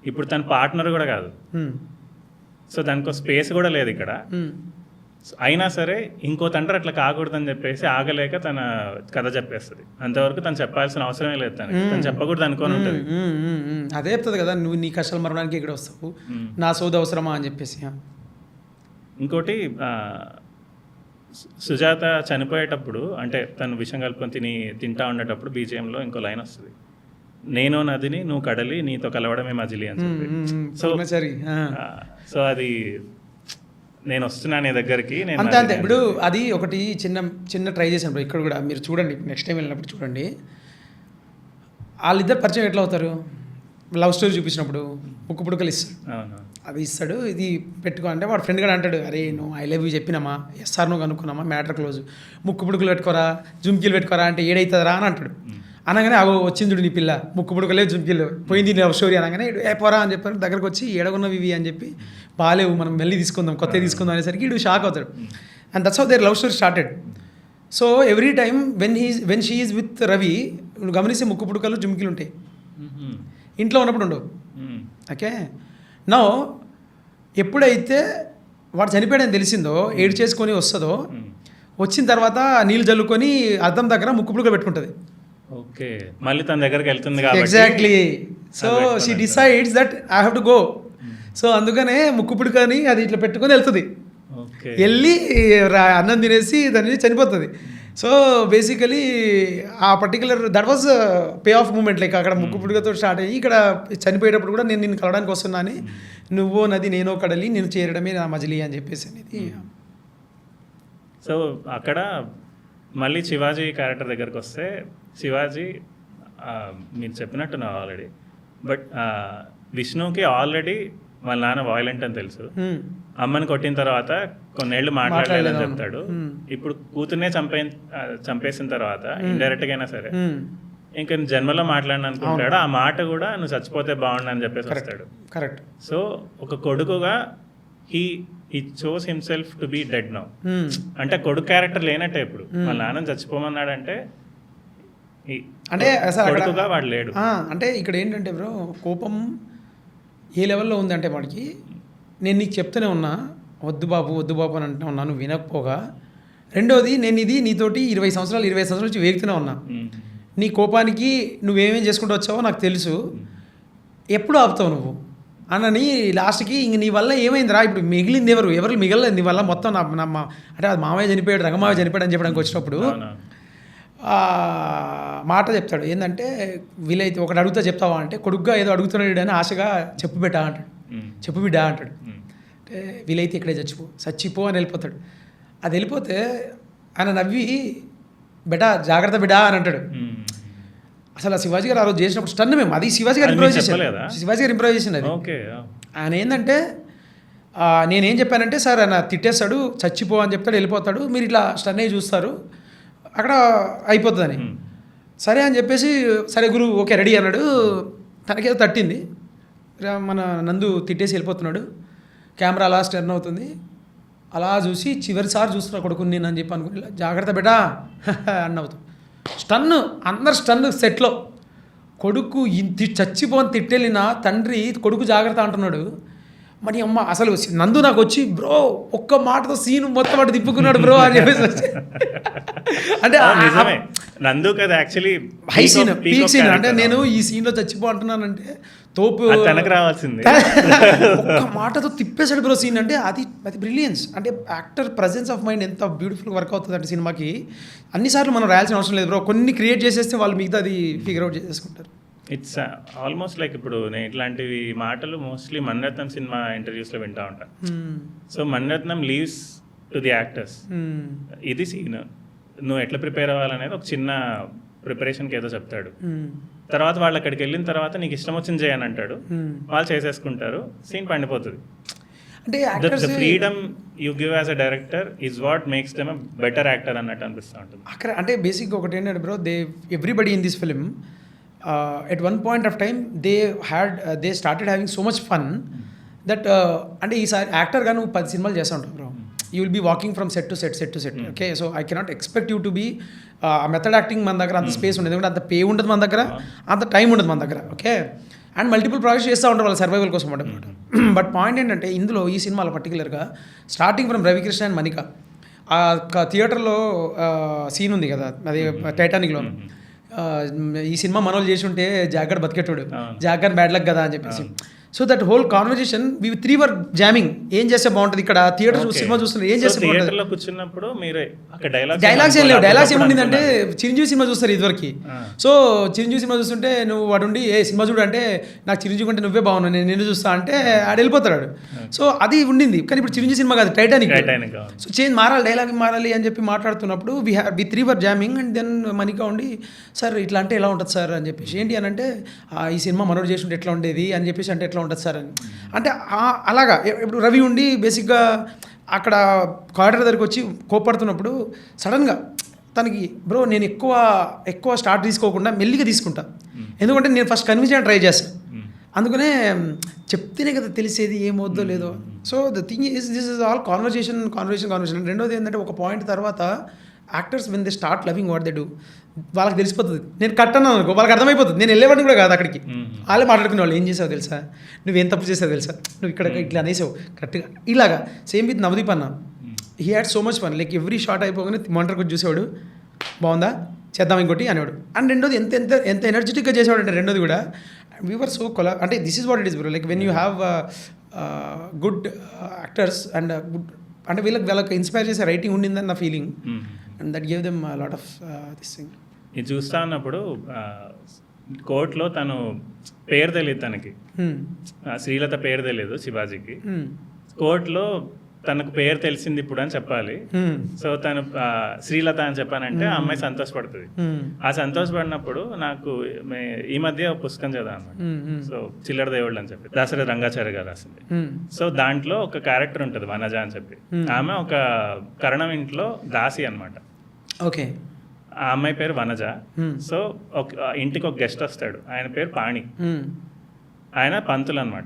ఇప్పుడు తన పార్ట్నర్ కూడా కాదు. సో దానికి స్పేస్ కూడా లేదు ఇక్కడ. అయినా సరే ఇంకో తండ్రి అట్లా కాకూడదని చెప్పేసి ఆగలేక తన కథ చెప్పేస్తుంది. అంతవరకు తను చెప్పాల్సిన అవసరమే లేదు. తను చెప్పకూడదు అనుకోని ఉంటుంది. అదే చెప్తుంది కదా, నువ్వు నీ కష్టాలు మరవడానికి ఇక్కడ వస్తావు, నా సోది అవసరమా అని చెప్పేసి. ఇంకోటి సుజాత చనిపోయేటప్పుడు, అంటే తను విషం కలుపుకొని తింటా ఉండేటప్పుడు బీజిఎంలో ఇంకో లైన్ వస్తుంది, నేను నదిని నువ్వు కడలి నీతో కలవడమే మజిలీ అని చెప్పి. సో అది నేను వస్తున్నా నీ దగ్గరికి అంతే అంతే. ఇప్పుడు అది ఒకటి చిన్న ట్రై చేశాను బ్రో. ఇక్కడ కూడా మీరు చూడండి, నెక్స్ట్ టైం వెళ్ళినప్పుడు చూడండి, వాళ్ళిద్దరు పరిచయం ఎట్లా అవుతారు. లవ్ స్టోరీ చూపించినప్పుడు ముక్కు పుడకలు ఇస్తాడు, అవి ఇస్తాడు, ఇది పెట్టుకో అంటే వాడు ఫ్రెండ్ కూడా అంటాడు, అరే నువ్వు ఐ లవ్ యూ చెప్పినామా, ఎస్ఆర్ నువ్వు కనుక్కున్నామా, మ్యాటర్ క్లోజ్, ముక్కు పుడుకులు పెట్టుకోరా, జుమ్కీలు పెట్టుకోరా అంటే ఏడైతుందిరా అని అంటాడు. అనగానే అగో వచ్చింది నీ పిల్ల, ముక్కు పుడుకలే జుమ్కీలు పోయింది లవ్ స్టోరీ అనగానే ఏ పోరా అని చెప్పారు. దగ్గరకు వచ్చి ఏడగొన్నవి ఇవి అని చెప్పి, బాగాలేవు మనం మళ్ళీ తీసుకుందాం, కొత్త తీసుకుందాం అనేసరికి ఇడు షాక్ అవుతాడు. And that's how there love story started. So every time when she is with Ravi, నువ్వు గమనిస్తే ముక్కు పుడుకలు జుమ్కీలు ఉంటాయి, ఇంట్లో ఉన్నప్పుడు ఉండవు. ఓకే, నో ఎప్పుడైతే వాడు చనిపోయాడని తెలిసిందో, ఏడు చేసుకొని వస్తుందో, వచ్చిన తర్వాత నీళ్ళు జల్లుకొని అద్దం దగ్గర ముక్కు పుడుకలు పెట్టుకుంటుంది. ఓకే, మళ్ళీ తన దగ్గరికి వెళ్తుంది కాబట్టి exactly. So she decides that I have to go. So అందుకనే ముక్కు పుడుకని అది ఇట్లా పెట్టుకొని వెళ్తుంది, వెళ్ళి అన్నం తినేసి దాని చనిపోతుంది. సో బేసికలీ ఆ particular that was pay off moment. Like అక్కడ ముక్కు పుడుకతో స్టార్ట్ అయ్యి ఇక్కడ చనిపోయేటప్పుడు కూడా నేను నిన్ను కలవడానికి వస్తున్నాను, నువ్వో నది నేనో కడలి, నేను చేరడమే నా మజిలీ అని చెప్పేసి అనేది. సో అక్కడ మళ్ళీ శివాజీ క్యారెక్టర్ దగ్గరకు వస్తే, శివాజీ మీరు చెప్పినట్టు ఆల్రెడీ, బట్ విష్ణుకి ఆల్రెడీ వాళ్ళ నాన్న వాయిలెంట్ అని తెలుసు. అమ్మని కొట్టిన తర్వాత కొన్నేళ్ళు మాట్లాడలేదని చెప్తాడు. ఇప్పుడు కూతుర్నే చంపేసిన తర్వాత ఇండైరెక్ట్గా అయినా సరే ఇంకా జన్మలో మాట్లాడిన అనుకుంటాడు. ఆ మాట కూడా నువ్వు చచ్చిపోతే బాగుండు అని చెప్పేసి వస్తాడు. కరెక్ట్. సో ఒక కొడుకుగా he chose himself to be dead now. అంటే కొడుకు క్యారెక్టర్ లేనట్టే. ఇప్పుడు వాళ్ళ నాన్న చచ్చిపోమన్నాడు అంటే కొడుకుగా వాడు లేడు. అంటే ఇక్కడ ఏంటంటే బ్రో, కోపం ఏ లెవెల్లో ఉందంటే వాడికి, నేను నీకు చెప్తూనే ఉన్నా వద్దు బాబు అని అంటూనే ఉన్నా, నువ్వు వినకపోగా. రెండోది, నేను ఇది నీతోటి 20 సంవత్సరాల నుంచి వేగుతూనే ఉన్నా, నీ కోపానికి నువ్వేమేం చేసుకుంటూ వచ్చావో నాకు తెలుసు, ఎప్పుడు ఆపుతావు నువ్వు అన్నని. లాస్ట్కి ఇంక నీ వల్ల ఏమైందిరా, ఇప్పుడు మిగిలింది ఎవరు మిగలలేదు నీ వల్ల మొత్తం. అంటే అది మామయ్య చనిపోయాడు, రంగమావయ్య చనిపోయాడు అని చెప్పడానికి వచ్చినప్పుడు మాట చెప్తాడు ఏంటంటే, వీలైతే ఒకటి అడుగుతా చెప్తావా అంటే, కొడుకుగా ఏదో అడుగుతున్నాడు అని ఆశగా చెప్పు బిడ్డ అంటాడు. అంటే వీలైతే ఇక్కడే చచ్చిపో అని వెళ్ళిపోతాడు. అది వెళ్ళిపోతే ఆయన నవ్వి బెటా జాగ్రత్త బిడ్డ అని అంటాడు. అసలు ఆ శివాజీ గారు ఆ రోజు చేసినప్పుడు స్టన్ మేము. అది శివాజీ గారు ఇంప్రూవ్ చేసింది అది. ఆయన ఏంటంటే నేనేం చెప్పానంటే, సార్ ఆయన తిట్టేస్తాడు, చచ్చిపో అని చెప్తాడు, వెళ్ళిపోతాడు, మీరు ఇట్లా స్టన్ అయ్యి చూస్తారు, అక్కడ అయిపోతుందని. సరే అని చెప్పేసి, సరే గురు ఓకే రెడీ అన్నాడు. తనకేదో తట్టింది, మన నందు తిట్టేసి వెళ్ళిపోతున్నాడు. కెమెరా అలా టర్న్ అవుతుంది, అలా చూసి చివరిసారి చూస్తున్నా కొడుకుని నేను అని చెప్పి అనుకుని, జాగ్రత్త బేటా అన్న అవుతాం. స్టన్, అందరు స్టన్ సెట్లో. కొడుకు చచ్చిపోని తిట్టెళ్ళిన తండ్రి కొడుకు జాగ్రత్త అంటున్నాడు. మరి అమ్మ అసలు నందు నాకు వచ్చి బ్రో ఒక్క మాటతో సీన్ మొత్తం అటు తిప్పుకున్నాడు బ్రో అని చెప్పేసి. అంటే నందు కదా actually high scene, peak scene. అంటే నేను ఈ సీన్లో చచ్చిపో అంటున్నానంటే తోపు తనకు రావాల్సింది. ఒక్క మాటతో తిప్పేశాడు బ్రో సీన్. అంటే అది బ్రిలియన్స్. అంటే యాక్టర్ ప్రజెన్స్ ఆఫ్ మైండ్ ఎంత బ్యూటిఫుల్గా వర్క్ అవుతుంది అంటే సినిమాకి. అన్నిసార్లు మనం రాయాల్సిన అవసరం లేదు బ్రో, కొన్ని క్రియేట్ చేసేస్తే వాళ్ళు మిగతా అది ఫిగర్ అవుట్ చేసేసుకుంటారు. ఇట్స్ ఆల్మోస్ట్ లైక్ ఇప్పుడు నేను ఇట్లాంటివి మాటలు మోస్ట్లీ మణిరత్నం సినిమా ఇంటర్వ్యూస్లో వింటూ ఉంటాను. So Mani Ratnam leaves to the actors, ఇది సీన్ నువ్వు ఎట్లా ప్రిపేర్ అవ్వాలనేది ఒక చిన్న ప్రిపరేషన్కి ఏదో చెప్తాడు. తర్వాత వాళ్ళు అక్కడికి వెళ్ళిన తర్వాత నీకు ఇష్టం వచ్చింది చేయని అంటాడు, వాళ్ళు చేసేసుకుంటారు, సీన్ పండిపోతుంది. అంటే the freedom you give as a director is what makes them a better actor అన్నట్టు అనిపిస్తూ ఉంటుంది. అక్కడ అంటే బేసిక్గా ఒకటి ఏంటంటే bro, everybody in this film at one point of time they started having so much fun that అంటే ఈసారి యాక్టర్గా నువ్వు 10 సినిమాలు చేస్తూ ఉంటావు bro. You will be walking from set to set. Okay, so I cannot expect you to be method acting మన దగ్గర అంత స్పేస్ ఉండదు, ఎందుకంటే అంత పే ఉండదు మన దగ్గర, అంత టైం ఉండదు మన దగ్గర. ఓకే, అండ్ మల్టిపుల్ ప్రాజెక్ట్స్ చేస్తూ ఉంటారు వాళ్ళ సర్వైవల్ కోసం అనమాట. బట్ పాయింట్ ఏంటంటే ఇందులో ఈ సినిమాలో పర్టికులర్గా starting from Ravikrishna and Manika, ఆ థియేటర్లో సీన్ ఉంది కదా, అది టైటానిక్లో. ఈ సినిమా మనోళ్ళు చేసి ఉంటే జాగ్రత్త బతికేటోడు, జాగ్రత్త బ్యాడ్ లక్ కదా అని చెప్పేసి. So that whole conversation we 3 were jamming. ఏం చేస్తే బాగుంటుంది ఇక్కడ థియేటర్ సినిమా చూస్తున్నారు, ఏం చేస్తే బాగుంటుంది. కూర్చున్నప్పుడు మీరు డైలాగ్స్ ఏం లేవు. డైలాగ్స్ ఏముండిందంటే చిరంజీవి సినిమా చూస్తారు ఇదివరకు. సో చిరంజీవి సినిమా చూస్తుంటే నువ్వు వాడుండి ఏ సినిమా చూడు అంటే, నాకు చిరంజీవి కంటే నువ్వే బాగున్నావు, నేను నిన్ను చూస్తా అంటే ఆడ వెళ్ళిపోతాడు. సో అది ఉండింది. కానీ ఇప్పుడు చిరంజీవి సినిమా కాదు, టైటానిక్. సో చేంజ్ మారాలి, డైలాగ్ మారాలి అని చెప్పి మాట్లాడుతున్నప్పుడు వి 3 were jamming. And then Manika ఉండి, సార్ ఇట్లా అంటే ఎలా ఉంటుంది సార్ అని చెప్పేసి, ఏంటి అని అంటే ఈ సినిమా మనోడు చేస్తుంటే ఎట్లా ఉండేది అని చెప్పేసి, అంటే ఎట్లా ఉంటుంది సార్ అని. అంటే అలాగా ఇప్పుడు రవి ఉండి బేసిక్గా అక్కడ కారిడార్ దగ్గరికి వచ్చి కోపడుతున్నప్పుడు సడన్గా తనకి బ్రో నేను ఎక్కువ స్టార్ట్ తీసుకోకుండా మెల్లిగా తీసుకుంటా, ఎందుకంటే నేను ఫస్ట్ కన్విన్స్ చేయడానికి ట్రై చేస్తాను. అందుకనే చెప్తేనే కదా తెలిసేది ఏమవుద్దో లేదో. So the thing is this is all conversation. రెండోది ఏంటంటే ఒక పాయింట్ తర్వాత actors when they start loving what they do, వాళ్ళకి తెలిసిపోతుంది. నేను కట్ అన్నాను అనుకో, వాళ్ళకి అర్థమైపోతుంది. నేను వెళ్ళేవాడిని కూడా కాదు అక్కడికి, వాళ్ళే మాట్లాడుకునే వాళ్ళు, ఏం చేసావు తెలుసా, నువ్వేం తప్పు చేసావు తెలుసా, నువ్వు ఇక్కడ ఇట్లా అనేసావు కరెక్ట్గా. ఇలాగా సేమ్ విత్ నవదీప్ అన్న, he had so much fun. Like every shot అయిపోగానే మానిటర్ వచ్చి చూసేవాడు, బాగుందా చేద్దాం ఇంకోటి అనేవాడు. అండ్ రెండోది ఎంత ఎనర్జెటిక్గా చేసేవాడు అంటే, రెండోది కూడా వీవర్ సో అంటే this is what it is bro. Like when you have good actors and good, అంటే వీళ్ళకి ఇన్స్పైర్ చేసే రైటింగ్ ఉండిందని నా feeling. And that gave them lot of this thing. ఇది చూస్తా ఉన్నప్పుడు కోర్టులో తను పేరు తెలియదు తనకి, శ్రీలత పేరు తెలియదు శివాజీకి. కోర్టులో తనకు పేరు తెలిసింది ఇప్పుడు అని చెప్పాలి. సో తను శ్రీలత అని చెప్పానంటే ఆ అమ్మాయి సంతోషపడుతుంది. ఆ సంతోషపడినప్పుడు నాకు ఈ మధ్య ఒక పుస్తకం చదివా అన్నమాట. సో చిల్లర దేవుళ్ళు అని చెప్పి దాసరి రంగాచార్య గారు రాసింది. సో దాంట్లో ఒక క్యారెక్టర్ ఉంటుంది వనజ అని చెప్పి, ఆమె ఒక కరణం ఇంట్లో దాసి అనమాట. ఓకే, ఆ అమ్మాయి పేరు వనజ. సో ఇంటికి ఒక గెస్ట్ వస్తాడు, ఆయన పేరు పాణి, ఆయన పంతులు అనమాట.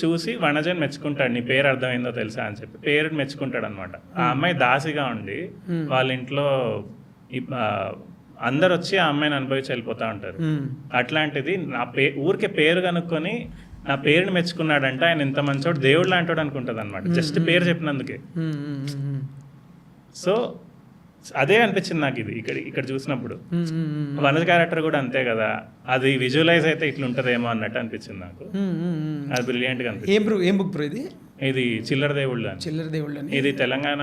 చూసి వనజని మెచ్చుకుంటాడు, నీ పేరు అర్థమైందో తెలుసా అని చెప్పి పేరు మెచ్చుకుంటాడు అనమాట. ఆ అమ్మాయి దాసిగా ఉండి వాళ్ళ ఇంట్లో అందరు వచ్చి ఆ అమ్మాయిని అనుభవించి వెళ్ళిపోతా ఉంటారు. అట్లాంటిది నా ఊరికే పేరు కనుక్కొని నా పేరుని మెచ్చుకున్నాడంటే ఆయన ఇంత మంచోడు, దేవుడు లాంటోడు అనుకుంటుంది అనమాట, జస్ట్ పేరు చెప్పినందుకే. సో అదే అనిపించింది నాకు ఇది ఇక్కడ చూసినప్పుడు. వనజ క్యారెక్టర్ కూడా అంతే కదా, అది విజువలైజ్ అయితే ఇట్లా ఉంటుందేమో అన్నట్టు అనిపించింది నాకు. అది బ్రిలియంట్గా అనిపించింది. ఏం బుక్ బ్రో ఇది చిల్లర దేవుళ్ళు అని. ఇది తెలంగాణ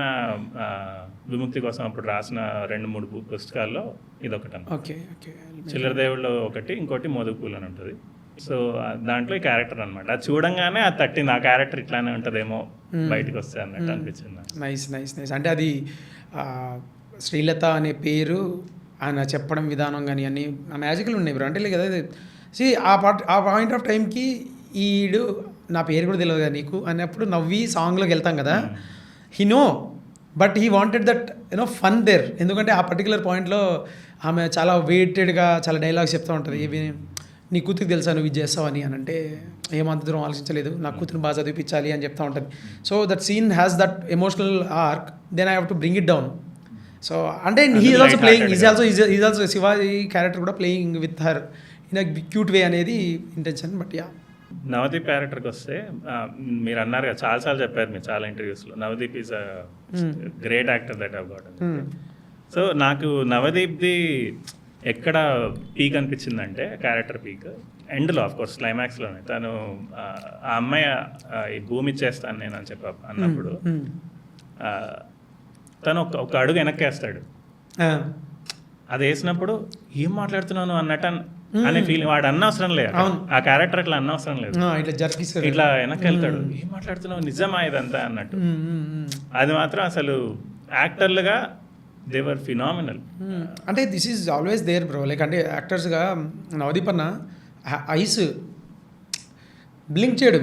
విముక్తి కోసం అప్పుడు రాసిన 2-3 పుస్తకాల్లో ఇది ఒకటి అన్నమాట. చిల్లర దేవుళ్ళు ఒకటి, ఇంకోటి మోదుగు పూలు అని ఉంటుంది. సో దాంట్లో ఈ క్యారెక్టర్ అనమాట. అది చూడంగానే అది తట్టింది, ఆ క్యారెక్టర్ ఇట్లానే ఉంటుందేమో బయటకు వస్తే అన్నట్టు అనిపించింది. నైస్. అంటే అది శ్రీలత అనే పేరు ఆయన చెప్పడం విధానం కానీ అన్నీ మ్యాజికల్ ఉన్నాయి బ్రో. అంటే కదా సి ఆ పాయింట్ ఆఫ్ టైంకి ఈడు నా పేరు కూడా తెలియదు కదా నీకు అన్నప్పుడు నవ్వి సాంగ్లోకి వెళ్తాం కదా, he know but he wanted that fun there. ఎందుకంటే ఆ పర్టికులర్ పాయింట్లో ఆమె చాలా వెయిటెడ్గా చాలా డైలాగ్స్ చెప్తూ ఉంటుంది. ఇవి నీ కూతురికి తెలుసా నువ్వు ఇది చేస్తావని అని అంటే ఏమంత దూరం ఆలోచించలేదు, నా కూతురు బాగా చదివించాలి అని చెప్తా ఉంటుంది. So that scene has that emotional arc, then I have to bring it down. So అంటే he is also playing, is also Shivaji character కూడా playing with her in a cute way అనేది ఇంటెన్షన్. బట్ యా, నవదీప్ క్యారెక్టర్కి వస్తే మీరు అన్నారు కదా, చాలాసార్లు చెప్పారు మీరు చాలా ఇంటర్వ్యూస్లో, Navdeep is a great actor that have got. So నాకు నవదీప్ది ఎక్కడ పీక్ అనిపించిందంటే క్యారెక్టర్ పీక్ ఎండ్లో, ఆఫ్ కోర్స్ క్లైమాక్స్లోనే తను ఆ అమ్మాయి ఈ భూమి ఇచ్చేస్తాను నేను అని అన్నప్పుడు తను ఒక అడుగు వెనక్కేస్తాడు. అది వేసినప్పుడు ఏం మాట్లాడుతున్నాను అన్నట్టు అనే ఫీలింగ్ వాడు అన్నవసరం లేదు, ఆ క్యారెక్టర్ అట్లా అన్నవసరం లేదు, ఇట్లా వెనక్కి వెళ్తాడు, ఏం మాట్లాడుతున్నావు నిజమా ఇదంతా అన్నట్టు. అది మాత్రం అసలు యాక్టర్లుగా దే వర్ ఫినామినల్. అంటే this is always there bro, like అంటే యాక్టర్స్గా నవదీప్ అన్న ఐస్ బ్లింక్ చేయడు.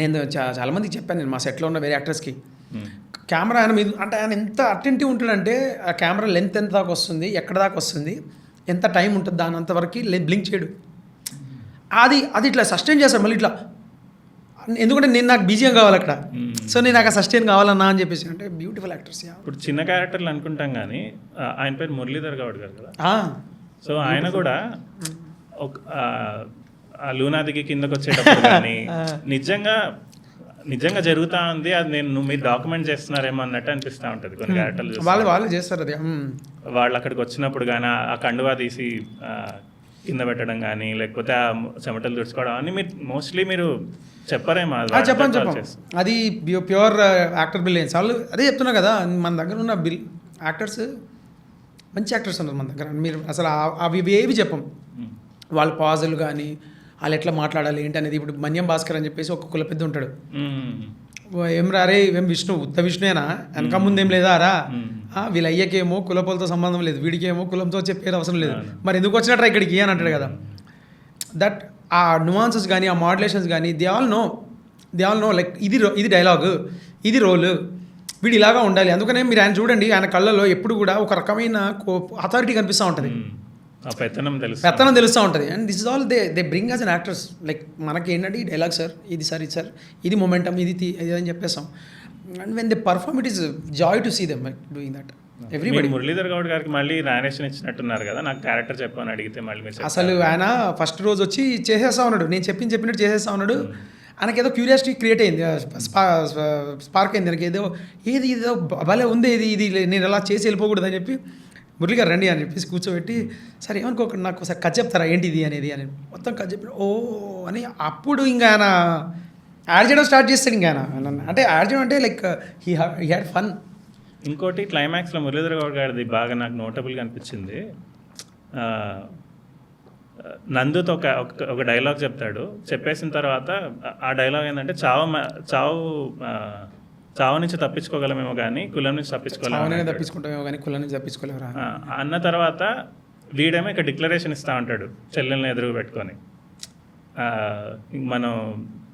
నేను చాలామందికి చెప్పాను, నేను మా సెట్లో ఉన్న వేరే యాక్టర్స్కి, కెమెరా ఆయన మీద అంటే ఆయన ఎంత అటెంటివ్ ఉంటాడంటే ఆ కెమెరా లెంత్ ఎంత దాకా వస్తుంది, ఎక్కడ దాకా వస్తుంది, ఎంత టైం ఉంటుంది దాని అంతవరకు బ్లింక్ చేయడు. అది ఇట్లా సస్టైన్ చేస్తాడు మళ్ళీ ఇట్లా, ఎందుకంటే నేను నాకు బీజియం కావాలి అక్కడ, సో నేను నాకు సస్టైన్ కావాలన్నా అని చెప్పేసి. అంటే బ్యూటిఫుల్ యాక్టర్స్. ఇప్పుడు చిన్న క్యారెక్టర్లు అనుకుంటాం కానీ ఆయన పేరు మురళీధర్ గౌడ్ గారు కదా, సో ఆయన కూడా ఒక లూనాదికి కిందకు వచ్చేటప్పుడు కానీ నిజంగా జరుగుతూ ఉంది, అది మీరు డాక్యుమెంట్ చేస్తున్నారేమో అన్నట్టు అనిపిస్తూ ఉంటుంది కొన్ని క్యారెక్టర్లు. వాళ్ళు చేస్తారు అది. వాళ్ళు అక్కడికి వచ్చినప్పుడు కానీ ఆ కండువా తీసి కింద పెట్టడం కానీ, లేకపోతే ఆ చెమటలు తుడుచుకోవడం అని మీరు చెప్పరేమో. చెప్పండి, అది ప్యూర్ యాక్టర్ బ్రిలియన్స్. వాళ్ళు అదే చెప్తున్నా కదా, మన దగ్గర ఉన్న యాక్టర్స్ మంచి యాక్టర్స్ ఉన్నారు మన దగ్గర. మీరు అసలు అవి ఏవి చెప్పం, వాళ్ళ పాజులు కానీ వాళ్ళు ఎట్లా మాట్లాడాలి ఏంటి అనేది. ఇప్పుడు మన్యం భాస్కర్ అని చెప్పేసి ఒక కుల పెద్ద ఉంటాడు, ఏం రారే ఏం విష్ణు ఉత్త విష్ణుయేనా వెనక ముందేం లేదా రా, వీళ్ళ అయ్యకేమో కులపోలతో సంబంధం లేదు, వీడికేమో కులంతో చెప్పేది అవసరం లేదు, మరి ఎందుకు వచ్చినట్రా ఇక్కడికి అని అంటాడు కదా. దట్ ఆ నువాన్సెస్ కానీ ఆ మాడ్యులేషన్స్ కానీ దే ఆల్ నో లైక్ ఇది డైలాగ్, ఇది రోల్, వీడు ఇలాగా ఉండాలి. అందుకనే మీరు ఆయన చూడండి, ఆయన కళ్ళలో ఎప్పుడు కూడా ఒక రకమైన అథారిటీ కనిపిస్తూ ఉంటుంది, పెత్తనం తెలుస్తూ ఉంటుంది. And this is all they bring as an actors. Like మనకి ఏంటంటే ఈ డైలాగ్ సార్, ఇది సార్, ఇది సార్, ఇది మొమెంటమ్, ఇది అని చెప్పేస్తాం. And when they perform it is joy to see them doing that. Everybody. Muralidhar Goud గారికి మళ్ళీ నారేషన్ ఇచ్చినట్టున్నారు కదా, నాకు క్యారెక్టర్ చెప్పని అడిగితే మళ్ళీ అసలు ఆయన ఫస్ట్ రోజు వచ్చి చేసేస్తా ఉన్నాడు, నేను చెప్పినట్టు చేసేస్తా ఉన్నాడు. ఆయనకి ఏదో క్యూరియాసిటీ క్రియేట్ అయింది, స్పార్క్ అయింది ఆయనకి, ఏదో భలే ఉంది, ఇది నేను అలా చేసి వెళ్ళిపోకూడదు అని చెప్పి మురళి గారు రండి అని చెప్పేసి కూర్చోబెట్టి, సరే ఏమనుకోకండి నాకు ఒకసారి కథ చెప్తారా ఏంటి ఇది అనేది అని మొత్తం కథ చెప్పి ఓ అని అప్పుడు ఇంకా ఆయన యాడ్ చేయడం స్టార్ట్ చేస్తాడు. ఇంకా ఆయన అంటే యాడ్ చేయడం అంటే లైక్ హీ హ్యాడ్ ఫన్. ఇంకోటి క్లైమాక్స్లో మురళీధర్ గౌడ్ గారిది బాగా నాకు నోటబుల్గా అనిపించింది. నందుతో ఒక డైలాగ్ చెప్తాడు, చెప్పేసిన తర్వాత ఆ డైలాగ్ ఏంటంటే చావు నుంచి తప్పించుకోగలమేమో కానీ కులం నుంచి తప్పించుకోలేము అన్న తర్వాత వీడేమో ఇక్కడ డిక్లరేషన్ ఇస్తూ ఉంటాడు చెల్లెల్ని ఎదురుగా పెట్టుకొని. మనం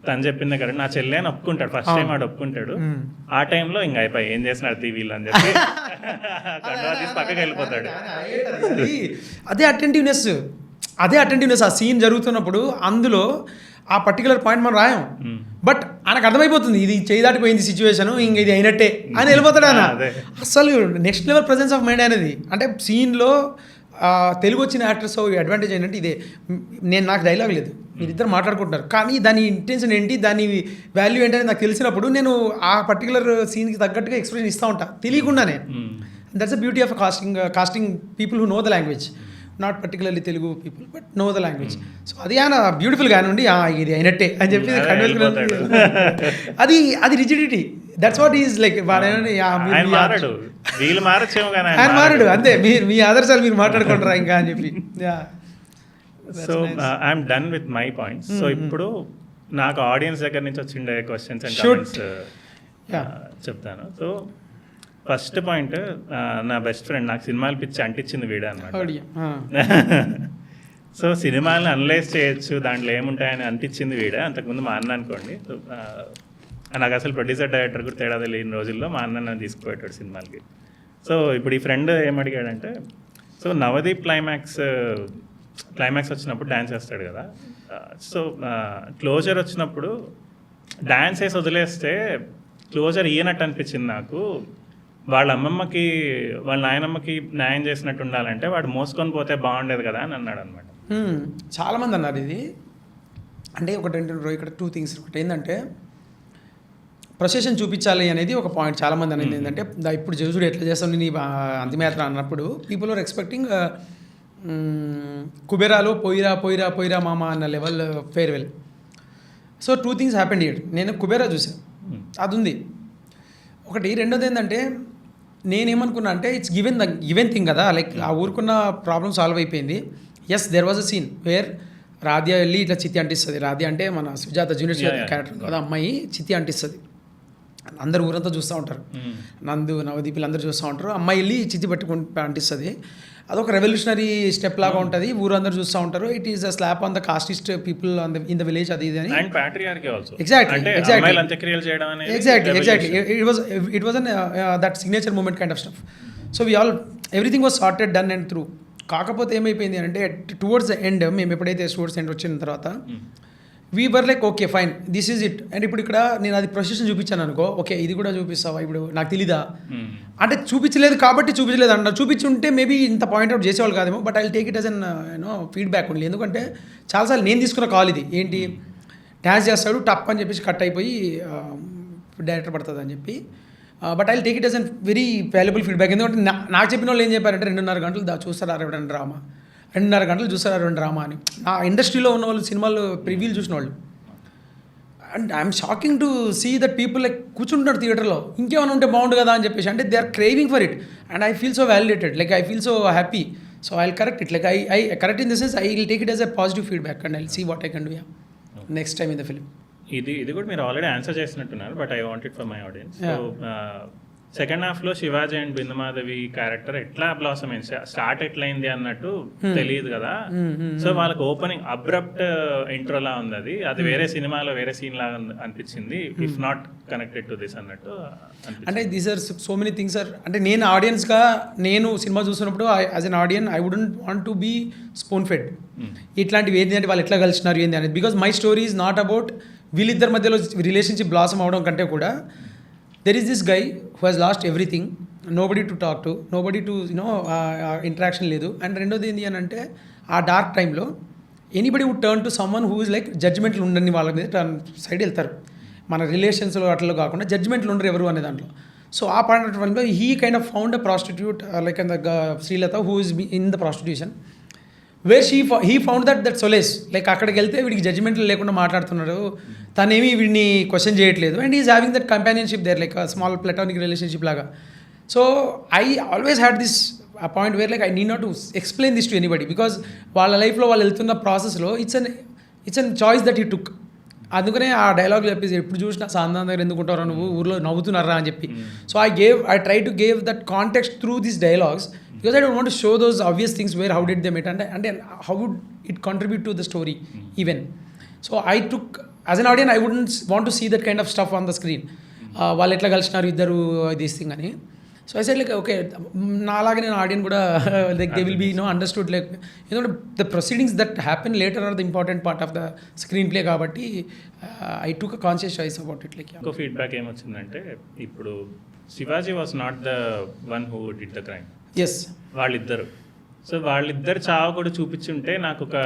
తను చెప్పిందే కదా, నా చెల్లె అని ఒప్పుకుంటాడు ఫస్ట్ టైం, ఆడు ఒప్పుకుంటాడు. ఆ టైంలో ఇంకా అయిపోయి ఏం చేసినాడు వీళ్ళు అని చెప్పి కండువా తీసి పక్కకి వెళ్ళిపోతాడు. అదే అటెంటివ్నెస్ ఆ సీన్ జరుగుతున్నప్పుడు అందులో ఆ పర్టికులర్ పాయింట్ మనం రాయం, బట్ ఆయనకు అర్థమైపోతుంది ఇది చేయి దాటిపోయింది సిచ్యువేషన్, ఇంక ఇది అయినట్టే అని వెళ్ళిపోతాడు ఆయన. అసలు next level presence of mind అనేది. అంటే సీన్లో తెలుగు వచ్చిన యాక్టర్స్ అడ్వాంటేజ్ ఏంటంటే ఇదే, నాకు డైలాగ్ లేదు, మీరిద్దరు మాట్లాడుకుంటున్నారు కానీ దాని ఇంటెన్షన్ ఏంటి, దాని వాల్యూ ఏంటని నాకు తెలిసినప్పుడు నేను ఆ పర్టికులర్ సీన్కి తగ్గట్టుగా ఎక్స్ప్రెషన్ ఇస్తూ ఉంటాను తెలియకుండానే. That's the beauty of casting people who know the language, not particularly Telugu people but know the language. So అది ఆయన బ్యూటిఫుల్గా నుండి ఇది అయినట్టే అని చెప్పి అది rigidity, that's what is like. ఆయన మారాడు అంతే, మీ ఆదర్శాలు మీరు మాట్లాడుకుంటారా ఇంకా అని చెప్పి. So I'm done with my points. So ఇప్పుడు నాకు ఆడియన్స్ దగ్గర నుంచి వచ్చిండే క్వశ్చన్స్ అండ్ కామెంట్స్ చెప్తాను. సో ఫస్ట్ పాయింట్, నా బెస్ట్ ఫ్రెండ్ నాకు సినిమాలు పిచ్చి అంటించింది వీడే అన్నమాట. సో సినిమాలను అనలైజ్ చేయొచ్చు, దాంట్లో ఏముంటాయని అనిపించింది వీడే. అంతకుముందు మా అన్న అనుకోండి. సో, నాకు అసలు ప్రొడ్యూసర్ డైరెక్టర్ కూడా తేడా తెలియని రోజుల్లో మా అన్న నన్ను తీసుకుపోయాడు సినిమాలకి. సో ఇప్పుడు ఈ ఫ్రెండ్ ఏమడిగాడంటే, సో నవదీప్ క్లైమాక్స్ వచ్చినప్పుడు డ్యాన్స్ వేస్తాడు కదా, సో క్లోజర్ వచ్చినప్పుడు డ్యాన్స్ వేసి వదిలేస్తే క్లోజర్ ఈయనట్టు అనిపించింది నాకు. వాళ్ళ అమ్మమ్మకి వాళ్ళ నాయనమ్మకి న్యాయం చేసినట్టు ఉండాలంటే వాడు మోసుకొని పోతే బాగుండేది కదా అని అన్నాడు అనమాట. చాలామంది అన్నారు ఇది. అంటే ఒకటి ఇక్కడ 2 థింగ్స్. ఒకటి ఏంటంటే ప్రొసెషన్ చూపించాలి అనేది ఒక పాయింట్. చాలామంది అనేది ఏంటంటే ఇప్పుడు చూడు ఎట్లా చేస్తాను నీ అంతిమయాత్ర అన్నప్పుడు పీపుల్ ఆర్ ఎక్స్పెక్టింగ్ కుబేరాలో పోయిరా మామ అన్న level farewell. So 2 things happened here. నేను కుబేరా చూసాను, అది ఉంది ఒకటి. రెండోది ఏంటంటే నేనేమనుకున్నా అంటే ఇట్స్ గివెన్ థింగ్ కదా, లైక్ ఆ ఊరుకున్న ప్రాబ్లమ్ సాల్వ్ అయిపోయింది. Yes there was a scene where Radhya వెళ్ళి ఇట్లా చిత్తి అంటిస్తుంది. రాధ్య అంటే మన సుజాత జూనియర్ క్యారెక్టర్ కదా, అమ్మాయి చిత్తి అంటిస్తుంది. అందరు ఊరంతా చూస్తూ ఉంటారు, నందు నవదీపులు అందరూ చూస్తూ ఉంటారు. అమ్మాయి వెళ్ళి చిత్తి పట్టుకుని అంటిస్తుంది. అదొక రెవల్యూషనరీ స్టెప్ లాగా ఉంటుంది, ఊరందరూ చూస్తూ ఉంటారు. It is a slap on the casteist people in the village, అది ఇది అని. Exactly it was an that signature moment kind of stuff. So we all everything was sorted done and through. కాకపోతే ఏమైపోయింది అంటే టువర్డ్స్ ద ఎండ్, మేము ఎప్పుడైతే towards end వచ్చిన తర్వాత we were like okay fine this is it. And ఇప్పుడు ఇక్కడ నేను అది ప్రొసెషన్ చూపించాను అనుకో, ఓకే ఇది కూడా చూపిస్తావా ఇప్పుడు నాకు తెలీదా అంటే చూపించలేదు కాబట్టి చూపించలేదు అంటారు. చూపించుంటే మేబీ ఇంత పాయింట్అవుట్ చేసేవాళ్ళు కాదేమో. But I take it as an feedback only. ఎందుకంటే చాలాసార్లు నేను తీసుకున్న కాల్ ఇది. ఏంటి డ్యాన్స్ చేస్తాడు టప్ అని చెప్పేసి కట్ అయిపోయి డైరెక్టర్ పడుతుంది అని చెప్పి. But I take it as an very valuable feedback. ఎందుకంటే నాకు చెప్పిన వాళ్ళు ఏం చెప్పారంటే 2.5 గంటలు చూస్తారా ఎవరైనా డ్రామా, 2.5 గంటలు చూస్తారా ఎవరైనా డ్రామా అని. నా ఇండస్ట్రీలో ఉన్న వాళ్ళు సినిమాలు ప్రివ్యూలు చూసిన వాళ్ళు. And I'm shocking to see that people like కూర్చుంటున్నారు థియేటర్లో, ఇంకేమైనా ఉంటే బాగుండు కదా అని చెప్పేసి. అంటే they are craving for it and I feel so validated, like I feel so happy. So I will correct it, like I correct in this sense. I will take it as a positive feedback and I will see what I can do next time in the film. ఇది కూడా మీరు already answer చేసినట్టున్నారు, but I want it for my audience. So second హాఫ్లో Shivaji and Bindu Madhavi character ఎట్లా blossom అయింది, start ఎట్లయింది అన్నట్టు తెలియదు కదా. సో వాళ్ళకి ఓపెనింగ్ అబ్రప్ట్ ఇంట్రోలా ఉంది, అది వేరే సినిమాలో వేరే సీన్ లాగా అనిపించింది, if not connected to this అన్నట్టు. అంటే these are so many things are. అంటే నేను ఆడియన్స్గా నేను సినిమా చూసినప్పుడు as an audience I wouldn't want to be spoon fed. ఇట్లాంటివి ఏంటి అంటే వాళ్ళు ఎట్లా కలిసినారు ఏంది అనేది. Because my story is not about వీళ్ళిద్దరి మధ్యలో రిలేషన్షిప్ బ్లాసమ్ అవడం కంటే కూడా there is this guy who has lost everything, nobody to talk to, nobody to interaction లేదు. అండ్ రెండోది ఏంటి అని అంటే ఆ డార్క్ టైంలో anybody would turn to someone who is like జడ్జ్మెంట్లు ఉండని వాళ్ళ మీద సైడ్ వెళ్తారు. మన రిలేషన్స్లో అట్లా కాకుండా జడ్జ్మెంట్లు ఉండరు ఎవరు అనే దాంట్లో. సో ఆ పాయింట్ ఆఫ్ టైంలో he kind of found a prostitute like the Srilatha who is in the prostitution where he found that solace. Like అక్కడికి వెళ్తే వీడికి జడ్జ్మెంట్లు లేకుండా మాట్లాడుతున్నాడు, తనేమి వీడిని క్వశ్చన్ చేయట్లేదు. And is having that companionship there like small platonic relationship లాగా. So I always had this ఆ point where like I need not to explain this to anybody, because వాళ్ళ లైఫ్లో వాళ్ళు వెళ్తున్న ప్రాసెస్లో it's an choice that he took. అందుకనే ఆ dialogue చెప్పేసి ఎప్పుడు చూసినా సాందాన్ దగ్గర ఎందుకుంటారో నువ్వు ఊర్లో నవ్వుతున్నారా అని చెప్పి. So I try to gave that context through these dialogues because I don't want to show those obvious things where how did they meet and how would it contribute to the story even. So I took, as an audience I wouldn't want to see that kind of stuff on the screen. వాళ్ళు ఎట్లా కలిసినారు ఇద్దరు this thing అని. So I said like okay నాలాగే నేను audience కూడా like they will be understood like ఎందుకంటే the proceedings that happen later are the important part of the screenplay కాబట్టి I took a conscious choice about it. Like ఇంకో feedback ఏమొచ్చిందంటే ఇప్పుడు Shivaji was not the one who did the crime. Yes వాళ్ళిద్దరు. So వాళ్ళిద్దరు చావు కూడా చూపించుంటే నాకు ఒక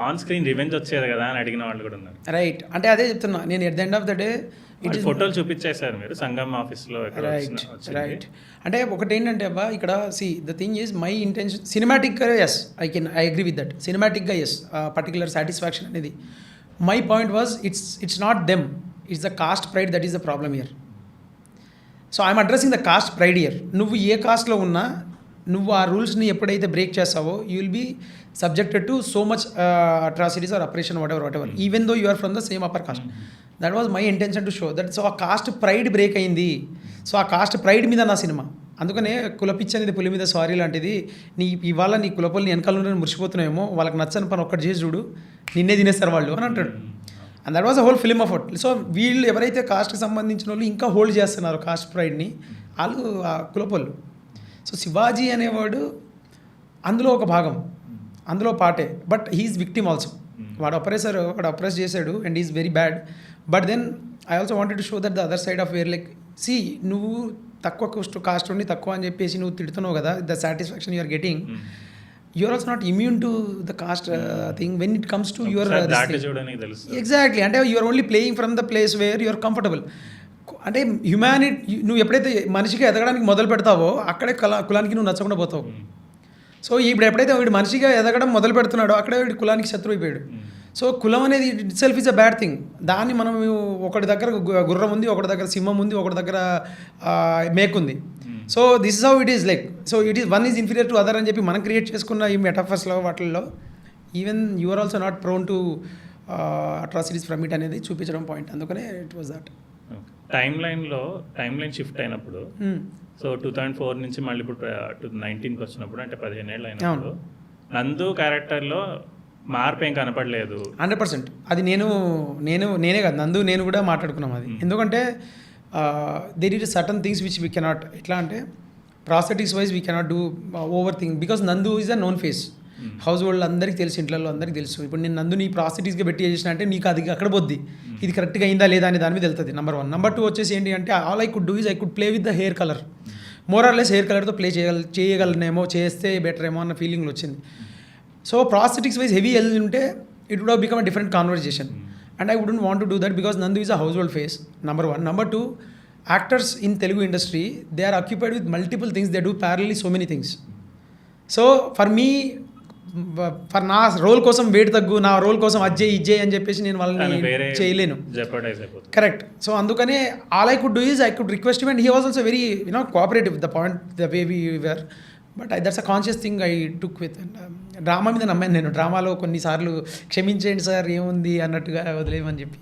ఆన్ స్క్రీన్ రివెంజ్ వచ్చేది కదా అని అడిగిన వాళ్ళు కూడా ఉన్నారు. రైట్, అంటే అదే చెప్తున్నా నేను at the end of the day ఫోటోలు చూపించేశారు మీరు సంగమ్ ఆఫీస్లో. రైట్, అంటే ఒకటి ఏంటంటే అబ్బా ఇక్కడ see the thing is my intention సినిమాటిక్గా yes I agree with that. సినిమాటిక్గా ఎస్ పర్టికులర్ సాటిస్ఫాక్షన్ అనేది. My point was it's not them, it's the caste pride that is the problem here. So I'm addressing the caste pride here. నువ్వు ఏ కాస్ట్లో ఉన్నా నువ్వు ఆ రూల్స్ని ఎప్పుడైతే బ్రేక్ చేస్తావో you will be subjected to so much atrocities or oppression whatever even though you are from the same upper caste. That was my intention to show that. So ఆ కాస్ట్ ప్రైడ్ బ్రేక్ అయింది. So ఆ caste pride మీద నా cinema అందుకనే కులపిచ్చి అనేది పులి మీద sorry లాంటిది. ఇవాళ నీ కులపల్ని వెనకాల మురిసిపోతున్నాయేమో, వాళ్ళకి నచ్చని పని ఒక్కటి చేసి చూడు, నిన్నే తినేస్తారు వాళ్ళు అని అంటాడు. And that was a whole film of it. So వీళ్ళు ఎవరైతే కాస్ట్కి సంబంధించిన వాళ్ళు ఇంకా హోల్డ్ చేస్తున్నారు కాస్ట్ ప్రైడ్ని, వాళ్ళు ఆ కులపళ్ళు. సో శివాజీ అనేవాడు అందులో ఒక భాగం, అందులో పార్టే. But he is victim also. వాడు అప్రెస్ చేశాడు and is very bad. But then I also wanted to show that the other side of where like నువ్వు తక్కువ కాస్ట్ ఉండి తక్కువ అని చెప్పేసి నువ్వు తిడుతున్నావు కదా, the satisfaction you're getting, you're also not immune to the caste thing when it comes to your exactly. అంటే you're only playing from the place where you're comfortable. అంటే హ్యుమానిటీ నువ్వు ఎప్పుడైతే మనిషిగా ఎదగడానికి మొదలు పెడతావో అక్కడే కులానికి నువ్వు నచ్చకుండా పోతావు. సో ఇప్పుడు ఎప్పుడైతే వీడు మనిషిగా ఎదగడం మొదలు పెడుతున్నాడో అక్కడే వీడి కులానికి శత్రువు అయిపోయాడు. సో కులం అనేది it self is a bad thing. దాన్ని మనం ఒకటి దగ్గర గుర్రం ఉంది, ఒకటి దగ్గర సింహం ఉంది, ఒకటి దగ్గర మేక్ ఉంది. So this is how it is like. So it is one is inferior to other అని చెప్పి మనం క్రియేట్ చేసుకున్న ఈ మెటాఫర్స్లో వాటిల్లో even you are also not prone to atrocities from it అనేది చూపించడం పాయింట్. అందుకనే it was that. Timeline shift అయినప్పుడు, సో 2004 నుంచి మళ్ళీ ఇప్పుడు 2019కి వచ్చినప్పుడు, అంటే 15 ఏళ్ళు అయినప్పుడు నందు క్యారెక్టర్లో మార్పు ఏం కనపడలేదు. 100%. అది నేనే కాదు, నందు నేను కూడా మాట్లాడుకున్నాం అది. ఎందుకంటే there is certain things which we cannot, ఎట్లా అంటే prosthetics wise we cannot do over thing, because Nandu is a known face. Household అందరికీ తెలుసు, ఇంట్లో అందరికీ తెలుసు. ఇప్పుడు నేను నందుని ప్రాస్థెటిక్స్గా పెట్టి చేసిన అంటే నీకు అది అక్కడ పోద్ది, ఇది కరెక్ట్గా అయిందా లేదా అని దాని మీద వెళ్తుంది. నెంబర్ 1. నెంబర్ 2 వచ్చేసి ఏంటి అంటే all I could do is I could play with the hair colour. More or less hair కలర్తో ప్లే చేయగలనేమో, చేస్తే బెటర్ ఏమో అన్న ఫీలింగ్లో వచ్చింది. సో ప్రాస్థెటిక్స్ వైజ్ హెవీ వెళ్ళి ఉంటే it would have become a different conversation and I wouldn't want to do that because Nandu is a household face. Number 1. Number 2, actors in Telugu industry they are occupied with multiple things, they do parallelly so many things. So for నా role కోసం weight తగ్గు, నా role కోసం ఇజ్జే అని చెప్పేసి నేను వాళ్ళని చేయలేను. కరెక్ట్. సో అందుకనే all I could do is I could request him and he was also very cooperative the point the way we were. But that's a conscious thing I took with. And drama మీద నమ్మాను నేను. డ్రామాలో కొన్నిసార్లు క్షమించేయండి sir ఏముంది అన్నట్టుగా వదిలేయమని చెప్పి,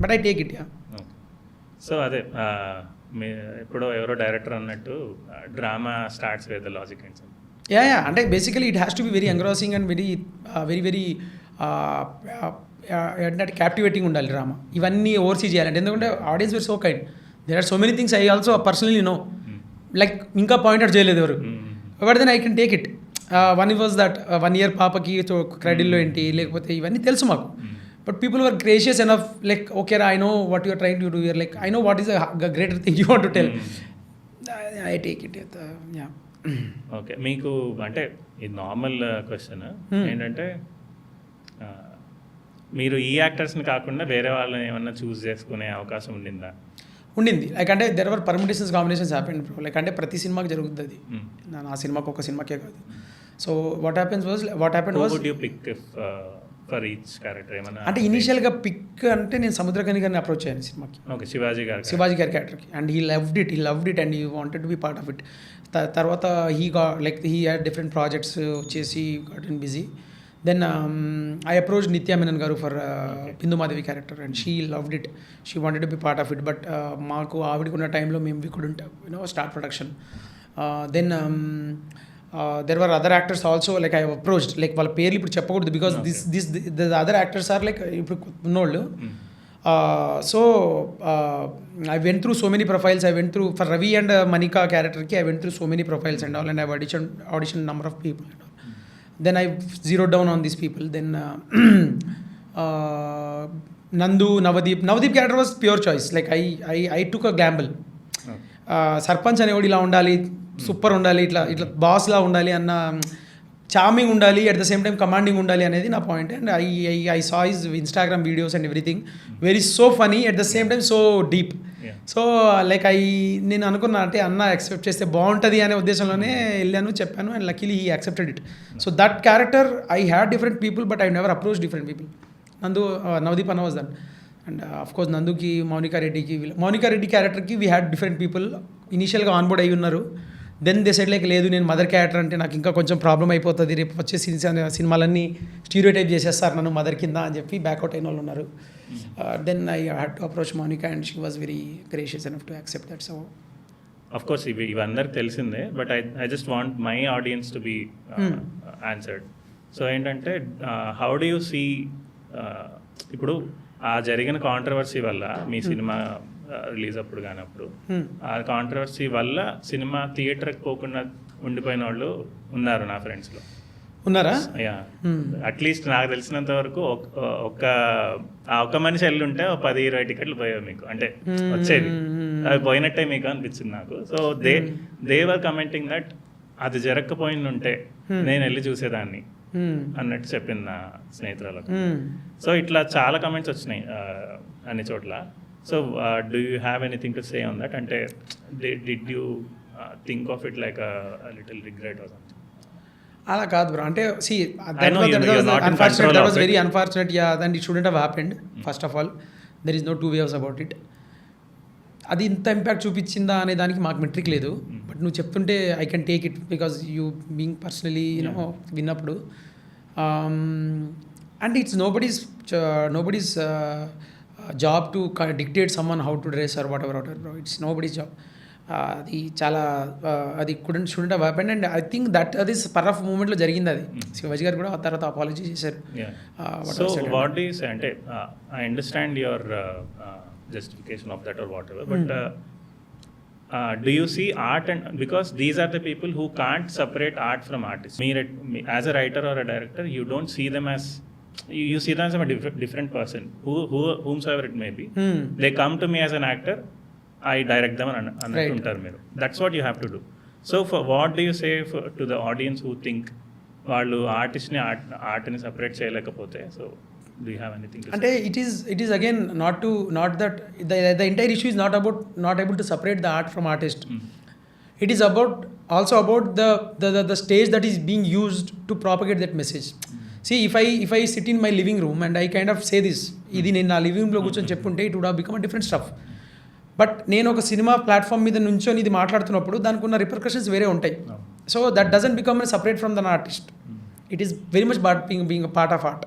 but I take it. So అదే ఇప్పుడు ఎవరో డైరెక్టర్ అన్నట్టు drama starts with the logic and అంటే basically it has to be very engrossing and very ఏంటంటే క్యాప్టివేటింగ్ ఉండాలి డ్రామా. ఇవన్నీ ఓవర్సీ చేయాలంటే, ఎందుకంటే audience where so kind, there are so many things I also personally know, like ఇంకా point out చేయలేదు ఎవరు, but then I can take it. One was that 1 year పాపకి క్రెడిట్లో ఏంటి, లేకపోతే ఇవన్నీ తెలుసు మాకు. But people were gracious enough, like okay రా, I know what you're trying to do your, like I know what is a greater thing you want to tell, I take it. Okay, మీకు అంటే ఇది normal question ఏంటంటే, మీరు ఈ యాక్టర్స్ని కాకుండా వేరే వాళ్ళని ఏమన్నా చూస్ చేసుకునే అవకాశం ఉండింది? లైక్ అంటే there were permutations, combinations happen. Like అంటే ప్రతి సినిమాకి జరుగుతుంది అది, నా సినిమాకి ఒక సినిమాకే కాదు. So what happen was you pick for each character ఏమన్నా? అంటే ఇనిషియల్గా పిక్ అంటే నేను సముద్రకని గారిని అప్రోచ్ అయ్యాను సినిమాకి. ఓకే, శివాజీ గారి క్యారెక్టర్కి. And he loved it and he wanted to be part of it. తర్వాత హీ హ్యాడ్ డిఫరెంట్ ప్రాజెక్ట్స్ వచ్చేసి got in busy. Then I approach Nithya Menon garu for Bindu Madhavi character and she loved it, she wanted to be part of it. But మాకు ఆవిడకున్న టైంలో మేము we couldn't start production. Then there were other actors also, like I approached, like వాళ్ళ పేర్లు ఇప్పుడు చెప్పకూడదు because the other actors are like ఇప్పుడు ఉన్నోళ్ళు. So I went through so many profiles. I went through for Ravi and Manika character ki I went through so many profiles and all, and I've auditioned number of people and all. Then I zeroed down on these people. Then Nandu, Navdeep character was pure choice. Like I took a gamble. Sarpanch అనేవాడు ఇలా ఉండాలి, super ఉండాలి, ఇట్లా boss లా ఉండాలి అన్న, charming ఉండాలి, at the same time commanding ఉండాలి అనేది నా point. And I saw his Instagram videos and everything very so funny, at the same time so deep. So like నేను అనుకున్నా అంటే అన్న యాక్సెప్ట్ చేస్తే బాగుంటుంది అనే ఉద్దేశంలోనే వెళ్ళాను, చెప్పాను, and luckily he accepted it. So that character I had different people but I never approach different people. Navdeep అన్న వాజ్ దట్. అండ్ అఫ్కోర్స్ నందుకి, మౌనికా రెడ్డి క్యారెక్టర్కి వీ హ్యాడ్ డిఫరెంట్ పీపుల్ ఇనీషియల్గా ఆన్బోర్డ్ అయ్యి ఉన్నారు. దెన్ దే సెడ్ లైక్ లేదు, నేను mother character అంటే నాకు ఇంకా కొంచెం ప్రాబ్లం అయిపోతుంది, రేపు వచ్చే సినిమాలన్నీ స్టీరియోటైప్ చేసేస్తారు నన్ను మదర్ కింద అని చెప్పి బ్యాక్అవుట్ అయిన వాళ్ళు ఉన్నారు. Then I had to approach Mounika and she was very gracious enough to accept that. So of course ఇవి అందరికి తెలిసిందే, but I just want my audience to be answered. So ఏంటంటే హౌ డు యూ సీ ఇప్పుడు ఆ జరిగిన controversy వల్ల మీ cinema release అప్పుడు కానప్పుడు ఆ కాంట్రవర్సీ వల్ల సినిమా థియేటర్కి పోకుండా ఉండిపోయిన వాళ్ళు ఉన్నారు నా ఫ్రెండ్స్లో. ఉన్నారా? యా, అట్లీస్ట్ నాకు తెలిసినంత వరకు ఒక్క మనిషి వెళ్ళి ఉంటే 10-20 టికెట్లు పోయాయి మీకు, అంటే వచ్చేవి, అవి పోయినట్టే మీకు అనిపించింది నాకు. So they were commenting that అది జరగకపోయిందంటే నేను వెళ్ళి చూసేదాన్ని అన్నట్టు చెప్పింది నా స్నేహితురాలకు. సో ఇట్లా చాలా కమెంట్స్ వచ్చినాయి అన్ని చోట్ల. So do you have anything to say on that? అంటే did you think of it like little regret or something? అలా కాదు బ్రో, అంటే see unfortunate, that was very unfortunate, yeah, then it shouldn't have happened. First of all, there is no two ways about it. అది ఇంత impact చూపించిందా అనే దానికి మాకు metric లేదు, but నువ్వు చెప్తుంటే I can take it because you being personally you know విన్నప్పుడు. And it's nobody's job to dictate someone how to dress or whatever bro, it's nobody's job. అది చాలా అది shouldn't have happened. And I think that అది spur of మూమెంట్లో జరిగింది. అది శివాజీ గారు కూడా ఆ తర్వాత అపాలజీ చేశారు. So what do you say అంటే I understand your justification of that or whatever, but do you see art and because these are the people who can't separate art from artists. As a writer or a director, you don't see them as you see them as a different person whomsoever it may be. They come to me as an actor, I direct them and right. That's what you have to do. So for what do you say to the audience who think వాళ్ళు ఆర్టిస్ట్ని ఆర్ట్ని separate చేయలేకపోతే? So do you have anything to say? అంటే it is again not that the entire issue is not able to separate the art from artist. It is also about the stage that is being used to propagate that message. See, if I sit in my living room and I kind of say this, ఇది నేను నా living రూమ్లో కూర్చొని చెప్పుంటే it would have become a different stuff. But నేను ఒక cinema platform మీద నుంచొని ఇది మాట్లాడుతున్నప్పుడు దానికి ఉన్న రిపర్కషన్స్ వేరే ఉంటాయి. So that doesn't become separate from than artist. It is very much being a part of art.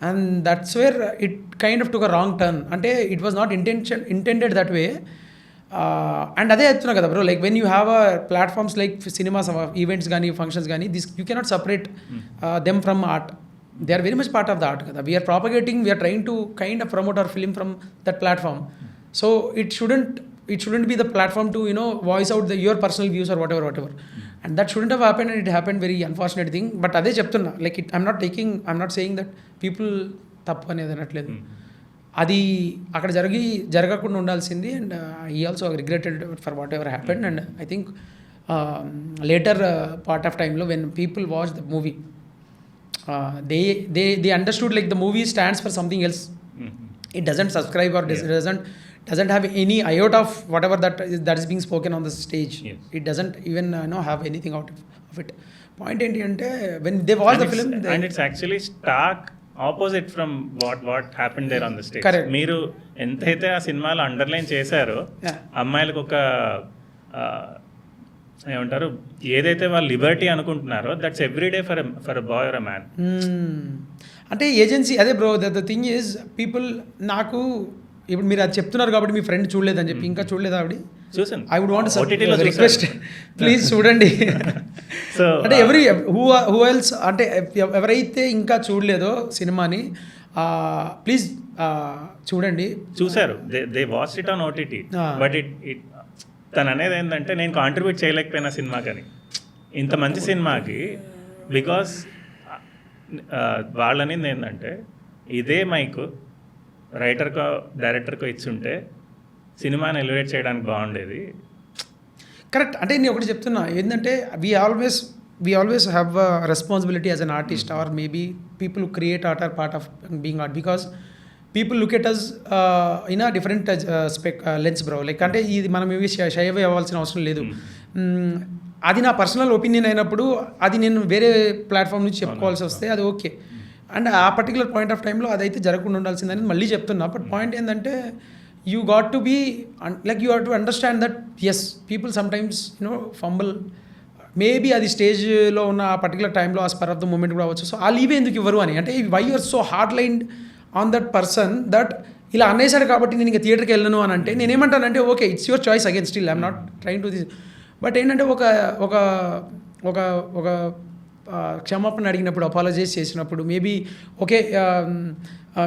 And that's where it kind of took a wrong turn. Ante it was not intended that way. And అదే చెప్తున్నా కదా bro, like when you have a platforms like cinemas events కానీ functions కానీ this you cannot separate them from art. They are very much part of the art కదా. We're propagating, we're trying to kind of promote our film from that platform. So it shouldn't be the platform to voice out your personal views or whatever. And that shouldn't have happened, and it happened. Very unfortunate thing. But అదే చెప్తున్నా, like I'm not saying that people తప్పు అనేది అనట్లేదు. అది అక్కడ జరగకుండా ఉండాల్సింది. And he also regretted for whatever happened. And I think later part of time lo when people watch the movie, they understood like the movie stands for something else. It doesn't subscribe or doesn't have any iota of whatever that is being spoken on the stage. Yes. It doesn't even have anything out of it. Point enti ante when they watch the film and it's actually stark opposite from what happened there on the stage. Correct. మీరు ఎంతైతే ఆ సినిమాలో underline చేశారో అమ్మాయిలకు ఒక ఏమంటారు, ఏదైతే వాళ్ళు లిబర్టీ అనుకుంటున్నారో that's everyday for a boy or a man. అంటే ఏజెన్సీ అదే bro. The thing is people, నాకు ఇప్పుడు మీరు అది చెప్తున్నారు కాబట్టి మీ ఫ్రెండ్ చూడలేదని చెప్పి, ఇంకా చూడలేదు ఆవిడ? చూసాను. I would want request, please చూడండి. సో అంటే హూ ఎల్స్ అంటే ఎవరైతే ఇంకా చూడలేదో సినిమాని ప్లీజ్ చూడండి. చూసారు, they watch it on OTT. But it తను అనేది ఏంటంటే నేను కాంట్రిబ్యూట్ చేయలేకపోయినా సినిమాకని, ఇంత మంచి సినిమాకి. బికాస్ వాళ్ళనింది ఏంటంటే ఇదే మైక్ రైటర్కో డైరెక్టర్కో ఇచ్చుంటే సినిమాని ఎలివేట్ చేయడానికి బాగుండేది. కరెక్ట్. అంటే నేను ఒకటి చెప్తున్నా ఏంటంటే we always have a responsibility as an artist or maybe people who create art or part of being art. Because people look at us in a different lens bro. Like అంటే ఇది మనం ఏవి shy away అవ్వాల్సిన అవసరం లేదు. అది నా personal opinion అయినప్పుడు అది నేను వేరే ప్లాట్ఫామ్ నుంచి చెప్పుకోవాల్సి వస్తే అది ఓకే. అండ్ ఆ పర్టికులర్ పాయింట్ ఆఫ్ టైంలో అదైతే జరగకుండా ఉండాల్సిందని మళ్ళీ చెప్తున్నా. బట్ పాయింట్ ఏంటంటే you got to be like you have to understand that as people sometimes fumble. Maybe అది స్టేజ్లో ఉన్న ఆ పర్టికులర్ టైంలో ఆ స్పర్ ఆఫ్ ద మూమెంట్ కూడా అవ్వచ్చు. సో ఆ లీవే ఎందుకు ఇవ్వరు అని, అంటే why you're so hard lined on that person that ఇలా అనేసాడు కాబట్టి నేను ఇంకా థియేటర్కి వెళ్ళను అని అంటే నేనేమంటానంటే okay it's your choice again still I'm not trying to this. But ఏంటంటే ఒక ఒక ఒక ఒక క్షమాపణ అడిగినప్పుడు అపాలజైజ్ చేసినప్పుడు maybe okay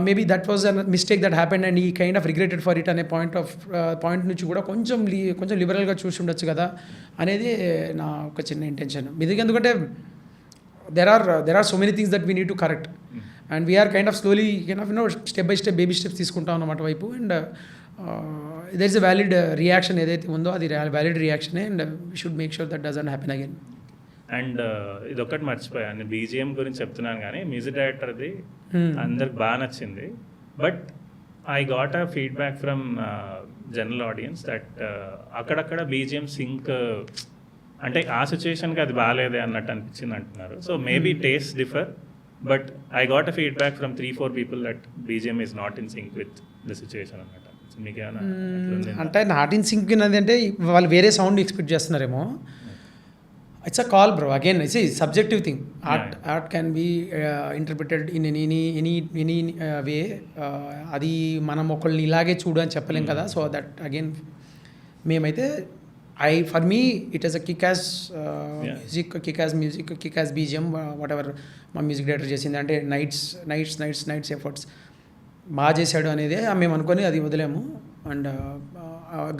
maybe that was a mistake that happened and ఈ kind of regretted for it అనే పాయింట్ నుంచి కూడా కొంచెం లిబరల్గా చూసి ఉండొచ్చు కదా అనేది నా ఒక చిన్న ఇంటెన్షన్. ఎందుకంటే there are so many things that we need to correct and we are kind of slowly step by step baby steps తీసుకుంటాం అన్నమాట వైపు. And there is a valid reaction ఏదైతే ఉందో అది valid reaction and we should make sure that doesn't happen again. And ఇదొక్కటి మర్చిపోయాను, BGM గురించి చెప్తున్నాను కానీ మ్యూజిక్ డైరెక్టర్ది అందరికి బాగా నచ్చింది. But I got a feedback from general audience that అక్కడక్కడ బీజిఎం సింక్ అంటే ఆ సిచ్యుయేషన్కి అది బాగాలేదే అన్నట్టు అనిపించింది అంటున్నారు. So maybe taste differ but I got a feedback from 3-4 people that BGM is not in sync with the situation అన్నమాట. మీకేమైనా అంటే నాట్ ఇన్ సింక్ అంటే వాళ్ళు వేరే సౌండ్ ఎక్స్పెక్ట్ చేస్తున్నారేమో. It's a call bro, again it's subjective thing. Art can be interpreted in any way. అది మనం ఒకళ్ళని ఇలాగే చూడు అని చెప్పలేం కదా. సో దట్ అగైన్ మేమైతే for me it is a kick-ass music, kick-ass BGM, whatever మా మ్యూజిక్ డైరెక్టర్ చేసింది అంటే నైట్స్ ఎఫర్ట్స్ బాగా చేశాడు అనేది మేము అనుకొని అది వదిలేము. And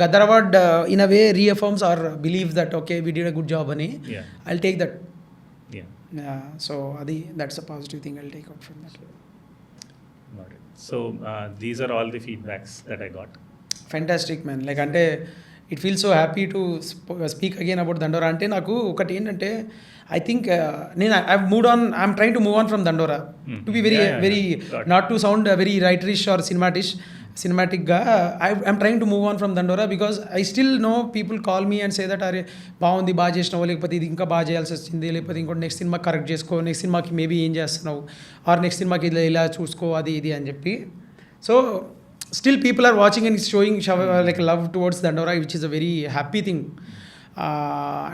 Gaddar award in a way reaffirms or believe that okay we did a good job అని. I'll take that. సో అది that's a positive thing I'll take out from that. So these are all the feedbacks that I got. Fantastic man. Like అంటే it feel so happy to speak again about Dandora. అంటే నాకు ఒకటి ఏంటంటే I think నేను I'm trying to move on from Dandora to be very not to sound very writerish or సినిమాటిక్గా I'm trying to move on from Dandora because I still know people call me and say that అరే బాగుంది బాగా చేసినావు, లేకపోతే ఇది ఇంకా బాగా చేయాల్సి వచ్చింది, లేకపోతే ఇంకోటి నెక్స్ట్ సినిమా కరెక్ట్ చేసుకో, నెక్స్ట్ సినిమాకి మేబీ ఏం చేస్తున్నావు, ఆర్ నెక్స్ట్ సినిమాకి ఇలా చూసుకో అది ఇది అని చెప్పి. So still people are watching and showing like love towards Dandora, which is a very happy thing.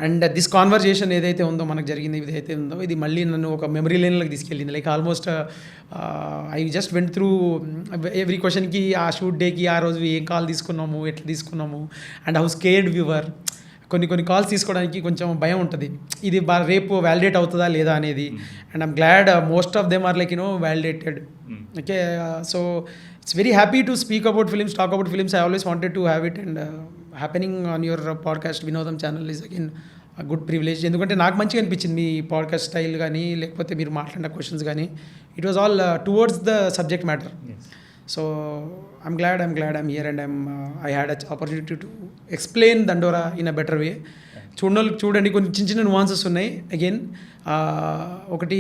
And this conversation ఏదైతే ఉందో మనకు జరిగింది ఏదైతే ఉందో ఇది మళ్ళీ నన్ను ఒక మెమరీ లైన్లోకి తీసుకెళ్ళింది. Like almost I just went through every క్వశ్చన్కి ఆ షూట్ డేకి ఆ రోజు ఏం కాల్ తీసుకున్నాము, ఎట్లా తీసుకున్నాము, అండ్ హౌ స్కేర్డ్ వి వర్. కొన్ని కాల్స్ తీసుకోవడానికి కొంచెం భయం ఉంటుంది, ఇది రేపు వ్యాలిడేట్ అవుతుందా లేదా అనేది. And I'm glad most of them are like validated. Okay, so it's very happy to speak about films, talk about films. I always wanted to have it, and happening on your podcast Vinodam channel is again a good privilege. ఎందుకంటే నాకు మంచిగా అనిపించింది మీ podcast style కానీ లేకపోతే మీరు మాట్లాడిన questions కానీ. It was all towards the subject matter. So I'm glad I'm here and I had an opportunity to explain Dandora in a better way. చూడండి కొన్ని చిన్న నువాన్సెస్ ఉన్నాయి. అగైన్ ఒకటి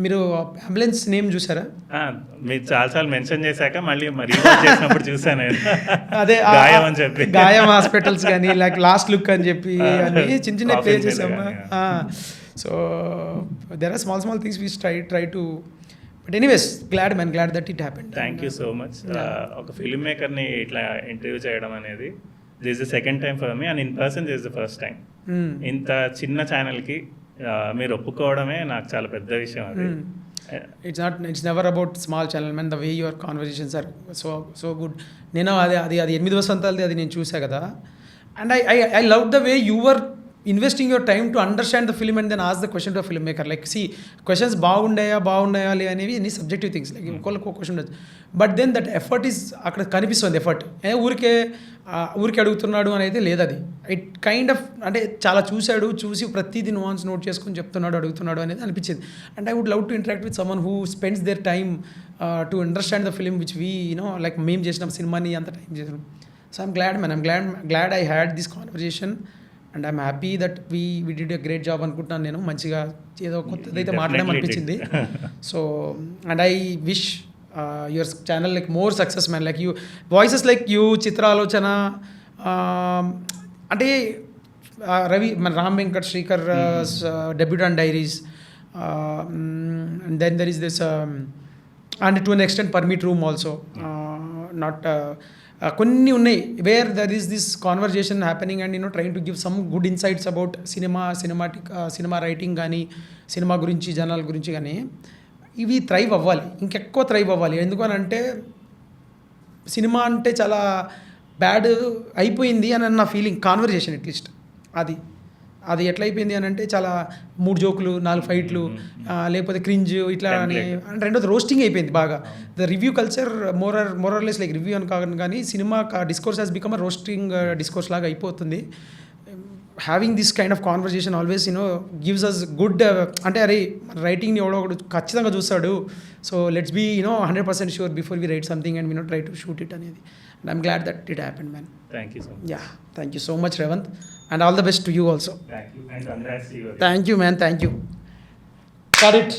మీరు అంబులెన్స్ నేమ్ చూసారా? మీరు చాలాసార్లు మెన్షన్ చేశాక మళ్ళీ మరి చేసినప్పుడు చూసాను. అదే గాయం అని చెప్పి గాయం హాస్పిటల్స్ కానీ లైక్ లాస్ట్ లుక్ అని చెప్పి అన్ని చిన్న ప్లే చేసామా. So there are small things we try to. But anyways glad that it happened. Thank you so much. ఒక ఫిల్మ్ మేకర్ని ఇట్లా ఇంటర్వ్యూ చేయడం అనేది this is the second time for me and in person this is the first time. ఇంత చిన్న ఛానల్కి మీరు ఒప్పుకోవడమే నాకు చాలా పెద్ద విషయం. అది it's never about small channel man. The way your conversations are so good. నేను అది 8 వసంతాలది అది నేను చూసా కదా. And I love the way your investing your time to understand the film and then ask the question to film maker. Like see questions బాగుండాయా అనేవి ఎన్ని సబ్జెక్టివ్ థింగ్స్. లైక్ ఒకళ్ళకి ఒక క్వశ్చన్ ఉండదు, but then that effort is అక్కడ కనిపిస్తుంది. Effort ఊరికే అడుగుతున్నాడు అని అయితే లేదు. అది ఇట్ కైండ్ ఆఫ్ అంటే చాలా చూసి ప్రతిదీ నువాన్స్ నోట్ చేసుకొని చెప్తున్నాడు అడుగుతున్నాడు అనేది అనిపించింది. And I would love to interact with someone who spends their time to understand the film which we like మేము చేసినాం సినిమాని అంత టైం చేసినాం. So I'm glad I had this conversation and I'm happy that we did a great job అనుకుంటున్నాను. నేను మంచిగా ఏదో కొత్తదైతే మాట్లాడమనిపించింది. So and I wish your channel like more success man. Like you voices like you, Chitralochana, అంటే రవి మన Ram Venkat Srikar debutante diaries, and then there is this and to an extent permit room also. Not కొన్ని ఉన్నాయి where there is this conversation happening and trying to give some good insights about cinema writing కానీ cinema గురించి జనాల గురించి కానీ. ఇవి thrive అవ్వాలి, ఇంకెక్కువ థ్రైవ్ అవ్వాలి. ఎందుకనంటే సినిమా అంటే చాలా బ్యాడ్ అయిపోయింది అని నా ఫీలింగ్, కాన్వర్జేషన్ అట్లీస్ట్ అది ఎట్లా అయిపోయింది అని అంటే చాలా 3 జోకులు 4 ఫైట్లు లేకపోతే క్రింజ్ ఇట్లా అని అంటే రెండోది రోస్టింగ్ అయిపోయింది బాగా. The review culture more or less like review అని కాదు కానీ cinema discourse has become a roasting discourse లాగా అయిపోతుంది. Having this kind of conversation always gives us good అంటే అరే రైటింగ్ని ఎవడో ఒకడు ఖచ్చితంగా చూస్తాడు, so let's be 100% sure before we write something and try to shoot it అనేది. And I'm glad that it happened man. Thank you so much. Yeah, thank you so much, Revanth, and all the best to you also. Thank you and congrats to you. Thank you, man. Thank you. Got it.